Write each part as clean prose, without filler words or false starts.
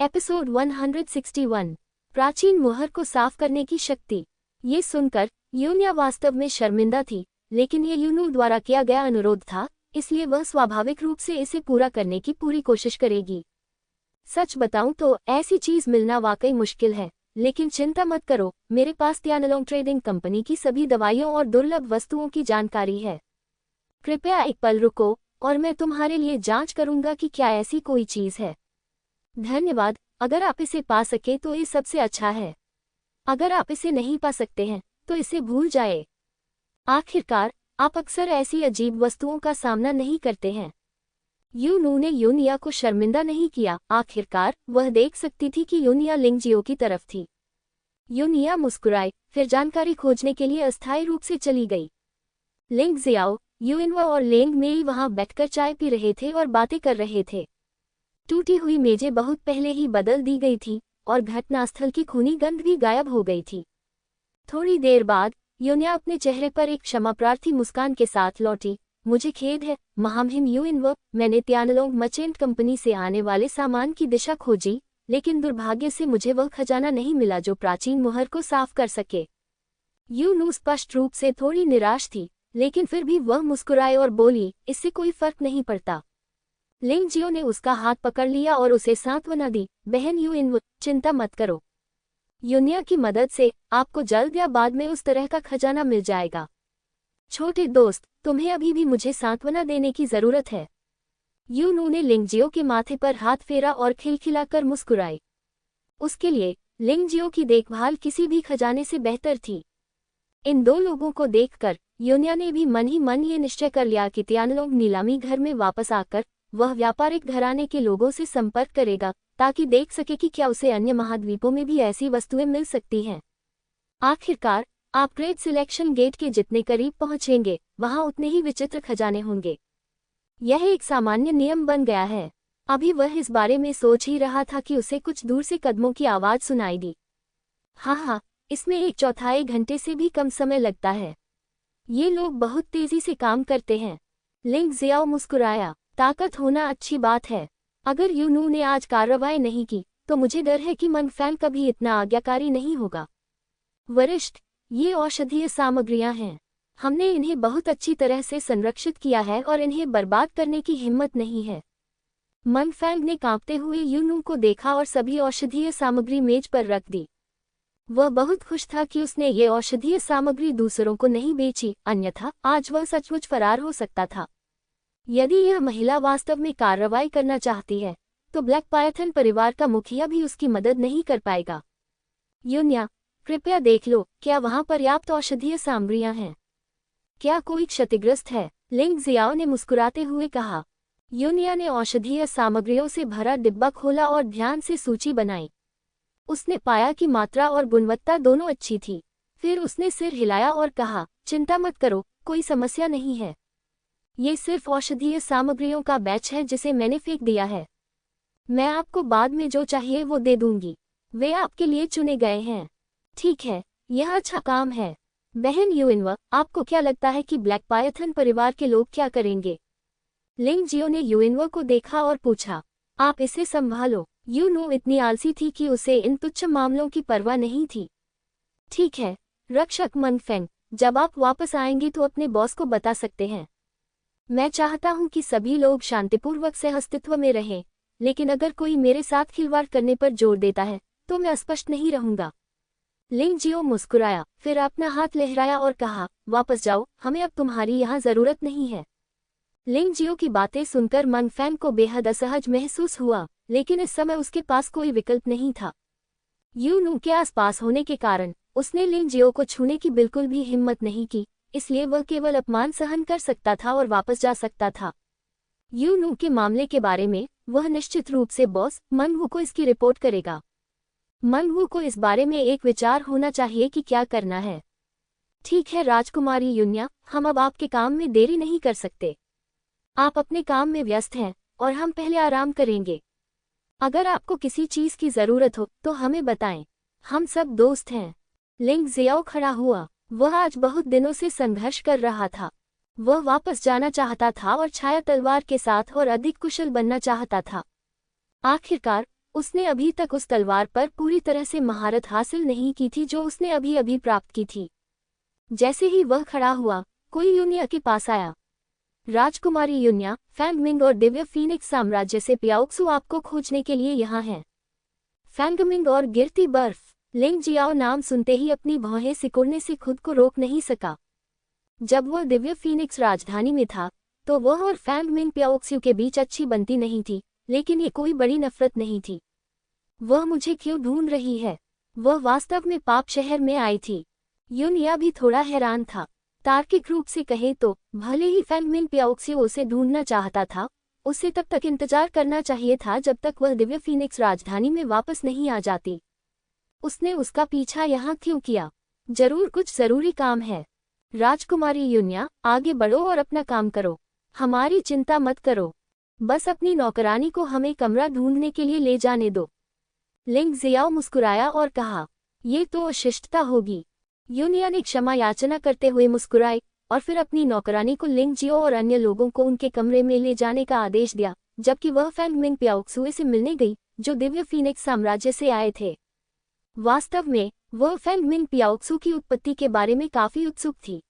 Episode 161 प्राचीन मुहर को साफ करने की शक्ति। ये सुनकर यूनिया वास्तव में शर्मिंदा थी, लेकिन ये यूनू द्वारा किया गया अनुरोध था, इसलिए वह स्वाभाविक रूप से इसे पूरा करने की पूरी कोशिश करेगी। सच बताऊं तो ऐसी चीज मिलना वाकई मुश्किल है, लेकिन चिंता मत करो, मेरे पास त्यानलोंग ट्रेडिंग कंपनी की सभी दवाइयों और दुर्लभ वस्तुओं की जानकारी है। कृपया एक पल रुको और मैं तुम्हारे लिए जांच करूंगा कि क्या ऐसी कोई चीज है। धन्यवाद, अगर आप इसे पा सके तो ये सबसे अच्छा है। अगर आप इसे नहीं पा सकते हैं तो इसे भूल जाए। आखिरकार आप अक्सर ऐसी अजीब वस्तुओं का सामना नहीं करते हैं। यूनू ने यूनिया को शर्मिंदा नहीं किया। आखिरकार वह देख सकती थी कि यूनिया लिंगजियो की तरफ थी। यूनिया मुस्कुराई, फिर जानकारी खोजने के लिए अस्थायी रूप से चली गई। लिंगजियाओ, यूइनवा और लेंग मेई वहां बैठकर चाय पी रहे थे और बातें कर रहे थे। टूटी हुई मेजें बहुत पहले ही बदल दी गई थी और घटनास्थल की खूनी गंध भी गायब हो गई थी। थोड़ी देर बाद यूनिया अपने चेहरे पर एक क्षमाप्रार्थी मुस्कान के साथ लौटी। मुझे खेद है महामहिम यूइनवा, मैंने त्यानलोंग मर्चेंट कंपनी से आने वाले सामान की दिशा खोजी, लेकिन दुर्भाग्य से मुझे वह खजाना नहीं मिला जो प्राचीन मुहर को साफ कर सके। यूनू स्पष्ट रूप से थोड़ी निराश थी, लेकिन फिर भी वह मुस्कुराई और बोली, इससे कोई फर्क नहीं पड़ता। लिंगजियो ने उसका हाथ पकड़ लिया और उसे सांत्वना दी। बहन यूइनवा, चिंता मत करो, यूनिया की मदद से आपको जल्द या बाद में उस तरह का खजाना मिल जाएगा। छोटे दोस्त, तुम्हें अभी भी मुझे सांत्वना देने की जरूरत है। यूनू ने लिंगजियो के माथे पर हाथ फेरा और खिलखिलाकर मुस्कुराई। उसके लिए लिंगजियो की देखभाल किसी भी खजाने से बेहतर थी। इन दो लोगों को देखकर यूनिया ने भी मन ही मन ये निश्चय कर लिया कि त्यानलोंग नीलामी घर में वापस आकर वह व्यापारिक घराने के लोगों से संपर्क करेगा, ताकि देख सके कि क्या उसे अन्य महाद्वीपों में भी ऐसी वस्तुएं मिल सकती हैं। आखिरकार आप ग्रेट सिलेक्शन गेट के जितने करीब पहुंचेंगे, वहां उतने ही विचित्र खजाने होंगे। यह एक सामान्य नियम बन गया है। अभी वह इस बारे में सोच ही रहा था कि उसे कुछ दूर से कदमों की आवाज सुनाई दी। हाँ, इसमें 1/4 घंटे से भी कम समय लगता है। ये लोग बहुत तेजी से काम करते हैं। लिंगजियाओ मुस्कुराया। ताकत होना अच्छी बात है। अगर यूनू ने आज कार्रवाई नहीं की तो मुझे डर है कि मंगफैंग कभी इतना आज्ञाकारी नहीं होगा। वरिष्ठ, ये औषधीय सामग्रियां हैं। हमने इन्हें बहुत अच्छी तरह से संरक्षित किया है और इन्हें बर्बाद करने की हिम्मत नहीं है। मंगफैंग ने कांपते हुए यूनू को देखा और सभी औषधीय सामग्री मेज पर रख दी। वह बहुत खुश था कि उसने ये औषधीय सामग्री दूसरों को नहीं बेची, अन्यथा आज वह सचमुच फरार हो सकता था। यदि यह महिला वास्तव में कार्रवाई करना चाहती है तो ब्लैक पायथन परिवार का मुखिया भी उसकी मदद नहीं कर पाएगा। यूनिया, कृपया देख लो, क्या वहां पर्याप्त औषधीय सामग्रियां हैं? क्या कोई क्षतिग्रस्त है? लिंगजियाओ ने मुस्कुराते हुए कहा। यूनिया ने औषधीय सामग्रियों से भरा डिब्बा खोला और ध्यान से सूची बनाई। उसने पाया कि मात्रा और गुणवत्ता दोनों अच्छी थी। फिर उसने सिर हिलाया और कहा, चिंता मत करो, कोई समस्या नहीं है। ये सिर्फ औषधीय सामग्रियों का बैच है जिसे मैंने फेंक दिया है। मैं आपको बाद में जो चाहिए वो दे दूंगी। वे आपके लिए चुने गए हैं। ठीक है, यह अच्छा काम है। बहन यूइनवा, आपको क्या लगता है कि ब्लैक पायथन परिवार के लोग क्या करेंगे? लिंगजियो ने यूइनवा को देखा और पूछा। आप इसे संभालो। यूनू इतनी आलसी थी कि उसे इन तुच्छ मामलों की परवाह नहीं थी। ठीक है, रक्षक मंगफेंग, जब आप वापस आएंगी तो अपने बॉस को बता सकते हैं। मैं चाहता हूं कि सभी लोग शांतिपूर्वक से अस्तित्व में रहें, लेकिन अगर कोई मेरे साथ खिलवाड़ करने पर जोर देता है तो मैं अस्पष्ट नहीं रहूंगा। लिंगजियो मुस्कुराया, फिर अपना हाथ लहराया और कहा, वापस जाओ, हमें अब तुम्हारी यहाँ जरूरत नहीं है। लिंगजियो की बातें सुनकर मंगफैंग को बेहद असहज महसूस हुआ, लेकिन इस समय उसके पास कोई विकल्प नहीं था। यूनू के आसपास होने के कारण उसने लिंगजियो को छूने की बिल्कुल भी हिम्मत नहीं की, इसलिए वह केवल अपमान सहन कर सकता था और वापस जा सकता था। यूनू के मामले के बारे में वह निश्चित रूप से बॉस मंगवू को इसकी रिपोर्ट करेगा। मंगवू को इस बारे में एक विचार होना चाहिए कि क्या करना है। ठीक है राजकुमारी यूनिया, हम अब आपके काम में देरी नहीं कर सकते। आप अपने काम में व्यस्त हैं और हम पहले आराम करेंगे। अगर आपको किसी चीज की जरूरत हो तो हमें बताएं, हम सब दोस्त हैं। लिंगजियाओ खड़ा हुआ। वह आज बहुत दिनों से संघर्ष कर रहा था। वह वापस जाना चाहता था और छाया तलवार के साथ और अधिक कुशल बनना चाहता था। आखिरकार उसने अभी तक उस तलवार पर पूरी तरह से महारत हासिल नहीं की थी जो उसने अभी अभी प्राप्त की थी। जैसे ही वह खड़ा हुआ, कोई यूनिया के पास आया। राजकुमारी यूनिया, फैंग मिंग और दिव्य फीनिक्स साम्राज्य से पियाओक्सू आपको खोजने के लिए यहाँ हैं। फैंग मिंग और गिरती बर्फ। लिंग जियाओ नाम सुनते ही अपनी भौहें सिकुड़ने से खुद को रोक नहीं सका। जब वह दिव्य फीनिक्स राजधानी में था तो वह और फैंग मिंग पियाओक्सू के बीच अच्छी बनती नहीं थी, लेकिन ये कोई बड़ी नफरत नहीं थी। वह मुझे क्यों ढूंढ रही है? वह वास्तव में पाप शहर में आई थी। यूनिया भी थोड़ा हैरान था। तार्किक रूप से कहे तो भले ही फैंग मिंग पियाओक्सू उसे ढूंढना चाहता था, उसे तब तक इंतजार करना चाहिए था जब तक वह दिव्य फीनिक्स राजधानी में वापस नहीं आ जाती। उसने उसका पीछा यहाँ क्यों किया? जरूर कुछ जरूरी काम है। राजकुमारी यूनिया, आगे बढ़ो और अपना काम करो। हमारी चिंता मत करो। बस अपनी नौकरानी को हमें कमरा ढूंढने के लिए ले जाने दो। लिंग जियाओ मुस्कुराया और कहा, ये तो अशिष्टता होगी। यूनिया ने क्षमा याचना करते हुए मुस्कुराई और फिर अपनी नौकरानी को लिंग जियो और अन्य लोगों को उनके कमरे में ले जाने का आदेश दिया, जबकि वह फैंग मिंग पियाओक्सू से मिलने गई, जो दिव्य फीनिक्स साम्राज्य से आए थे। वास्तव में वह फैंग मिंग पियाओक्सू की उत्पत्ति के बारे में काफी उत्सुक थी।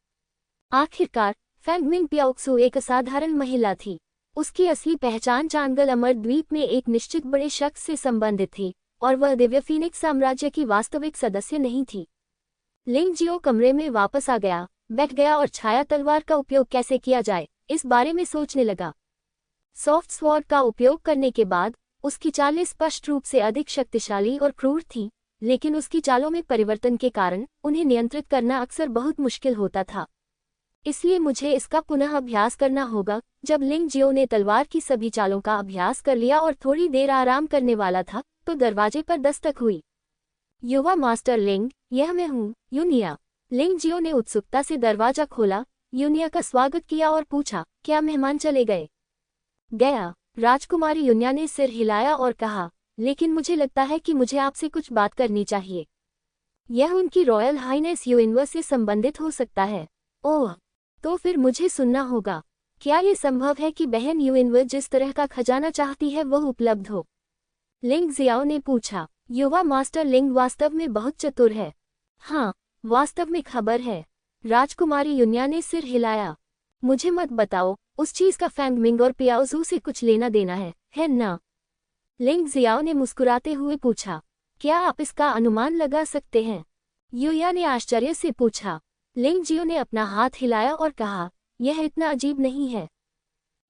आखिरकार फैंग मिंग पियाओक्सू एक असाधारण महिला थी। उसकी असली पहचान चांगल अमर द्वीप में एक निश्चित बड़े शख्स से संबंधित थी और वह दिव्य फीनिक्स साम्राज्य की वास्तविक सदस्य नहीं थी। लिंग जियो कमरे में वापस आ गया, बैठ गया और छाया तलवार का उपयोग कैसे किया जाए इस बारे में सोचने लगा। सॉफ्ट स्वॉर्ड का उपयोग करने के बाद उसकी चालें स्पष्ट रूप से अधिक शक्तिशाली और क्रूर थीं, लेकिन उसकी चालों में परिवर्तन के कारण उन्हें नियंत्रित करना अक्सर बहुत मुश्किल होता था। इसलिए मुझे इसका पुनः अभ्यास करना होगा। जब लिंग जियो ने तलवार की सभी चालों का अभ्यास कर लिया और थोड़ी देर आराम करने वाला था तो दरवाजे पर दस्तक हुई। युवा मास्टर लिंग, यह मैं हूँ, यूनिया। लिंग जियो ने उत्सुकता से दरवाजा खोला, यूनिया का स्वागत किया और पूछा, क्या मेहमान चले गए? गया। राजकुमारी यूनिया ने सिर हिलाया और कहा, लेकिन मुझे लगता है कि मुझे आपसे कुछ बात करनी चाहिए। यह उनकी रॉयल हाइनेस यूइनवर से संबंधित हो सकता है। ओह, तो फिर मुझे सुनना होगा। क्या ये संभव है कि बहन यूइनवर जिस तरह का खजाना चाहती है वह उपलब्ध हो? लिंग जियाओ ने पूछा। युवा मास्टर लिंग वास्तव में बहुत चतुर है। हाँ, वास्तव में खबर है। राजकुमारी यूनिया ने सिर हिलाया। मुझे मत बताओ, उस चीज का फैंग मिंग और पियाओजू से कुछ लेना देना है ना? लिंग जियाओ ने मुस्कुराते हुए पूछा। क्या आप इसका अनुमान लगा सकते हैं? यूया ने आश्चर्य से पूछा। लिंग जियो ने अपना हाथ हिलाया और कहा, यह इतना अजीब नहीं है।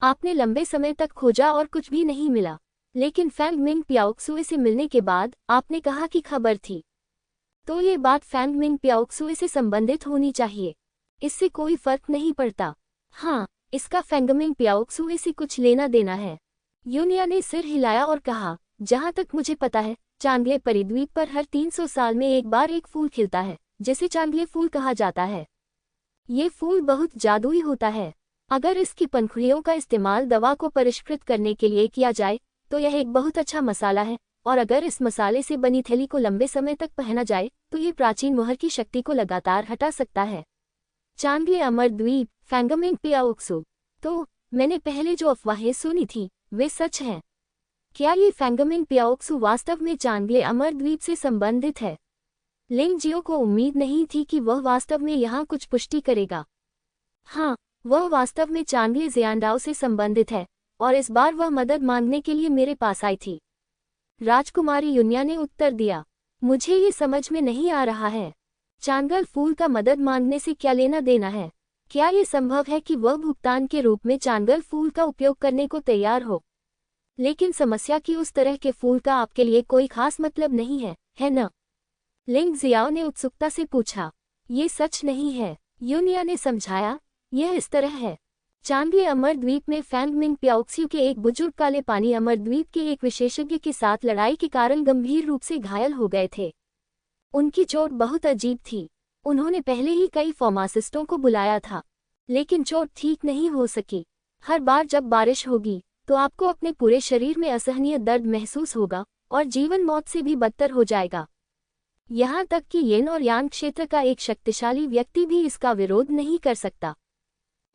आपने लंबे समय तक खोजा और कुछ भी नहीं मिला, लेकिन फैंग मिंग पियाओक्सू से मिलने के बाद आपने कहा कि खबर थी। तो ये बात फैंग मिंग पियाओक्सू से संबंधित होनी चाहिए। इससे कोई फर्क नहीं पड़ता। हाँ, इसका फैंग मिंग पियाओक्सू से कुछ लेना देना है। यूनिया ने सिर हिलाया और कहा, जहाँ तक मुझे पता है, चांगले परिद्वीप पर हर 300 साल में एक बार एक फूल खिलता है जिसे चांगले फूल कहा जाता है। ये फूल बहुत जादुई होता है। अगर इसकी पंखुड़ियों का इस्तेमाल दवा को परिष्कृत करने के लिए किया जाए तो यह एक बहुत अच्छा मसाला है, और अगर इस मसाले से बनी थैली को लंबे समय तक पहना जाए तो ये प्राचीन मोहर की शक्ति को लगातार हटा सकता है। चांगले अमर द्वीप, फैंग मिंग पियाओक्सू। तो मैंने पहले जो अफवाहें सुनी थी वे सच हैं। क्या ये फैंग मिंग पियाओक्सू वास्तव में चांगले अमर द्वीप से संबंधित है? लिंग जियो को उम्मीद नहीं थी कि वह वास्तव में यहाँ कुछ पुष्टि करेगा। हाँ, वह वास्तव में चांगले जियांडाओ से संबंधित है और इस बार वह मदद मांगने के लिए मेरे पास आई थी। राजकुमारी यूनिया ने उत्तर दिया। मुझे ये समझ में नहीं आ रहा है। चांगल फूल का मदद मांगने से क्या लेना देना है? क्या ये संभव है कि वह भुगतान के रूप में चांगल फूल का उपयोग करने को तैयार हो? लेकिन समस्या कि उस तरह के फूल का आपके लिए कोई खास मतलब नहीं है न? लिंग जियाओ ने उत्सुकता से पूछा। ये सच नहीं है, यूनिया ने समझाया। यह इस तरह है। चांगले अमर द्वीप में फैंग मिंग पियाओक्सू के एक बुजुर्ग काले पानी अमर द्वीप के एक विशेषज्ञ के साथ लड़ाई के कारण गंभीर रूप से घायल हो गए थे। उनकी चोट बहुत अजीब थी। उन्होंने पहले ही कई फार्मासिस्टों को बुलाया था, लेकिन चोट ठीक नहीं हो सकी। हर बार जब बारिश होगी तो आपको अपने पूरे शरीर में असहनीय दर्द महसूस होगा और जीवन मौत से भी बदतर हो जाएगा। यहाँ तक कि येन और यान क्षेत्र का एक शक्तिशाली व्यक्ति भी इसका विरोध नहीं कर सकता।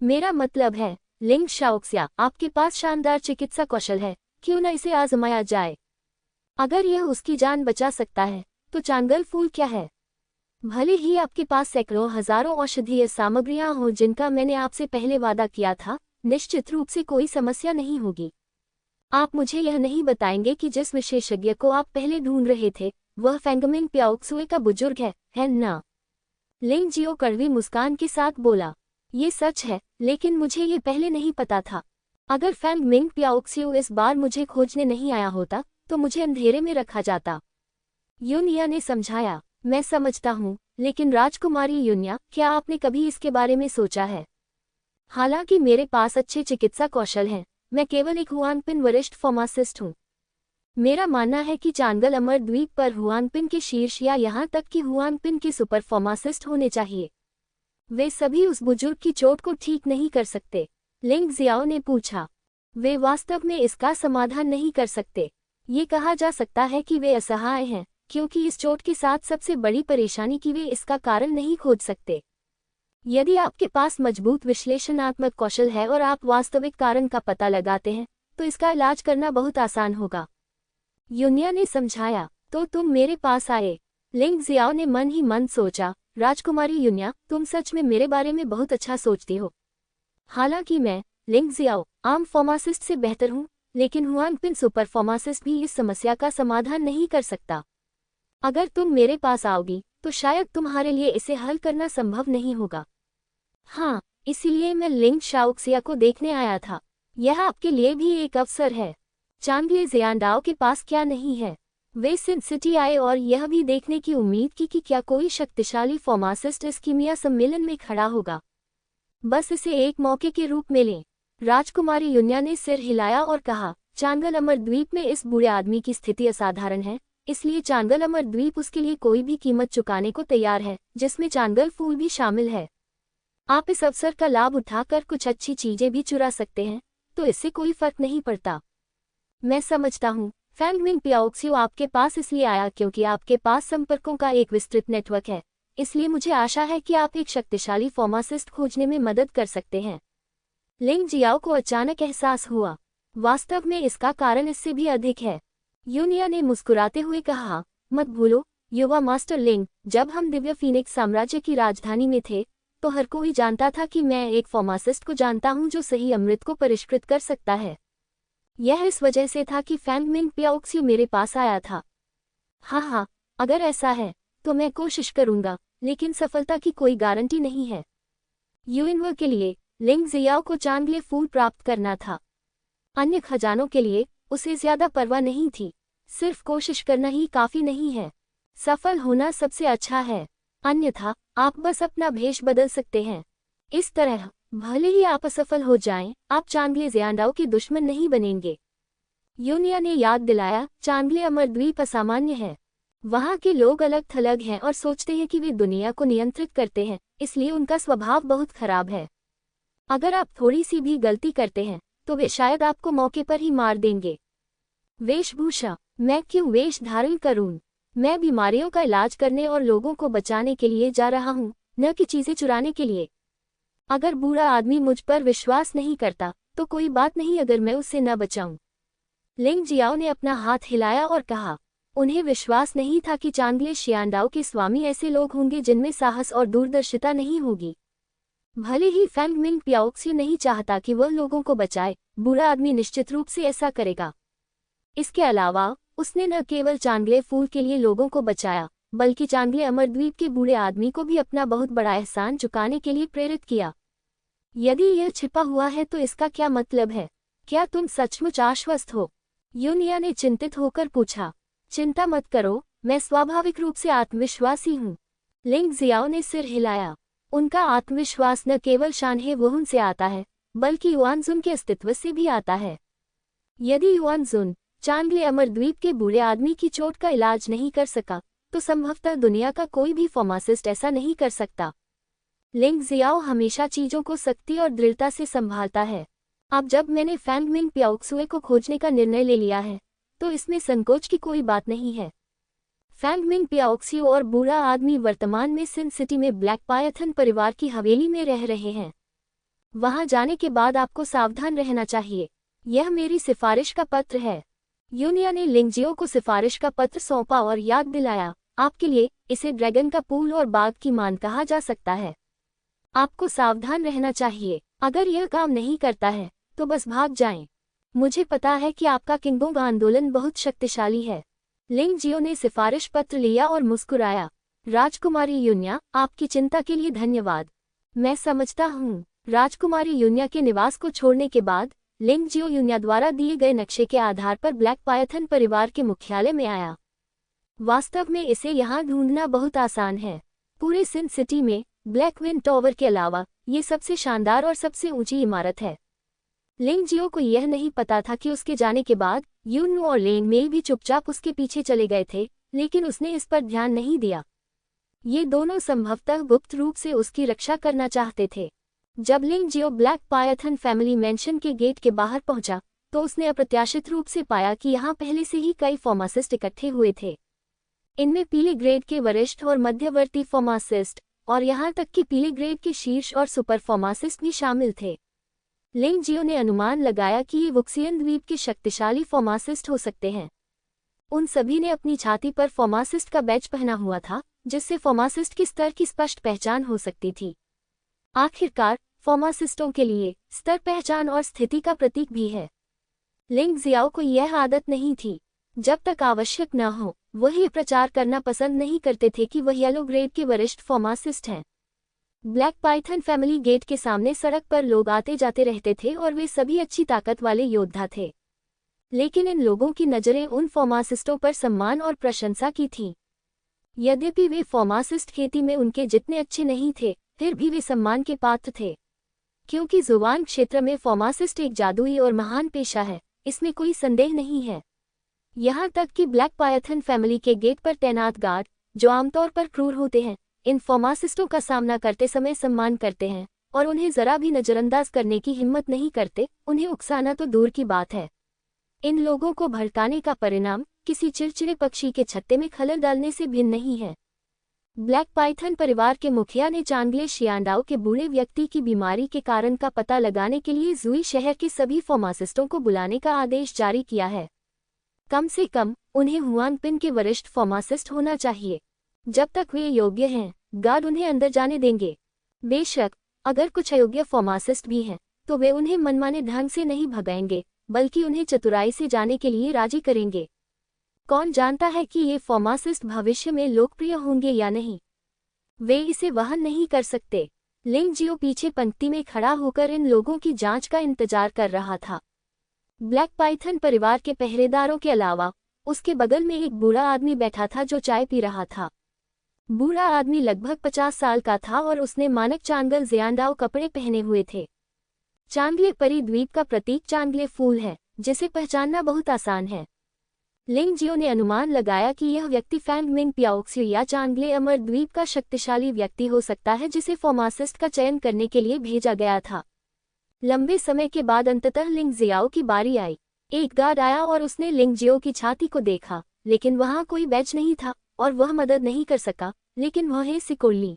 मेरा मतलब है, लिंग शाओक्स्या, आपके पास शानदार चिकित्सा कौशल है, क्यों न इसे आजमाया जाए? अगर यह उसकी जान बचा सकता है तो चांगल फूल क्या है। भले ही आपके पास सैकड़ों हजारों औषधीय सामग्रियां हों जिनका मैंने आपसे पहले वादा किया था, निश्चित रूप से कोई समस्या नहीं होगी। आप मुझे यह नहीं बताएंगे कि जिस विशेषज्ञ को आप पहले ढूंढ रहे थे वह फेंगमिंग प्याओक्सुए का बुजुर्ग है ना? लिंग जियो कड़वी मुस्कान के साथ बोला। ये सच है, लेकिन मुझे ये पहले नहीं पता था। अगर फेंगमिंग प्याओक्सुए इस बार मुझे खोजने नहीं आया होता तो मुझे अंधेरे में रखा जाता। यूनिया ने समझाया। मैं समझता हूँ, लेकिन राजकुमारी यूनिया, क्या आपने कभी इसके बारे में सोचा है? हालांकि मेरे पास अच्छे चिकित्सा कौशल हैं, मैं केवल एक हुआनपिन वरिष्ठ फार्मासिस्ट हूँ। मेरा मानना है कि चांगल अमर द्वीप पर हुआनपिन के शीर्ष या यहाँ तक कि हुआनपिन के सुपर फार्मासिस्ट होने चाहिए। वे सभी उस बुजुर्ग की चोट को ठीक नहीं कर सकते। लिंग जियाओ ने पूछा। वे वास्तव में इसका समाधान नहीं कर सकते। ये कहा जा सकता है कि वे असहाय हैं, क्योंकि इस चोट के साथ सबसे बड़ी परेशानी कि वे इसका कारण नहीं खोज सकते। यदि आपके पास मजबूत विश्लेषणात्मक कौशल है और आप वास्तविक कारण का पता लगाते हैं तो इसका इलाज करना बहुत आसान होगा। यूनिया ने समझाया। तो तुम मेरे पास आए। लिंग जियाओ ने मन ही मन सोचा, राजकुमारी यूनिया, तुम सच में मेरे बारे में बहुत अच्छा सोचती हो। हालांकि मैं, लिंग जियाओ, आम फार्मासिस्ट से बेहतर हूँ, लेकिन हुआनपिन सुपर फार्मासिस्ट भी इस समस्या का समाधान नहीं कर सकता। अगर तुम मेरे पास आओगी तो शायद तुम्हारे लिए इसे हल करना संभव नहीं होगा। हाँ, इसीलिए मैं लिंग शाओक्सिया को देखने आया था। यह आपके लिए भी एक अवसर है। चांगले जियांडाओ के पास क्या नहीं है? वे सिन सिटी आए और यह भी देखने की उम्मीद की कि क्या कोई शक्तिशाली फार्मासिस्ट इस कीमिया सम्मेलन में खड़ा होगा। बस इसे एक मौके के रूप में लें। राजकुमारी यूनिया ने सिर हिलाया और कहा, चांगल अमर द्वीप में इस बूढ़े आदमी की स्थिति असाधारण है, इसलिए चांगल अमर द्वीप उसके लिए कोई भी कीमत चुकाने को तैयार है, जिसमें चांगल फूल भी शामिल है। आप इस अवसर का लाभ उठाकर कुछ अच्छी चीजें भी चुरा सकते हैं, तो इससे कोई फर्क नहीं पड़ता। मैं समझता हूँ, फेंगमिंग प्याओक्सुए आपके पास इसलिए आया क्योंकि आपके पास संपर्कों का एक विस्तृत नेटवर्क है, इसलिए मुझे आशा है कि आप एक शक्तिशाली फार्मासिस्ट खोजने में मदद कर सकते हैं। लिंग जियाओ को अचानक एहसास हुआ, वास्तव में इसका कारण इससे भी अधिक है। यूनिया ने मुस्कुराते हुए कहा, मत भूलो युवा मास्टर लिंग, जब हम दिव्य फीनिक्स साम्राज्य की राजधानी में थे तो हर कोई जानता था कि मैं एक फार्मासिस्ट को जानता हूं जो सही अमृत को परिष्कृत कर सकता है। यह इस वजह से था कि फेंगमिंग प्याओक्सुए मेरे पास आया था। हाँ, अगर ऐसा है तो मैं कोशिश करूंगा, लेकिन सफलता की कोई गारंटी नहीं है। यूइनवर के लिए लिंग जियाओ को चांगले फूल प्राप्त करना था। अन्य खजानों के लिए उसे ज्यादा परवाह नहीं थी। सिर्फ कोशिश करना ही काफी नहीं है, सफल होना सबसे अच्छा है। अन्यथा आप बस अपना भेष बदल सकते हैं। इस तरह भले ही आप असफल हो जाएं, आप चांगले जियांडाओ के दुश्मन नहीं बनेंगे। यूनिया ने याद दिलाया, चांगले अमर द्वीप असामान्य है। वहाँ के लोग अलग थलग हैं और सोचते हैं कि वे दुनिया को नियंत्रित करते हैं, इसलिए उनका स्वभाव बहुत खराब है। अगर आप थोड़ी सी भी गलती करते हैं तो वे शायद आपको मौके पर ही मार देंगे। वेशभूषा, मैं क्यों वेश धारण करूं? मैं बीमारियों का इलाज करने और लोगों को बचाने के लिए जा रहा हूं, न कि चीजें चुराने के लिए। अगर बूढ़ा आदमी मुझ पर विश्वास नहीं करता तो कोई बात नहीं अगर मैं उससे न बचाऊं। लिंग जियाओ ने अपना हाथ हिलाया और कहा, उन्हें विश्वास नहीं था कि चांगले शियांडाओ के स्वामी ऐसे लोग होंगे जिनमें साहस और दूरदर्शिता नहीं होगी। भले ही फेंगमिंग प्याओक्सुए नहीं चाहता कि वह लोगों को बचाए, बूढ़ा आदमी निश्चित रूप से ऐसा करेगा। इसके अलावा उसने न केवल चांगले फूल के लिए लोगों को बचाया, बल्कि चांगले अमरद्वीप के बूढ़े आदमी को भी अपना बहुत बड़ा एहसान चुकाने के लिए प्रेरित किया। यदि यह छिपा हुआ है तो इसका क्या मतलब है? क्या तुम सचमुच आश्वस्त हो? यूनिया ने चिंतित होकर पूछा। चिंता मत करो, मैं स्वाभाविक रूप से आत्मविश्वासी हूँ। लिंग जियाओ ने सिर हिलाया। उनका आत्मविश्वास न केवल शानहे वुहुन से आता है, बल्कि युआनजुन के अस्तित्व से भी आता है। यदि युआनजुन चांगले अमरद्वीप के बूढ़े आदमी की चोट का इलाज नहीं कर सका तो संभवतः दुनिया का कोई भी फार्मासिस्ट ऐसा नहीं कर सकता। लिंग जियाओ हमेशा चीजों को सख्ती और दृढ़ता से संभालता है। अब जब मैंने फेंगमिंग प्याओक्सुए को खोजने का निर्णय ले लिया है तो इसमें संकोच की कोई बात नहीं है। फेंगमिंग प्याओक्सुए और बूढ़ा आदमी वर्तमान में सिन सिटी में ब्लैक पायथन परिवार की हवेली में रह रहे हैं। वहां जाने के बाद आपको सावधान रहना चाहिए। यह मेरी सिफारिश का पत्र है। यूनिया ने लिंगजियो को सिफारिश का पत्र सौंपा और याद दिलाया, आपके लिए इसे ड्रैगन का पूल और बाग की मान कहा जा सकता है। आपको सावधान रहना चाहिए, अगर यह काम नहीं करता है तो बस भाग जाएं। मुझे पता है कि आपका किंगडोंग आंदोलन बहुत शक्तिशाली है। लिंगजियो ने सिफारिश पत्र लिया और मुस्कुराया। राजकुमारी यूनिया, आपकी चिंता के लिए धन्यवाद। मैं समझता हूँ। राजकुमारी यूनिया के निवास को छोड़ने के बाद लिंगजियो यूनिया द्वारा दिए गए नक्शे के आधार पर ब्लैक पायथन परिवार के मुख्यालय में आया। वास्तव में इसे यहाँ ढूंढना बहुत आसान है। पूरे सिन सिटी में ब्लैक विंड टॉवर के अलावा ये सबसे शानदार और सबसे ऊंची इमारत है। लिंगजियो को यह नहीं पता था कि उसके जाने के बाद यूनू और लेंग मेई भी चुपचाप उसके पीछे चले गए थे, लेकिन उसने इस पर ध्यान नहीं दिया। ये दोनों संभवतः गुप्त रूप से उसकी रक्षा करना चाहते थे। जब लिंगजियो ब्लैक पायथन फैमिली मैंशन के गेट के बाहर पहुंचा तो उसने अप्रत्याशित रूप से पाया कि यहाँ पहले से ही कई फार्मासिस्ट इकट्ठे हुए थे। इनमें पीले ग्रेड के वरिष्ठ और मध्यवर्ती फार्मासिस्ट और यहाँ तक कि पीले ग्रेड के शीर्ष और सुपर फार्मासिस्ट भी शामिल थे। लिंगजियो ने अनुमान लगाया कि ये वुक्सियन द्वीप के शक्तिशाली फार्मासिस्ट हो सकते हैं। उन सभी ने अपनी छाती पर फार्मासिस्ट का बैज पहना हुआ था, जिससे फार्मासिस्ट के स्तर की स्पष्ट पहचान हो सकती थी। आखिरकार फार्मासिस्टों के लिए स्तर पहचान और स्थिति का प्रतीक भी है। लिंगजियाओ को यह आदत नहीं थी। जब तक आवश्यक न हो वह ये प्रचार करना पसंद नहीं करते थे कि वह येलो ग्रेड के वरिष्ठ फार्मासिस्ट हैं। ब्लैक पाइथन फैमिली गेट के सामने सड़क पर लोग आते जाते रहते थे और वे सभी अच्छी ताकत वाले योद्धा थे, लेकिन इन लोगों की नज़रें उन फार्मासिस्टों पर सम्मान और प्रशंसा की थीं। यद्यपि वे फार्मासिस्ट खेती में उनके जितने अच्छे नहीं थे, फिर भी वे सम्मान के पात्र थे, क्योंकि जुबान क्षेत्र में फार्मासिस्ट एक जादुई और महान पेशा है, इसमें कोई संदेह नहीं है। यहाँ तक कि ब्लैक पायथन फैमिली के गेट पर तैनात गार्ड, जो आमतौर पर क्रूर होते हैं, इन फार्मासिस्टों का सामना करते समय सम्मान करते हैं और उन्हें जरा भी नज़रअंदाज करने की हिम्मत नहीं करते। उन्हें उकसाना तो दूर की बात है, इन लोगों को भड़काने का परिणाम किसी चिड़चिड़े पक्षी के छत्ते में खलल डालने से भिन्न नहीं है। ब्लैक पाइथन परिवार के मुखिया ने चांगले शियांडाओ के बूढ़े व्यक्ति की बीमारी के कारण का पता लगाने के लिए जुई शहर के सभी फार्मासिस्टों को बुलाने का आदेश जारी किया है। कम से कम उन्हें हुआनपिन के वरिष्ठ फार्मासिस्ट होना चाहिए। जब तक वे योग्य हैं, गार्ड उन्हें अंदर जाने देंगे। बेशक अगर कुछ अयोग्य फार्मासिस्ट भी हैं तो वे उन्हें मनमाने ढंग से नहीं भगाएंगे, बल्कि उन्हें चतुराई से जाने के लिए राजी करेंगे। कौन जानता है कि ये फार्मासिस्ट भविष्य में लोकप्रिय होंगे या नहीं। वे इसे वहन नहीं कर सकते। लिंगजियो पीछे पंक्ति में खड़ा होकर इन लोगों की जांच का इंतजार कर रहा था। ब्लैक पाइथन परिवार के पहरेदारों के अलावा उसके बगल में एक बूढ़ा आदमी बैठा था जो चाय पी रहा था। बूढ़ा आदमी लगभग 50 साल का था और उसने मानक चांगल जियांडाओ कपड़े पहने हुए थे। चांगले परी द्वीप का प्रतीक चांगले फूल है, जिसे पहचानना बहुत आसान है। लिंगजियो ने अनुमान लगाया कि यह व्यक्ति फैंग मिंग प्याओक्सियो या चांगले अमर द्वीप का शक्तिशाली व्यक्ति हो सकता है जिसे फार्मासिस्ट का चयन करने के लिए भेजा गया था। लंबे समय के बाद अंततः लिंगजियाओ की बारी आई। एक गार्ड आया और उसने लिंगजियो की छाती को देखा, लेकिन वहां कोई बैज नहीं था और वह मदद नहीं कर सका, लेकिन वह सिकोड़ ली।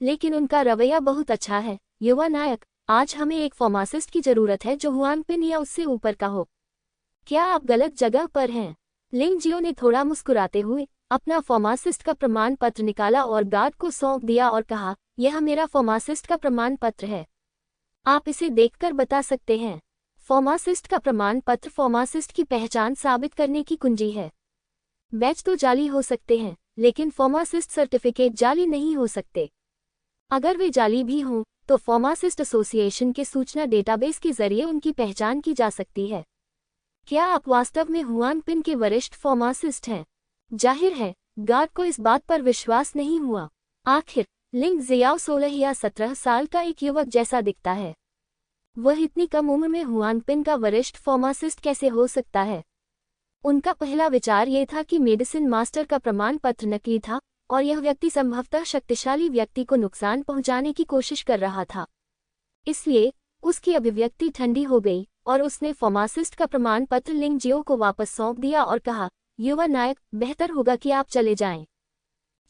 लेकिन उनका रवैया बहुत अच्छा है, युवा नायक। आज हमें एक फार्मासिस्ट की जरूरत है जो हुआनपिन या उससे ऊपर का हो। क्या आप गलत जगह पर हैं? लिंगजियो ने थोड़ा मुस्कुराते हुए अपना फार्मासिस्ट का प्रमाण पत्र निकाला और गार्ड को सौंप दिया और कहा, यह मेरा फार्मासिस्ट का प्रमाण पत्र है, आप इसे देखकर बता सकते हैं। फार्मासिस्ट का प्रमाण पत्र फार्मासिस्ट की पहचान साबित करने की कुंजी है। बैच तो जाली हो सकते हैं, लेकिन फार्मासिस्ट सर्टिफिकेट जाली नहीं हो सकते। अगर वे जाली भी हों तो फार्मासिस्ट एसोसिएशन के सूचना डेटाबेस के जरिए उनकी पहचान की जा सकती है। क्या आप वास्तव में हुआनपिन के वरिष्ठ फार्मासिस्ट हैं? जाहिर है गार्ड को इस बात पर विश्वास नहीं हुआ। आखिर लिंगजियाओ 16 या 17 साल का एक युवक जैसा दिखता है। वह इतनी कम उम्र में हुआनपिन का वरिष्ठ फार्मासिस्ट कैसे हो सकता है? उनका पहला विचार यह था कि मेडिसिन मास्टर का प्रमाण पत्र नकली था और यह व्यक्ति संभवतः शक्तिशाली व्यक्ति को नुकसान पहुंचाने की कोशिश कर रहा था। इसलिए उसकी अभिव्यक्ति ठंडी हो गई और उसने फार्मासिस्ट का प्रमाण पत्र लिंगजियो को वापस सौंप दिया और कहा, युवा नायक, बेहतर होगा कि आप चले जाएं।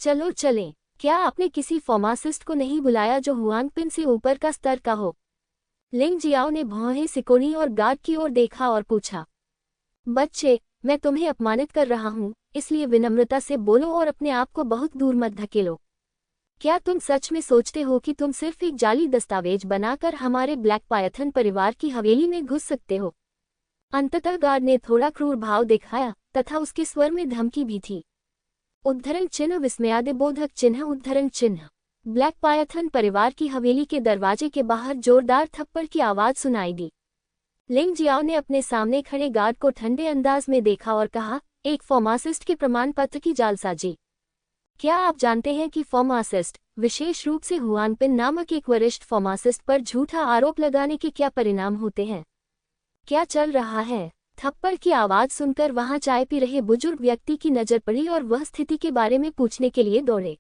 चलो चलें। क्या आपने किसी फार्मासिस्ट को नहीं बुलाया जो हुआनपिन से ऊपर का स्तर का हो? लिंगजियाओ ने भौहें सिकोड़ी और गार्ड की ओर देखा और पूछा। बच्चे, मैं तुम्हें अपमानित कर रहा हूँ, इसलिए विनम्रता से बोलो और अपने आप को बहुत दूर मत धकेलो। क्या तुम सच में सोचते हो कि तुम सिर्फ एक जाली दस्तावेज बनाकर हमारे ब्लैक पायथन परिवार की हवेली में घुस सकते हो? अंततः गार्ड ने थोड़ा क्रूर भाव दिखाया तथा उसके स्वर में धमकी भी थी। उद्धरण चिन्ह विस्मयादिबोधक चिन्ह उद्धरण चिन्ह। ब्लैक पायथन परिवार की हवेली के दरवाजे के बाहर जोरदार थप्पड़ की आवाज सुनाई दी। लिंग जियाओ ने अपने सामने खड़े गार्ड को ठंडे अंदाज में देखा और कहा, एक फार्मासिस्ट के प्रमाण पत्र की जालसाजी। क्या आप जानते हैं कि फार्मासिस्ट, विशेष रूप से हुआनपिन नामक एक वरिष्ठ फार्मासिस्ट पर झूठा आरोप लगाने के क्या परिणाम होते हैं? क्या चल रहा है? थप्पड़ की आवाज सुनकर वहां चाय पी रहे बुजुर्ग व्यक्ति की नजर पड़ी और वह स्थिति के बारे में पूछने के लिए दौड़े।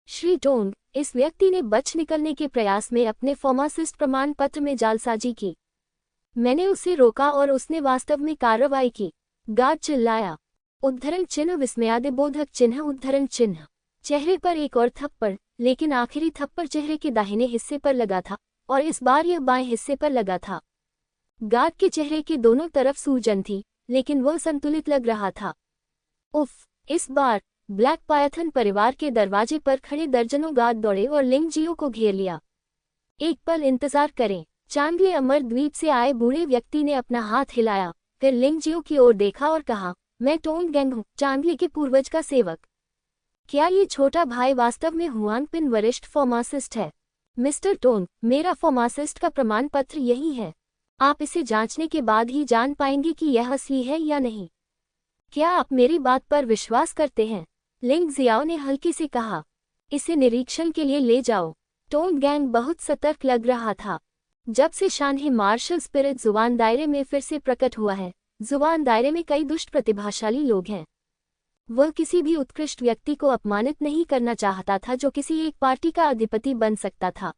श्री टोंग, इस व्यक्ति ने बच निकलने के प्रयास में अपने फार्मासिस्ट प्रमाण पत्र में जालसाजी की। मैंने उसे रोका और उसने वास्तव में कार्रवाई की, गार्ड चिल्लाया। उद्धरण चिन्ह विस्मयादिबोधक चिन्ह उद्धरण चिन्ह। चेहरे पर एक और थप्पड़, लेकिन आखिरी थप्पड़ चेहरे के दाहिने हिस्से पर लगा था और इस बार यह बाएं हिस्से पर लगा था। गार्ड के चेहरे के दोनों तरफ सूजन थी, लेकिन वह संतुलित लग रहा था। उफ! इस बार ब्लैक पायथन परिवार के दरवाजे पर खड़े दर्जनों गार्ड दौड़े और लिंग जियो को घेर लिया। एक पल इंतजार करें। चांगले अमर द्वीप से आए बूढ़े व्यक्ति ने अपना हाथ हिलाया, फिर लिंग जियो की ओर देखा और कहा, मैं टोंग गैंग हूँ, चांगले के पूर्वज का सेवक। क्या ये छोटा भाई वास्तव में हुआनपिन वरिष्ठ फार्मासिस्ट है? मिस्टर टोंग, मेरा फार्मासिस्ट का प्रमाण पत्र यही है। आप इसे जांचने के बाद ही जान पाएंगे कि यह असली है या नहीं। क्या आप मेरी बात पर विश्वास करते हैं? लिंग जियाओ ने हल्के से कहा। इसे निरीक्षण के लिए ले जाओ। टोंग गैंग बहुत सतर्क लग रहा था। जब से शानहे मार्शल स्पिरिट जुबान दायरे में फिर से प्रकट हुआ है, जुबान दायरे में कई दुष्ट प्रतिभाशाली लोग हैं। वह किसी भी उत्कृष्ट व्यक्ति को अपमानित नहीं करना चाहता था जो किसी एक पार्टी का अधिपति बन सकता था।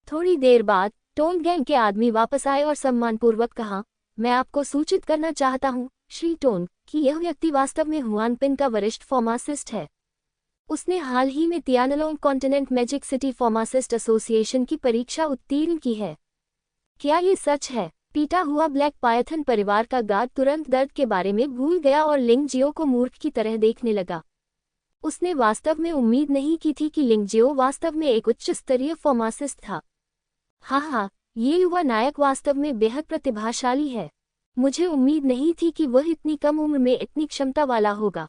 थोड़ी देर बाद टोंग गैंग के आदमी वापस आए और सम्मानपूर्वक कहा, मैं आपको सूचित करना चाहता हूँ, श्री टोंग, कि यह व्यक्ति वास्तव में हुआनपिन का वरिष्ठ फार्मासिस्ट है। उसने हाल ही में Tianlong continent magic city pharmacist association की परीक्षा उत्तीर्ण की है। क्या ये सच है? पीटा हुआ ब्लैक पायथन परिवार का गार्ड तुरंत दर्द के बारे में भूल गया और लिंग जियो को मूर्ख की तरह देखने लगा। उसने वास्तव में उम्मीद नहीं की थी कि लिंग जियो वास्तव में एक उच्च स्तरीय फार्मासिस्ट था। हाँ, ये युवा नायक वास्तव में बेहद प्रतिभाशाली है। मुझे उम्मीद नहीं थी कि वह इतनी कम उम्र में इतनी क्षमता वाला होगा।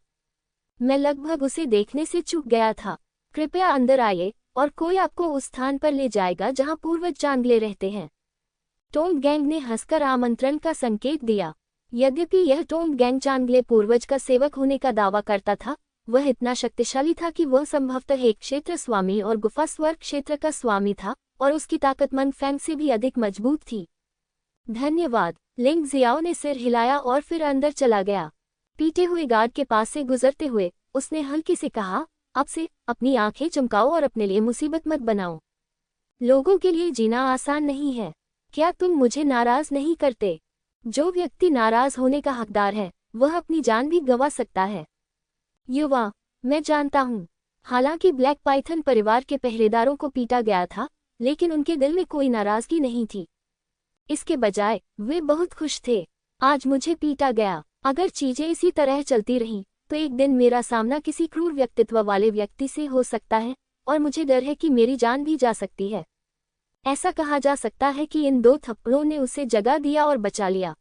मैं लगभग उसे देखने से चूक गया था। कृपया अंदर आइए और कोई आपको उस स्थान पर ले जाएगा जहां पूर्वज चांगले रहते हैं। टोंग गैंग ने हंसकर आमंत्रण का संकेत दिया। यद्यपि यह टोंग गैंग चांगले पूर्वज का सेवक होने का दावा करता था, वह इतना शक्तिशाली था कि वह संभवतः एक क्षेत्र स्वामी और गुफा स्वर्ग क्षेत्र का स्वामी था और उसकी ताकतमंद फैंग से भी अधिक मजबूत थी। धन्यवाद। लिंग जियाओ ने सिर हिलाया और फिर अंदर चला गया। पीटे हुए गार्ड के पास से गुजरते हुए उसने हल्के से कहा, अब से अपनी आंखें चमकाओ और अपने लिए मुसीबत मत बनाओ। लोगों के लिए जीना आसान नहीं है। क्या तुम मुझे नाराज नहीं करते? जो व्यक्ति नाराज होने का हकदार है, वह अपनी जान भी गंवा सकता है। युवा, मैं जानता हूँ। हालांकि ब्लैक पाइथन परिवार के पहरेदारों को पीटा गया था, लेकिन उनके दिल में कोई नाराजगी नहीं थी। इसके बजाय वे बहुत खुश थे। आज मुझे पीटा गया। अगर चीजें इसी तरह चलती रहीं, तो एक दिन मेरा सामना किसी क्रूर व्यक्तित्व वाले व्यक्ति से हो सकता है और मुझे डर है कि मेरी जान भी जा सकती है। ऐसा कहा जा सकता है कि इन दो थप्पड़ों ने उसे जगा दिया और बचा लिया।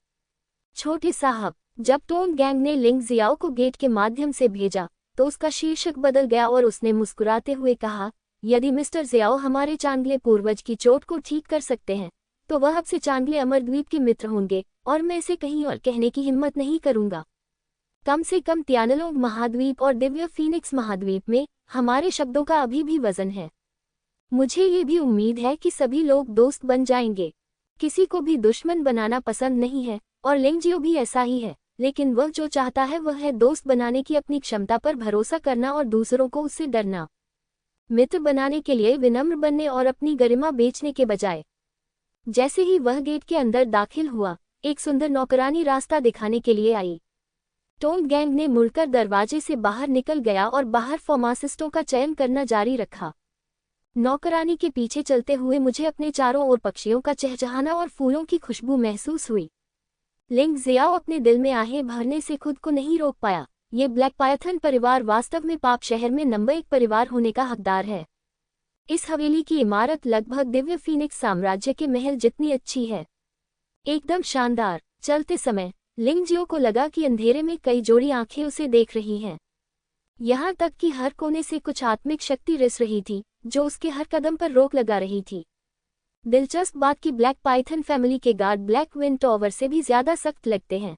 छोटे साहब, जब टोंग गैंग ने लिंग जियाओ को गेट के माध्यम से भेजा, तो उसका शीर्षक बदल गया और उसने मुस्कुराते हुए कहा, यदि मिस्टर जियाओ हमारे चांगले पूर्वज की चोट को ठीक कर सकते हैं, तो वह अब से चांगले अमरद्वीप के मित्र होंगे और मैं इसे कहीं और कहने की हिम्मत नहीं करूंगा। कम से कम तियानलोंग महाद्वीप और दिव्य फीनिक्स महाद्वीप में हमारे शब्दों का अभी भी वजन है। मुझे ये भी उम्मीद है कि सभी लोग दोस्त बन जाएंगे। किसी को भी दुश्मन बनाना पसंद नहीं है और लिंग जियो भी ऐसा ही है, लेकिन वह जो चाहता है वह है दोस्त बनाने की अपनी क्षमता पर भरोसा करना और दूसरों को उससे डरना। मित्र बनाने के लिए विनम्र बनने और अपनी गरिमा बेचने के बजाय। जैसे ही वह गेट के अंदर दाखिल हुआ, एक सुंदर नौकरानी रास्ता दिखाने के लिए आई। टोंग गैंग ने मुड़कर दरवाजे से बाहर निकल गया और बाहर फार्मासिस्टों का चयन करना जारी रखा। नौकरानी के पीछे चलते हुए मुझे अपने चारों ओर पक्षियों का चहचहाना और फूलों की खुशबू महसूस हुई। लिंग जियाओ अपने दिल में आहें भरने से खुद को नहीं रोक पाया। ये ब्लैक पायथन परिवार वास्तव में पाक शहर में नंबर 1 परिवार होने का हकदार है। इस हवेली की इमारत लगभग दिव्य फीनिक्स साम्राज्य के महल जितनी अच्छी है, एकदम शानदार। चलते समय लिंग जियो को लगा कि अंधेरे में कई जोड़ी आंखें उसे देख रही हैं। यहाँ तक कि हर कोने से कुछ आत्मिक शक्ति रिस रही थी जो उसके हर कदम पर रोक लगा रही थी। दिलचस्प बात कि ब्लैक पाइथन फैमिली के गार्ड ब्लैक विंड टॉवर से भी ज्यादा सख्त लगते हैं।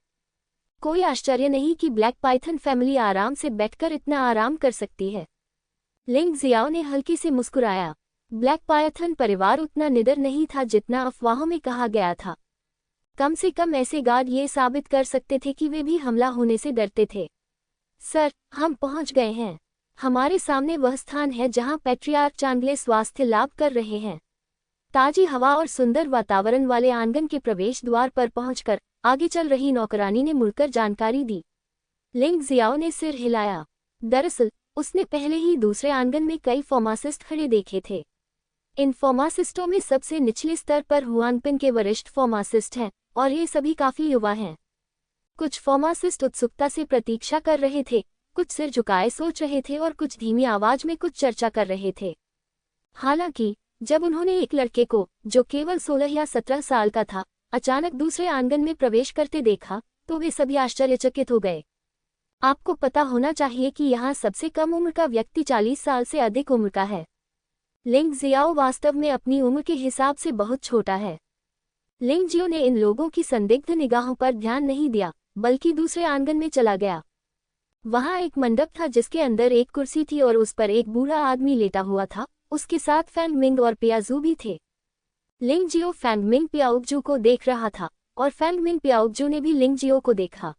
कोई आश्चर्य नहीं कि ब्लैक पाइथन फैमिली आराम से बैठकर इतना आराम कर सकती है। लिंग जियाओ ने हल्की से मुस्कुराया। ब्लैक पाइथन परिवार उतना निडर नहीं था जितना अफवाहों में कहा गया था। कम से कम ऐसे गार्ड ये साबित कर सकते थे कि वे भी हमला होने से डरते थे। सर, हम पहुंच गए हैं। हमारे सामने वह स्थान है जहां पैट्रियार्क चांगले स्वास्थ्य लाभ कर रहे हैं। ताजी हवा और सुंदर वातावरण वाले आंगन के प्रवेश द्वार पर पहुंचकर आगे चल रही नौकरानी ने मुड़कर जानकारी दी। लिंग जियाओ ने सिर हिलाया। दरअसल उसने पहले ही दूसरे आंगन में कई फार्मासिस्ट खड़े देखे थे। इन फार्मासिस्टों में सबसे निचले स्तर पर हुआनपिन के वरिष्ठ फार्मासिस्ट हैं और ये सभी काफी युवा हैं। कुछ फार्मासिस्ट उत्सुकता से प्रतीक्षा कर रहे थे, कुछ सिर झुकाए सोच रहे थे और कुछ धीमी आवाज में कुछ चर्चा कर रहे थे। हालांकि जब उन्होंने एक लड़के को, जो केवल 16 या 17 साल का था, अचानक दूसरे आंगन में प्रवेश करते देखा तो वे सभी आश्चर्यचकित हो गए। आपको पता होना चाहिए कि यहाँ सबसे कम उम्र का व्यक्ति 40 साल से अधिक उम्र का है। लिंग जियाओ वास्तव में अपनी उम्र के हिसाब से बहुत छोटा है। लिंग जियो ने इन लोगों की संदिग्ध निगाहों पर ध्यान नहीं दिया, बल्कि दूसरे आंगन में चला गया। वहां एक मंडप था जिसके अंदर एक कुर्सी थी और उस पर एक बूढ़ा आदमी लेटा हुआ था। उसके साथ फैंग मिंग और पियाजू भी थे। लिंग जियो फैंग मिंग पियाओजू को देख रहा था और फैंग मिंग पियाओजू ने भी लिंग जियो को देखा।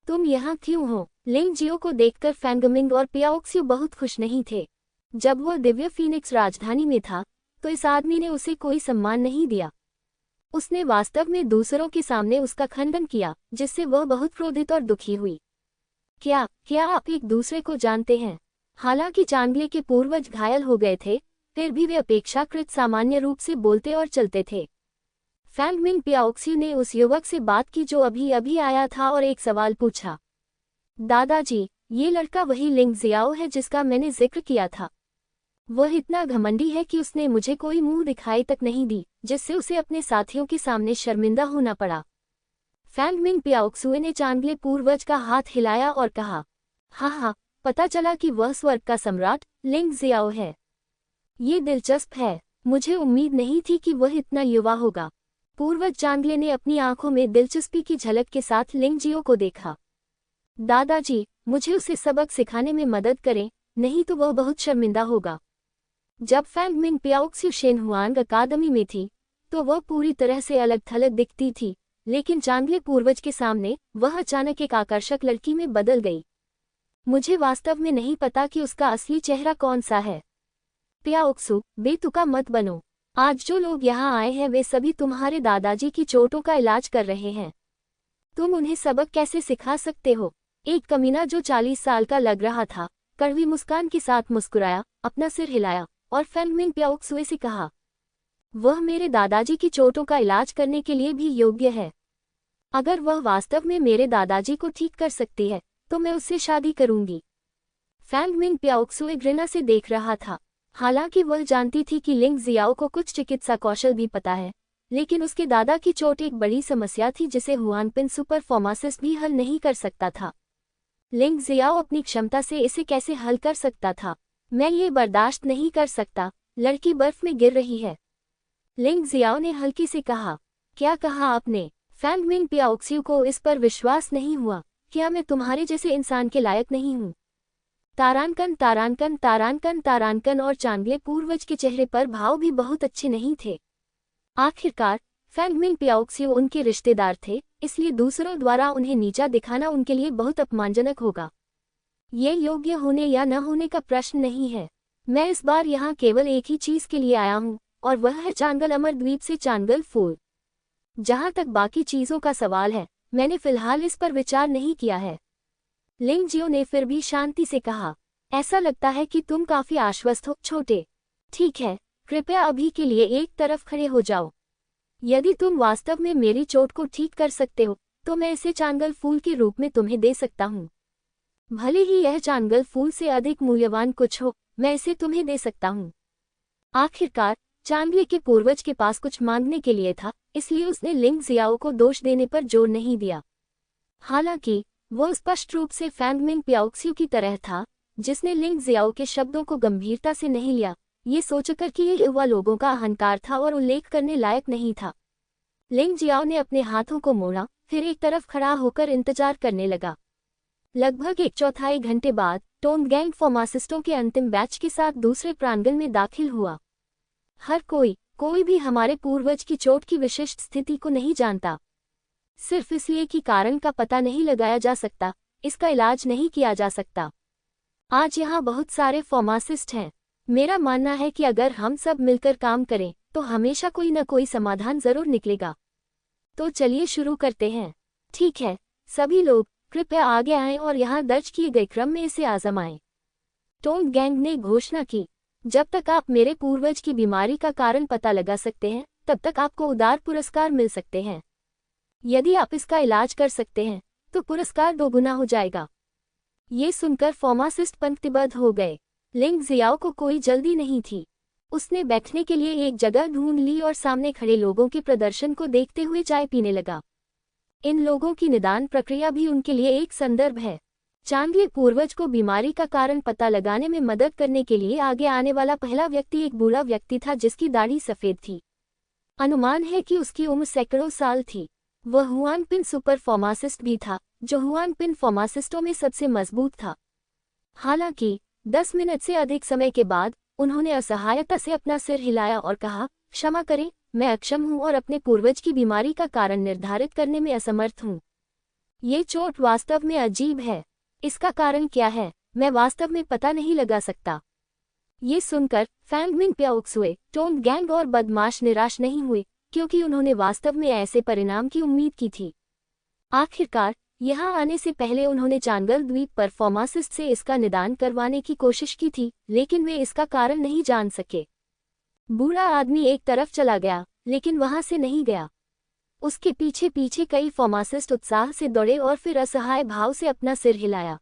तुम यहाँ क्यों हो? लिंग जियो को देखकर फैंग मिंग और पियाओक्स्यू बहुत खुश नहीं थे। जब वह दिव्य फीनिक्स राजधानी में था तो इस आदमी ने उसे कोई सम्मान नहीं दिया। उसने वास्तव में दूसरों के सामने उसका खंडन किया, जिससे वह बहुत क्रोधित और दुखी हुई। क्या आप एक दूसरे को जानते हैं? हालांकि चांगले के पूर्वज घायल हो गए थे, फिर भी वे अपेक्षाकृत सामान्य रूप से बोलते और चलते थे। फैंग मिंग पियाओक्स्यू ने उस युवक से बात की जो अभी अभी आया था और एक सवाल पूछा। दादाजी, ये लड़का वही लिंग जियाओ है जिसका मैंने जिक्र किया था। वह इतना घमंडी है कि उसने मुझे कोई मुंह दिखाई तक नहीं दी, जिससे उसे अपने साथियों के सामने शर्मिंदा होना पड़ा। फैंग मिंग पियाओक्स्यू ने चांगले पूर्वज का हाथ हिलाया और कहा, हाँ, पता चला कि वह स्वर्ग का सम्राट लिंग जियाओ है। ये दिलचस्प है। मुझे उम्मीद नहीं थी कि वह इतना युवा होगा। पूर्वज चांगले ने अपनी आंखों में दिलचस्पी की झलक के साथ लिंग जियो को देखा। दादाजी, मुझे उसे सबक सिखाने में मदद करें, नहीं तो वह बहुत शर्मिंदा होगा। जब फैंग मिंग पियाओक्स्यू शेनहुआंग अकादमी में थी तो वह पूरी तरह से अलग थलग दिखती थी, लेकिन चांगले पूर्वज के सामने वह अचानक एक आकर्षक लड़की में बदल गई। मुझे वास्तव में नहीं पता कि उसका असली चेहरा कौन सा है। पियाओक्स्यू, बेतुका मत बनो। आज जो लोग यहाँ आए हैं वे सभी तुम्हारे दादाजी की चोटों का इलाज कर रहे हैं। तुम उन्हें सबक कैसे सिखा सकते हो? एक कमीना जो 40 साल का लग रहा था, कड़वी मुस्कान के साथ मुस्कुराया, अपना सिर हिलाया और फैंग मिंग पियाओक्स्यू से कहा, वह मेरे दादाजी की चोटों का इलाज करने के लिए भी योग्य है। अगर वह वास्तव में मेरे दादाजी को ठीक कर सकती है तो मैं उससे शादी करूंगी। फैंग मिंग पियाओक्स्यू घृणा से देख रहा था। हालांकि वह जानती थी कि लिंग जियाओ को कुछ चिकित्सा कौशल भी पता है, लेकिन उसके दादा की चोट एक बड़ी समस्या थी जिसे हुआनपिन सुपर फार्मासिस्ट भी हल नहीं कर सकता था। लिंग जियाओ अपनी क्षमता से इसे कैसे हल कर सकता था? मैं ये बर्दाश्त नहीं कर सकता। लड़की बर्फ में गिर रही है। लिंग जियाओ ने हल्की से कहा। क्या कहा आपने? फैंग मिंग पियाओक्स्यू को इस पर विश्वास नहीं हुआ। क्या मैं तुम्हारे जैसे इंसान के लायक नहीं हूँ? तारानकन तारानकन तारानकन तारानकन और चांगले पूर्वज के चेहरे पर भाव भी बहुत अच्छे नहीं थे। आखिरकार फैंग मिंग पियाओक्स्यू उनके रिश्तेदार थे, इसलिए दूसरों द्वारा उन्हें नीचा दिखाना उनके लिए बहुत अपमानजनक होगा। ये योग्य होने या न होने का प्रश्न नहीं है। मैं इस बार यहाँ केवल एक ही चीज के लिए आया हूँ और वह है चांगल अमर द्वीप से चांगल फूल। जहाँ तक बाकी चीजों का सवाल है, मैंने फिलहाल इस पर विचार नहीं किया है। लिंग जियो ने फिर भी शांति से कहा, ऐसा लगता है कि तुम काफी आश्वस्त हो छोटे। ठीक है, कृपया अभी के लिए एक तरफ खड़े हो जाओ। यदि तुम वास्तव में मेरी चोट को ठीक कर सकते हो तो मैं इसे चांगल फूल के रूप में तुम्हें दे सकता हूँ। भले ही यह चांगल फूल से अधिक मूल्यवान कुछ हो, मैं इसे तुम्हें दे सकता हूँ। आखिरकार चांगले के पूर्वज के पास कुछ मांगने के लिए था, इसलिए उसने लिंग जियाओ को दोष देने पर जोर नहीं दिया। हालांकि वह स्पष्ट रूप से फैंगमिंग पियाओक्स्यू की तरह था, जिसने लिंग जियाओ के शब्दों को गंभीरता से नहीं लिया, ये सोचकर कि ये युवा लोगों का अहंकार था और उल्लेख करने लायक नहीं था। लिंग जियाओ ने अपने हाथों को मोड़ा, फिर एक तरफ खड़ा होकर इंतजार करने लगा। लगभग 1/4 घंटे बाद टोंगगैंग फार्मासिस्टों के अंतिम बैच के साथ दूसरे प्रांगण में दाखिल हुआ। हर कोई भी हमारे पूर्वज की चोट की विशिष्ट स्थिति को नहीं जानता। सिर्फ इसलिए कि कारण का पता नहीं लगाया जा सकता, इसका इलाज नहीं किया जा सकता। आज यहाँ बहुत सारे फार्मासिस्ट हैं। मेरा मानना है कि अगर हम सब मिलकर काम करें तो हमेशा कोई न कोई समाधान जरूर निकलेगा। तो चलिए शुरू करते हैं। ठीक है, सभी लोग कृपया आगे आएं और यहाँ दर्ज किए गए क्रम में इसे आजमाएं। टोंगगैंग ने घोषणा की, जब तक आप मेरे पूर्वज की बीमारी का कारण पता लगा सकते हैं, तब तक आपको उदार पुरस्कार मिल सकते हैं। यदि आप इसका इलाज कर सकते हैं तो पुरस्कार 2 गुना हो जाएगा। ये सुनकर फार्मासिस्ट पंक्तिबद्ध हो गए। लिंग जियाओ को कोई जल्दी नहीं थी। उसने बैठने के लिए एक जगह ढूंढ ली और सामने खड़े लोगों के प्रदर्शन को देखते हुए चाय पीने लगा। इन लोगों की निदान प्रक्रिया भी उनके लिए एक संदर्भ है। चांगले पूर्वज को बीमारी का कारण पता लगाने में मदद करने के लिए आगे आने वाला पहला व्यक्ति एक बूढ़ा व्यक्ति था जिसकी दाढ़ी सफेद थी। अनुमान है कि उसकी उम्र सैकड़ों साल थी। वह हुआनपिन सुपर फार्मासिस्ट भी था, जो हुआनपिन फार्मासिस्टों में सबसे मजबूत था। हालांकि 10 मिनट से अधिक समय के बाद उन्होंने असहायता से अपना सिर हिलाया और कहा, क्षमा करें, मैं अक्षम हूं और अपने पूर्वज की बीमारी का कारण निर्धारित करने में असमर्थ हूं। ये चोट वास्तव में अजीब है। इसका कारण क्या है, मैं वास्तव में पता नहीं लगा सकता। ये सुनकर फैंगमिंग पियाओक्स्यू, टोंगगैंग और बदमाश निराश नहीं हुए, क्योंकि उन्होंने वास्तव में ऐसे परिणाम की उम्मीद की थी। आखिरकार यहाँ आने से पहले उन्होंने चांगल द्वीप पर फार्मासिस्ट से इसका निदान करवाने की कोशिश की थी, लेकिन वे इसका कारण नहीं जान सके। बूढ़ा आदमी एक तरफ चला गया, लेकिन वहां से नहीं गया। उसके पीछे पीछे कई फार्मासिस्ट उत्साह से दौड़े और फिर असहाय भाव से अपना सिर हिलाया।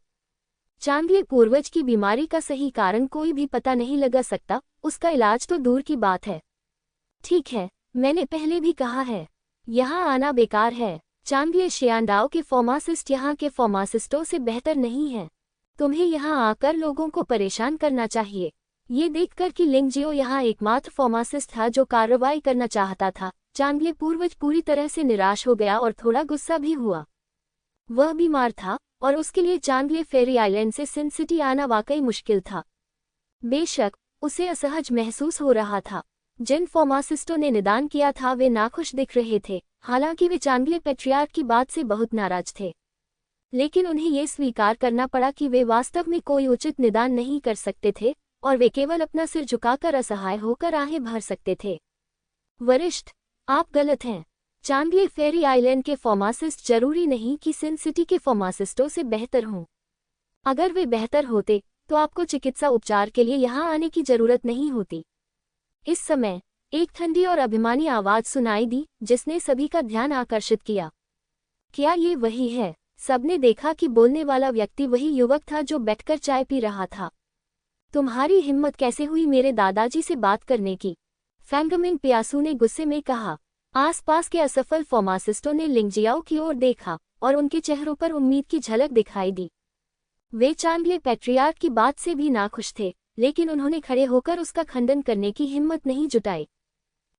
चांगले पूर्वज की बीमारी का सही कारण कोई भी पता नहीं लगा सकता, उसका इलाज तो दूर की बात है। ठीक है, मैंने पहले भी कहा है, यहाँ आना बेकार है। चांगले शियांडाओ के फार्मासिस्ट यहाँ के फार्मासिस्टों से बेहतर नहीं हैं। तुम्हें यहाँ आकर लोगों को परेशान करना चाहिए। ये देखकर कि लिंगजियो यहाँ एकमात्र फार्मासिस्ट था जो कार्रवाई करना चाहता था, चांगले पूर्वज पूरी तरह से निराश हो गया और थोड़ा गुस्सा भी हुआ। वह बीमार था और उसके लिए चांगले फेरी आइलैंड से सिन सिटी आना वाकई मुश्किल था। बेशक उसे असहज महसूस हो रहा था। जिन फार्मासिस्टों ने निदान किया था वे नाखुश दिख रहे थे, हालांकि वे चांगले पैट्रियार्क की बात से बहुत नाराज थे। लेकिन उन्हें यह स्वीकार करना पड़ा कि वे वास्तव में कोई उचित निदान नहीं कर सकते थे और वे केवल अपना सिर झुकाकर असहाय होकर आहें भर सकते थे। वरिष्ठ, आप गलत हैं। चांगले फेरी आइलैंड के फार्मासिस्ट जरूरी नहीं कि सिन सिटी के फार्मासिस्टों से बेहतर हों। अगर वे बेहतर होते तो आपको चिकित्सा उपचार के लिए यहाँ आने की जरूरत नहीं होती। इस समय एक ठंडी और अभिमानी आवाज सुनाई दी, जिसने सभी का ध्यान आकर्षित किया। क्या ये वही है? सबने देखा कि बोलने वाला व्यक्ति वही युवक था जो बैठकर चाय पी रहा था। तुम्हारी हिम्मत कैसे हुई मेरे दादाजी से बात करने की? फैंगमिंग पियासू ने गुस्से में कहा। आसपास के असफल फार्मासिस्टों ने लिंगजियाओ की ओर देखा और उनके चेहरों पर उम्मीद की झलक दिखाई दी। वे चांगले पैट्रियार्क की बात से भी नाखुश थे, लेकिन उन्होंने खड़े होकर उसका खंडन करने की हिम्मत नहीं जुटाई।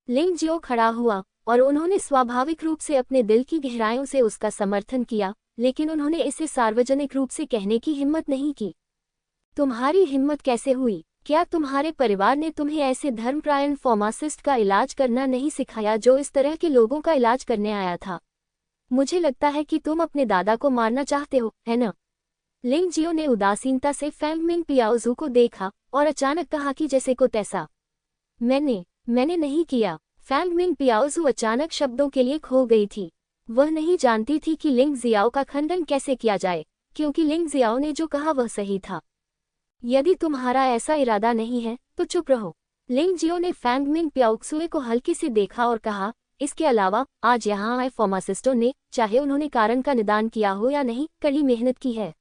लिंगजियो खड़ा हुआ और उन्होंने स्वाभाविक रूप से अपने दिल की गहराइयों से उसका समर्थन किया, लेकिन उन्होंने इसे सार्वजनिक रूप से कहने की हिम्मत नहीं की। तुम्हारी हिम्मत कैसे हुई? क्या तुम्हारे परिवार ने तुम्हें ऐसे धर्मप्रायण फार्मासिस्ट का इलाज करना नहीं सिखाया जो इस तरह के लोगों का इलाज करने आया था? मुझे लगता है कि तुम अपने दादा को मारना चाहते हो, है न? लिंगजियो ने उदासीनता से फैंगमिंग पियाओजू को देखा और अचानक कहा कि जैसे को तैसा। मैंने नहीं किया। फैंगमिंग पियाओजू अचानक शब्दों के लिए खो गई थी। वह नहीं जानती थी कि लिंग जियाओ का खंडन कैसे किया जाए, क्योंकि लिंग जियाओ ने जो कहा वह सही था। यदि तुम्हारा ऐसा इरादा नहीं है तो चुप रहो। लिंग जियो ने फैंगमिंग पियाओक्सुए को हल्के से देखा और कहा, इसके अलावा आज यहाँ आए फार्मासिस्टों ने, चाहे उन्होंने कारण का निदान किया हो या नहीं, कड़ी मेहनत की है।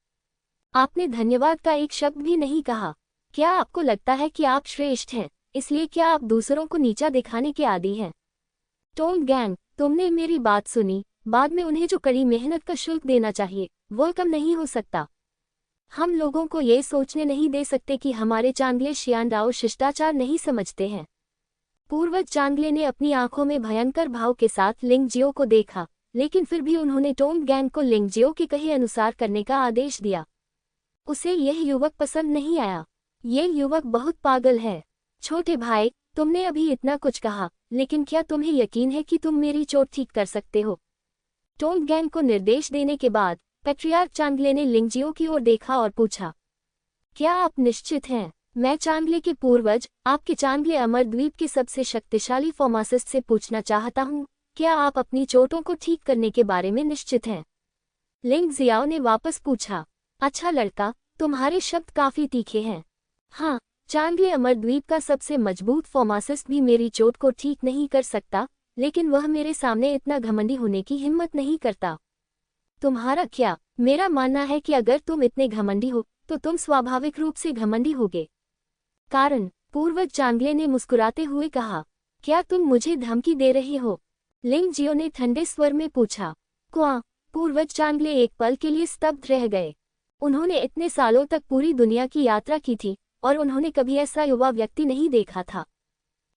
आपने धन्यवाद का एक शब्द भी नहीं कहा। क्या आपको लगता है कि आप श्रेष्ठ हैं, इसलिए क्या आप दूसरों को नीचा दिखाने के आदी हैं? टोंग गैंग, तुमने मेरी बात सुनी, बाद में उन्हें जो कड़ी मेहनत का शुल्क देना चाहिए वो कम नहीं हो सकता। हम लोगों को ये सोचने नहीं दे सकते कि हमारे चांगले शियानडाओ शिष्टाचार नहीं समझते हैं। पूर्वज चांगले ने अपनी आंखों में भयंकर भाव के साथ लिंगजियो को देखा, लेकिन फिर भी उन्होंने टोंग गैंग को लिंगजियो के कहे अनुसार करने का आदेश दिया। उसे यह युवक पसंद नहीं आया। ये युवक बहुत पागल है। छोटे भाई, तुमने अभी इतना कुछ कहा, लेकिन क्या तुम्हें यकीन है कि तुम मेरी चोट ठीक कर सकते हो? टोंग गैंग को निर्देश देने के बाद पैट्रियार्क चांगले ने लिंगजियो की ओर देखा और पूछा, क्या आप निश्चित हैं? मैं चांगले के पूर्वज, आपके चांगले अमर द्वीप के सबसे शक्तिशाली फार्मासिस्ट से पूछना चाहता हूँ, क्या आप अपनी चोटों को ठीक करने के बारे में निश्चित हैं? लिंग जियाओ ने वापस पूछा, अच्छा लड़का, तुम्हारे शब्द काफी तीखे हैं। हाँ, चांगले अमर द्वीप का सबसे मजबूत फार्मासिस्ट भी मेरी चोट को ठीक नहीं कर सकता, लेकिन वह मेरे सामने इतना घमंडी होने की हिम्मत नहीं करता। तुम्हारा क्या? मेरा मानना है कि अगर तुम इतने घमंडी हो तो तुम स्वाभाविक रूप से घमंडी होगे। कारण? पूर्वज चांगले ने मुस्कुराते हुए कहा, क्या तुम मुझे धमकी दे रही हो? लिंग जियो ने ठंडे स्वर में पूछा। क्वां? पूर्वज चांगले एक पल के लिए स्तब्ध रह गए। उन्होंने इतने सालों तक पूरी दुनिया की यात्रा की थी और उन्होंने कभी ऐसा युवा व्यक्ति नहीं देखा था।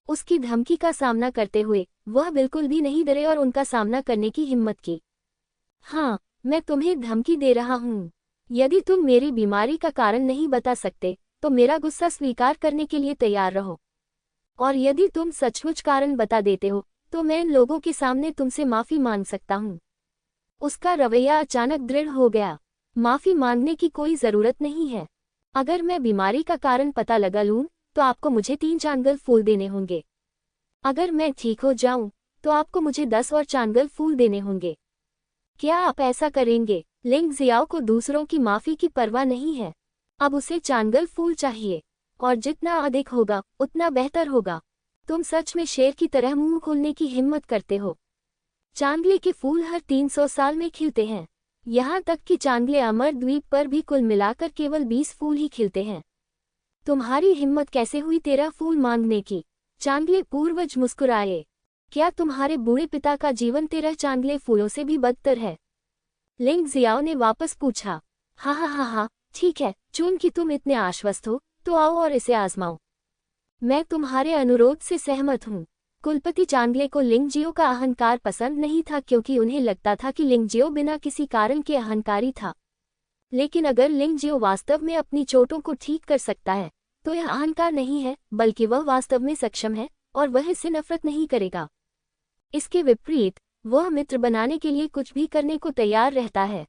उसकी धमकी का सामना करते हुए वह बिल्कुल भी नहीं डरे और उनका सामना करने की हिम्मत की। हाँ, मैं तुम्हें धमकी दे रहा हूँ। यदि तुम मेरी बीमारी का कारण नहीं बता सकते तो मेरा गुस्सा स्वीकार करने के लिए तैयार रहो, और यदि तुम सचमुच कारण बता देते हो तो मैं इन लोगों के सामने तुमसे माफी मांग सकता हूँ। उसका रवैया अचानक दृढ़ हो गया। माफी मांगने की कोई जरूरत नहीं है। अगर मैं बीमारी का कारण पता लगा लूं तो आपको मुझे 3 चांगल फूल देने होंगे। अगर मैं ठीक हो जाऊं तो आपको मुझे 10 और चांगल फूल देने होंगे। क्या आप ऐसा करेंगे? लिंग जियाओ को दूसरों की माफी की परवाह नहीं है। अब उसे चांगल फूल चाहिए, और जितना अधिक होगा उतना बेहतर होगा। तुम सच में शेर की तरह मुंह खोलने की हिम्मत करते हो। चांगले के फूल हर 300 साल में खिलते हैं। यहाँ तक कि चांगले अमर द्वीप पर भी कुल मिलाकर केवल 20 फूल ही खिलते हैं। तुम्हारी हिम्मत कैसे हुई 13 फूल मांगने की? चांगले पूर्वज मुस्कुराए। क्या तुम्हारे बूढ़े पिता का जीवन 13 चांगले फूलों से भी बदतर है? लिंग जियाओ ने वापस पूछा। हाँ हाँ हाँ हाँ, ठीक है, चूंकि तुम इतने आश्वस्त हो तो आओ और इसे आजमाओ। मैं तुम्हारे अनुरोध से सहमत हूँ। कुलपति चांगले को लिंगजियो का अहंकार पसंद नहीं था, क्योंकि उन्हें लगता था कि लिंगजियो बिना किसी कारण के अहंकारी था। लेकिन अगर लिंगजियो वास्तव में अपनी चोटों को ठीक कर सकता है तो यह अहंकार नहीं है, बल्कि वह वास्तव में सक्षम है और वह इससे नफरत नहीं करेगा। इसके विपरीत वह मित्र बनाने के लिए कुछ भी करने को तैयार रहता है।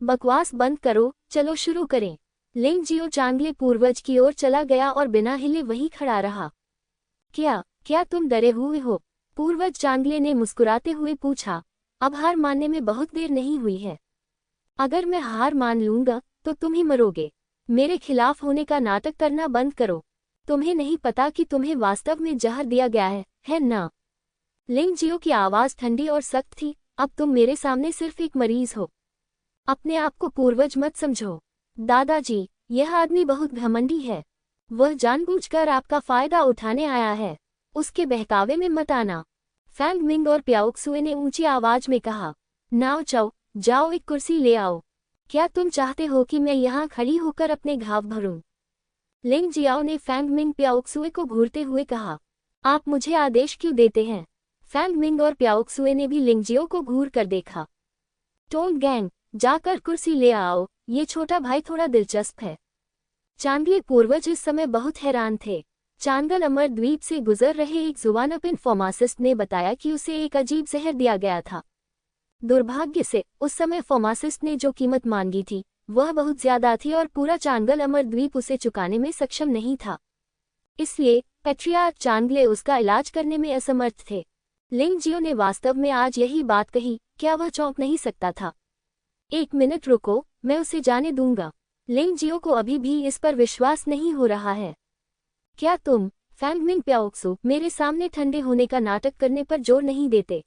बकवास बंद करो, चलो शुरू करें। लिंगजियो चांगले पूर्वज की ओर चला गया और बिना हिले वहीं खड़ा रहा। क्या तुम डरे हुए हो? पूर्वज चांगले ने मुस्कुराते हुए पूछा। अब हार मानने में बहुत देर नहीं हुई है। अगर मैं हार मान लूंगा तो तुम ही मरोगे। मेरे खिलाफ होने का नाटक करना बंद करो। तुम्हें नहीं पता कि तुम्हें वास्तव में जहर दिया गया है ना? लिंगजियो की आवाज ठंडी और सख्त थी। अब तुम मेरे सामने सिर्फ एक मरीज हो। अपने आप को पूर्वज मत समझो। दादाजी, यह आदमी बहुत घमंडी है। वह जानबूझकर आपका फायदा उठाने आया है। उसके बहकावे में मत आना। फैंग मिंग और प्याओक्सुए ने ऊंची आवाज में कहा। नाओ चाओ, जाओ एक कुर्सी ले आओ। क्या तुम चाहते हो कि मैं यहाँ खड़ी होकर अपने घाव भरूं? लिंग जियाओ ने फैंग मिंग प्याओक्सुए को घूरते हुए कहा। आप मुझे आदेश क्यों देते हैं? फैंग मिंग और प्याओक्सुए ने भी लिंगजियो को घूर कर देखा। टोंग गैंग, जाकर कुर्सी ले आओ, ये छोटा भाई थोड़ा दिलचस्प है। चांगले पूर्वज इस समय बहुत हैरान थे। चांगल अमर द्वीप से गुजर रहे एक जुबानपिन फार्मासिस्ट ने बताया कि उसे एक अजीब जहर दिया गया था। दुर्भाग्य से उस समय फार्मासिस्ट ने जो कीमत मांगी थी वह बहुत ज्यादा थी और पूरा चांगल अमर द्वीप उसे चुकाने में सक्षम नहीं था। इसलिए पैट्रियार्क चांगले उसका इलाज करने में असमर्थ थे। लिंगजियो ने वास्तव में आज यही बात कही। क्या वह चौंक नहीं सकता था? 1 मिनट रुको, मैं उसे जाने दूंगा। लिंगजियो को अभी भी इस पर विश्वास नहीं हो रहा है। क्या तुम? फैंग मिंग प्याओक्सू, मेरे सामने ठंडे होने का नाटक करने पर जोर नहीं देते।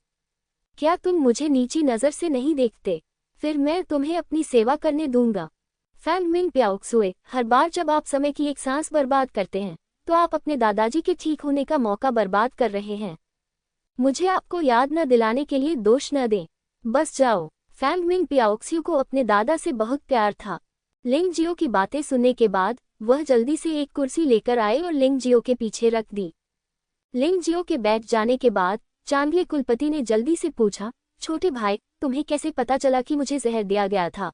क्या तुम मुझे नीची नज़र से नहीं देखते? फिर मैं तुम्हें अपनी सेवा करने दूंगा। फैंग मिंग प्याओक्सुए, हर बार जब आप समय की एक सांस बर्बाद करते हैं तो आप अपने दादाजी के ठीक होने का मौका बर्बाद कर रहे हैं। मुझे आपको याद न दिलाने के लिए दोष न दें। बस जाओ। फैंग मिंग प्याओक्सू को अपने दादा से बहुत प्यार था। लिंग जियो की बातें सुनने के बाद वह जल्दी से एक कुर्सी लेकर आए और लिंग जियो के पीछे रख दी। लिंग जियो के बैठ जाने के बाद चांगले कुलपति ने जल्दी से पूछा, छोटे भाई, तुम्हें कैसे पता चला कि मुझे जहर दिया गया था?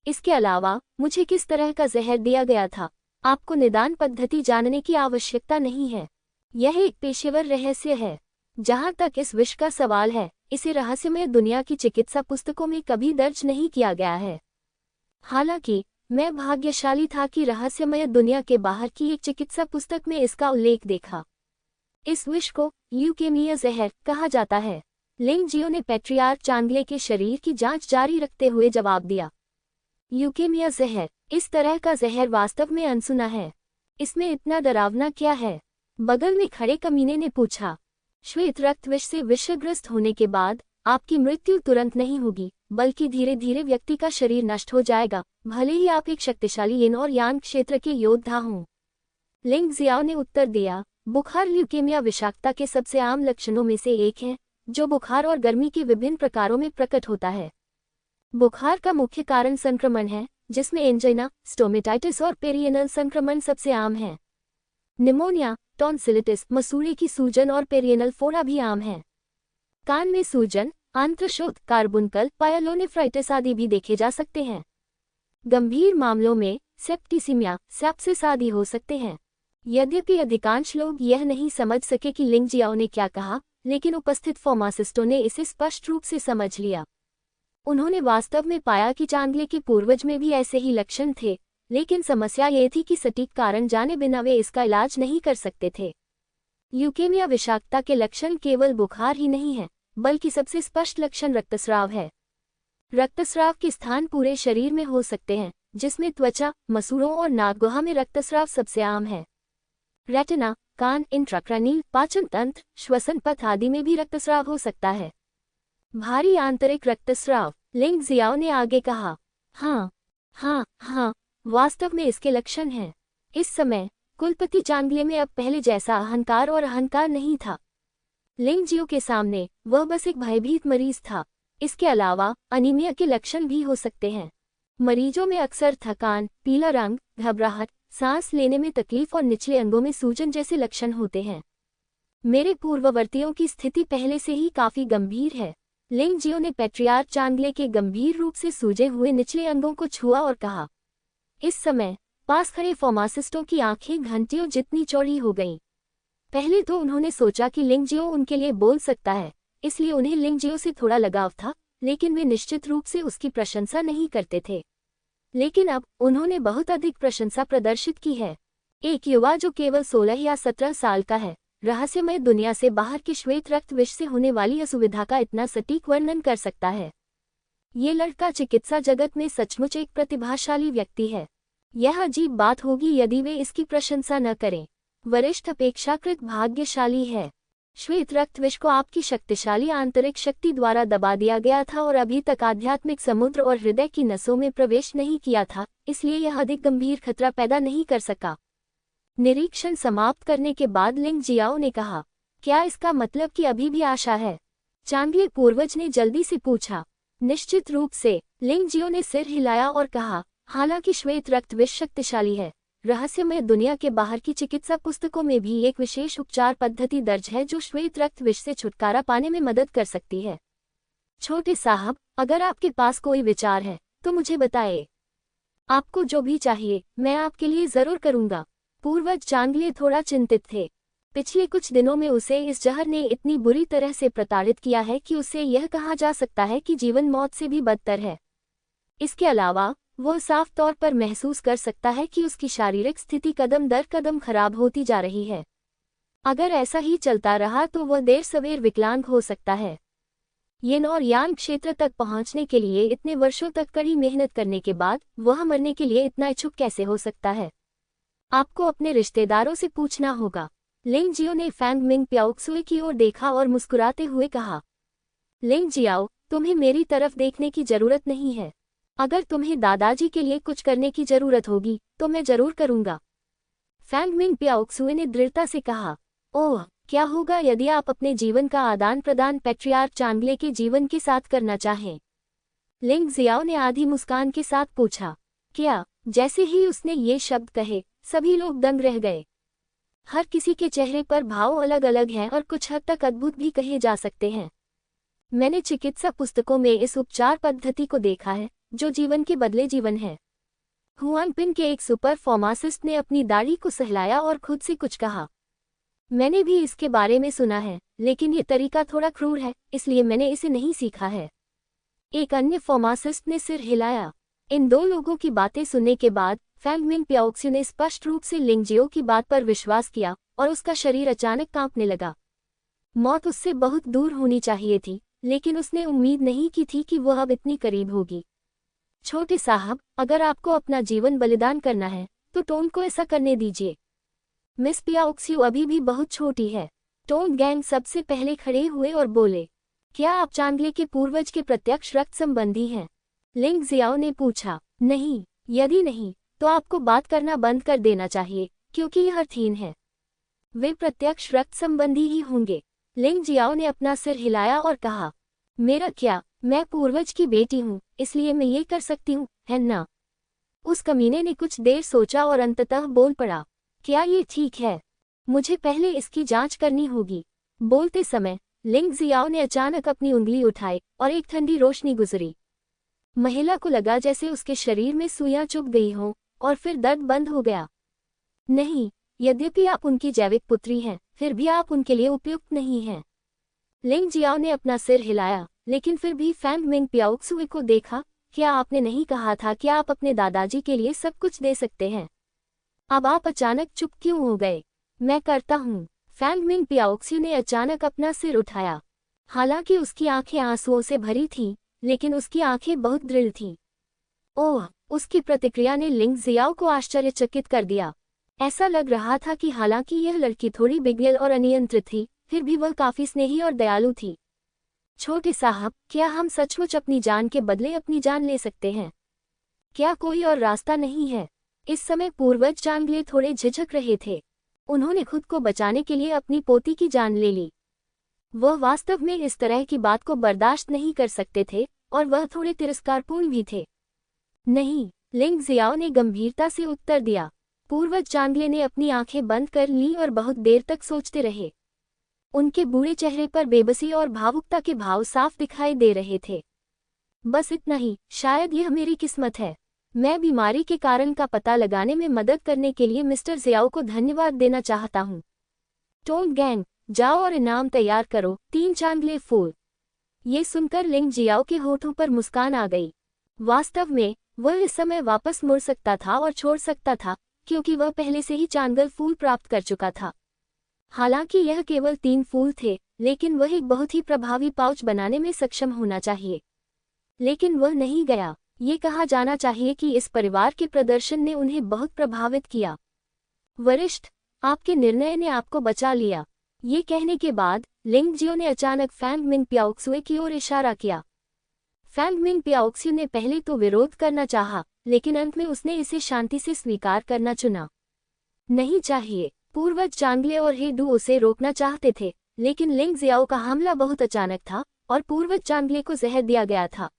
इसके अलावा मुझे किस तरह का जहर दिया गया था? आपको निदान पद्धति जानने की आवश्यकता नहीं है। यह एक पेशेवर रहस्य है। जहां तक इस विष का सवाल है, इसे रहस्यमय दुनिया की चिकित्सा पुस्तकों में कभी दर्ज नहीं किया गया है। हालांकि मैं भाग्यशाली था कि रहस्यमय दुनिया के बाहर की एक चिकित्सा पुस्तक में इसका उल्लेख देखा। इस विष को ल्यूकेमिया जहर कहा जाता है। लिंग जियो ने पैट्रियार्क चांगले के शरीर की जांच जारी रखते हुए जवाब दिया, ल्यूकेमिया जहर, इस तरह का जहर वास्तव में अनसुना है। इसमें इतना डरावना क्या है? बगल में खड़े कमीने ने पूछा। श्वेत रक्त विष से विषग्रस्त होने के बाद आपकी मृत्यु तुरंत नहीं होगी, बल्कि धीरे धीरे व्यक्ति का शरीर नष्ट हो जाएगा, भले ही आप एक शक्तिशाली यिन और यांग क्षेत्र के योद्धा हों। लिंग जियाओ ने उत्तर दिया, बुखार ल्यूकेमिया विषाक्तता के सबसे आम लक्षणों में से एक है, जो बुखार और गर्मी के विभिन्न प्रकारों में प्रकट होता है। बुखार का मुख्य कारण संक्रमण है, जिसमें एंजाइना, स्टोमेटाइटिस और पेरिएनल संक्रमण सबसे आम है। निमोनिया, टॉन्सिलिटिस, मसूड़े की सूजन और पेरिएनल फोड़ा भी आम है। कान में सूजन, आंत्रशोथ, कार्बुनकल, पायलोनेफ्राइटिस आदि भी देखे जा सकते हैं। गंभीर मामलों में सेप्टिसिमिया, सेप्सिस आदि हो सकते हैं। यद्यपि अधिकांश लोग यह नहीं समझ सके कि लिंग जियाओ ने क्या कहा, लेकिन उपस्थित फार्मासिस्टों ने इसे स्पष्ट रूप से समझ लिया। उन्होंने वास्तव में पाया कि चांगले के पूर्वज में भी ऐसे ही लक्षण थे, लेकिन समस्या ये थी कि सटीक कारण जाने बिना वे इसका इलाज नहीं कर सकते थे। ल्यूकेमिया विषाक्तता के लक्षण केवल बुखार ही नहीं है, बल्कि सबसे स्पष्ट लक्षण रक्तस्राव है। रक्तस्राव के स्थान पूरे शरीर में हो सकते हैं, जिसमें त्वचा, मसूड़ों और नाकगुहा में रक्तस्राव सबसे आम है। रेटिना, कान, इंट्राक्रैनियल, पाचन तंत्र, श्वसन पथ आदि में भी रक्तस्राव हो सकता है। भारी आंतरिक रक्तस्राव, लिंग जियाओ ने आगे कहा। हाँ, वास्तव में इसके लक्षण हैं। इस समय कुलपति चांगले में अब पहले जैसा अहंकार और अहंकार नहीं था। लिंग जियो के सामने वह बस एक भयभीत मरीज था। इसके अलावा अनीमिया के लक्षण भी हो सकते हैं। मरीजों में अक्सर थकान, पीला रंग, घबराहट, सांस लेने में तकलीफ और निचले अंगों में सूजन जैसे लक्षण होते हैं। मेरे पूर्ववर्तियों की स्थिति पहले से ही काफी गंभीर है। लिंग जियो ने पैट्रियार्क चांगले के गंभीर रूप से सूजे हुए निचले अंगों को छुआ और कहा। इस समय पास खड़े फार्मासिस्टों की आंखें घंटियों जितनी चौड़ी हो गईं। पहले तो उन्होंने सोचा कि लिंग जियो उनके लिए बोल सकता है, इसलिए उन्हें लिंग जियो से थोड़ा लगाव था, लेकिन वे निश्चित रूप से उसकी प्रशंसा नहीं करते थे। लेकिन अब उन्होंने बहुत अधिक प्रशंसा प्रदर्शित की है। एक युवा जो केवल 16 या 17 साल का है, रहस्यमय दुनिया से बाहर के श्वेत रक्त विष से होने वाली असुविधा का इतना सटीक वर्णन कर सकता है। ये लड़का चिकित्सा जगत में सचमुच एक प्रतिभाशाली व्यक्ति है। यह अजीब बात होगी यदि वे इसकी प्रशंसा न करें। वरिष्ठ अपेक्षाकृत भाग्यशाली है। श्वेत रक्त विष को आपकी शक्तिशाली आंतरिक शक्ति द्वारा दबा दिया गया था और अभी तक आध्यात्मिक समुद्र और हृदय की नसों में प्रवेश नहीं किया था, इसलिए यह अधिक गंभीर खतरा पैदा नहीं कर सका। निरीक्षण समाप्त करने के बाद लिंग जियाओ ने कहा, क्या इसका मतलब कि अभी भी आशा है? चांगले पूर्वज ने जल्दी से पूछा। निश्चित रूप से, लिंग जियो ने सिर हिलाया और कहा, हालांकि श्वेत रक्त विष शक्तिशाली है, रहस्यमय दुनिया के बाहर की चिकित्सा पुस्तकों में भी एक विशेष उपचार पद्धति दर्ज है जो श्वेत रक्त विष से छुटकारा पाने में मदद कर सकती है। छोटे साहब, अगर आपके पास कोई विचार है तो मुझे बताएं। आपको जो भी चाहिए मैं आपके लिए जरूर करूंगा। पूर्वज चांगले थोड़ा चिंतित थे। पिछले कुछ दिनों में उसे इस जहर ने इतनी बुरी तरह से प्रताड़ित किया है कि उसे यह कहा जा सकता है कि जीवन मौत से भी बदतर है। इसके अलावा वह साफ तौर पर महसूस कर सकता है कि उसकी शारीरिक स्थिति कदम दर कदम खराब होती जा रही है। अगर ऐसा ही चलता रहा तो वह देर सवेर विकलांग हो सकता है। यिन और यांग क्षेत्र तक पहुंचने के लिए इतने वर्षों तक कड़ी मेहनत करने के बाद वह मरने के लिए इतना इच्छुक कैसे हो सकता है? आपको अपने रिश्तेदारों से पूछना होगा। लिंग जियो ने फैंग मिंग प्याओक्सुए की ओर देखा और मुस्कुराते हुए कहा, लिंग जियाओ, तुम्हें मेरी तरफ देखने की जरूरत नहीं है। अगर तुम्हें दादाजी के लिए कुछ करने की जरूरत होगी तो मैं जरूर करूंगा। फैंग मिंग प्याओक्सुए ने दृढ़ता से कहा, ओह, क्या होगा यदि आप अपने जीवन का आदान प्रदान पैट्रियार्क चांगले के जीवन के साथ करना चाहें? लिंग जियाओ ने आधी मुस्कान के साथ पूछा। क्या? जैसे ही उसने ये शब्द कहे, सभी लोग दंग रह गए। हर किसी के चेहरे पर भाव अलग अलग हैं और कुछ हद तक अद्भुत भी कहे जा सकते हैं। मैंने चिकित्सा पुस्तकों में इस उपचार पद्धति को देखा है, जो जीवन के बदले जीवन है। हुआनपिन के एक सुपर फार्मासिस्ट ने अपनी दाढ़ी को सहलाया और खुद से कुछ कहा। मैंने भी इसके बारे में सुना है, लेकिन ये तरीका थोड़ा क्रूर है, इसलिए मैंने इसे नहीं सीखा है। एक अन्य फार्मासिस्ट ने सिर हिलाया। इन दो लोगों की बातें सुनने के बाद फैंग मिंग प्याओक्सु ने स्पष्ट रूप से लिंग जियो की बात पर विश्वास किया और उसका शरीर अचानक कांपने लगा। मौत उससे बहुत दूर होनी चाहिए थी, लेकिन उसने उम्मीद नहीं की थी कि वह अब इतनी करीब होगी। छोटे साहब, अगर आपको अपना जीवन बलिदान करना है तो टोन को ऐसा करने दीजिए। मिस प्याओक्सु अभी भी बहुत छोटी है। टोन गैंग सबसे पहले खड़े हुए और बोले, क्या आप चांगले के पूर्वज के प्रत्यक्ष रक्त संबंधी हैं? लिंग जियाओ ने पूछा। नहीं, यदि नहीं तो आपको बात करना बंद कर देना चाहिए, क्योंकि यह अर्थहीन है। वे प्रत्यक्ष रक्त संबंधी ही होंगे। लिंग जियाओ ने अपना सिर हिलाया और कहा, मेरा क्या, मैं पूर्वज की बेटी हूँ, इसलिए मैं ये कर सकती हूँ, है ना? उस कमीने ने कुछ देर सोचा और अंततः बोल पड़ा, क्या ये ठीक है? मुझे पहले इसकी जांच करनी होगी। बोलते समय लिंग जियाओ ने अचानक अपनी उंगली उठाई और एक ठंडी रोशनी गुजरी। महिला को लगा जैसे उसके शरीर में सुइयां चुभ गई हों, और फिर दर्द बंद हो गया। नहीं, यद्यपि आप उनकी जैविक पुत्री हैं, फिर भी आप उनके लिए उपयुक्त नहीं हैं। लिंग जियाओ ने अपना सिर हिलाया, लेकिन फिर भी फैंग मिंग प्याओक्सु को देखा। क्या आपने नहीं कहा था कि आप अपने दादाजी के लिए सब कुछ दे सकते हैं? अब आप अचानक चुप क्यों हो गए? मैं करता हूँ। फैंग मिंग प्याओक्सु ने अचानक अपना सिर उठाया। हालांकि उसकी आंखें आंसुओं से भरी थीं, लेकिन उसकी आंखें बहुत दृढ़ थीं। ओह, उसकी प्रतिक्रिया ने लिंग जियाओ को आश्चर्यचकित कर दिया। ऐसा लग रहा था कि हालांकि यह लड़की थोड़ी बिगड़ैल और अनियंत्रित थी, फिर भी वह काफी स्नेही और दयालु थी। छोटे साहब, क्या हम सचमुच अपनी जान के बदले अपनी जान ले सकते हैं? क्या कोई और रास्ता नहीं है? इस समय पूर्वज चांगले थोड़े झिझक रहे थे। उन्होंने खुद को बचाने के लिए अपनी पोती की जान ले ली। वह वास्तव में इस तरह की बात को बर्दाश्त नहीं कर सकते थे, और वह थोड़े तिरस्कारपूर्ण भी थे। नहीं, लिंग जियाओ ने गंभीरता से उत्तर दिया। पूर्वज चांगले ने अपनी आंखें बंद कर ली और बहुत देर तक सोचते रहे। उनके बूढ़े चेहरे पर बेबसी और भावुकता के भाव साफ दिखाई दे रहे थे। बस इतना ही, शायद यह मेरी किस्मत है। मैं बीमारी के कारण का पता लगाने में मदद करने के लिए मिस्टर जियाओ को धन्यवाद देना चाहता हूँ। टोंग गैंग, जाओ और इनाम तैयार करो, 3 चांगले फूल। ये सुनकर लिंग जियाओ के होठों पर मुस्कान आ गई। वास्तव में वह इस समय वापस मुड़ सकता था और छोड़ सकता था, क्योंकि वह पहले से ही चांगल फूल प्राप्त कर चुका था। हालांकि यह केवल 3 फूल थे, लेकिन वह एक बहुत ही प्रभावी पाउच बनाने में सक्षम होना चाहिए। लेकिन वह नहीं गया। ये कहा जाना चाहिए कि इस परिवार के प्रदर्शन ने उन्हें बहुत प्रभावित किया। वरिष्ठ, आपके निर्णय ने आपको बचा लिया। ये कहने के बाद लिंग जियो ने अचानक फैंग मिंग प्याओक्सु की ओर इशारा किया। फैंग मिंग प्याओक्सु ने पहले तो विरोध करना चाहा, लेकिन अंत में उसने इसे शांति से स्वीकार करना चुना। नहीं चाहिए। पूर्वज चांगले और हेडू उसे रोकना चाहते थे, लेकिन लिंग जियाओ का हमला बहुत अचानक था और पूर्वज चांगले को जहर दिया गया था।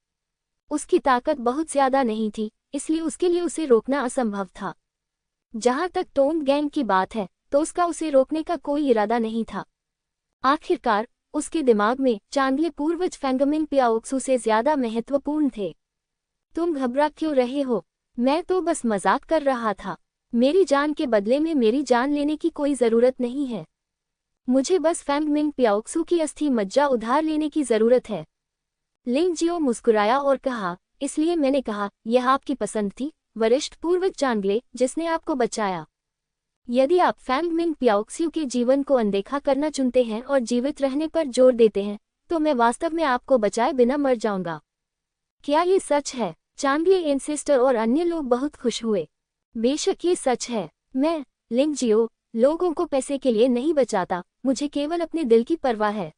उसकी ताकत बहुत ज्यादा नहीं थी, इसलिए उसके लिए उसे रोकना असंभव था। जहां तक टोंग गैंग की बात है, तो उसका उसे रोकने का कोई इरादा नहीं था। आखिरकार उसके दिमाग में चांगले पूर्वज फैंग मिंग प्याओक्सु से ज्यादा महत्वपूर्ण थे। तुम घबरा क्यों रहे हो? मैं तो बस मजाक कर रहा था। मेरी जान के बदले में मेरी जान लेने की कोई जरूरत नहीं है। मुझे बस फैंग मिंग प्याओक्सु की अस्थि मज्जा उधार लेने की जरूरत है। लिंग जियो मुस्कुराया और कहा, इसलिए मैंने कहा, यह आपकी पसंद थी, वरिष्ठ पूर्वज चांगले, जिसने आपको बचाया। यदि आप फैंग मिंग प्याओक्सु के जीवन को अनदेखा करना चुनते हैं और जीवित रहने पर जोर देते हैं, तो मैं वास्तव में आपको बचाए बिना मर जाऊंगा। क्या ये सच है? चांगले एंसेस्टर और अन्य लोग बहुत खुश हुए। बेशक ये सच है। मैं, लिंग जियो, लोगों को पैसे के लिए नहीं बचाता, मुझे केवल अपने दिल की परवाह है।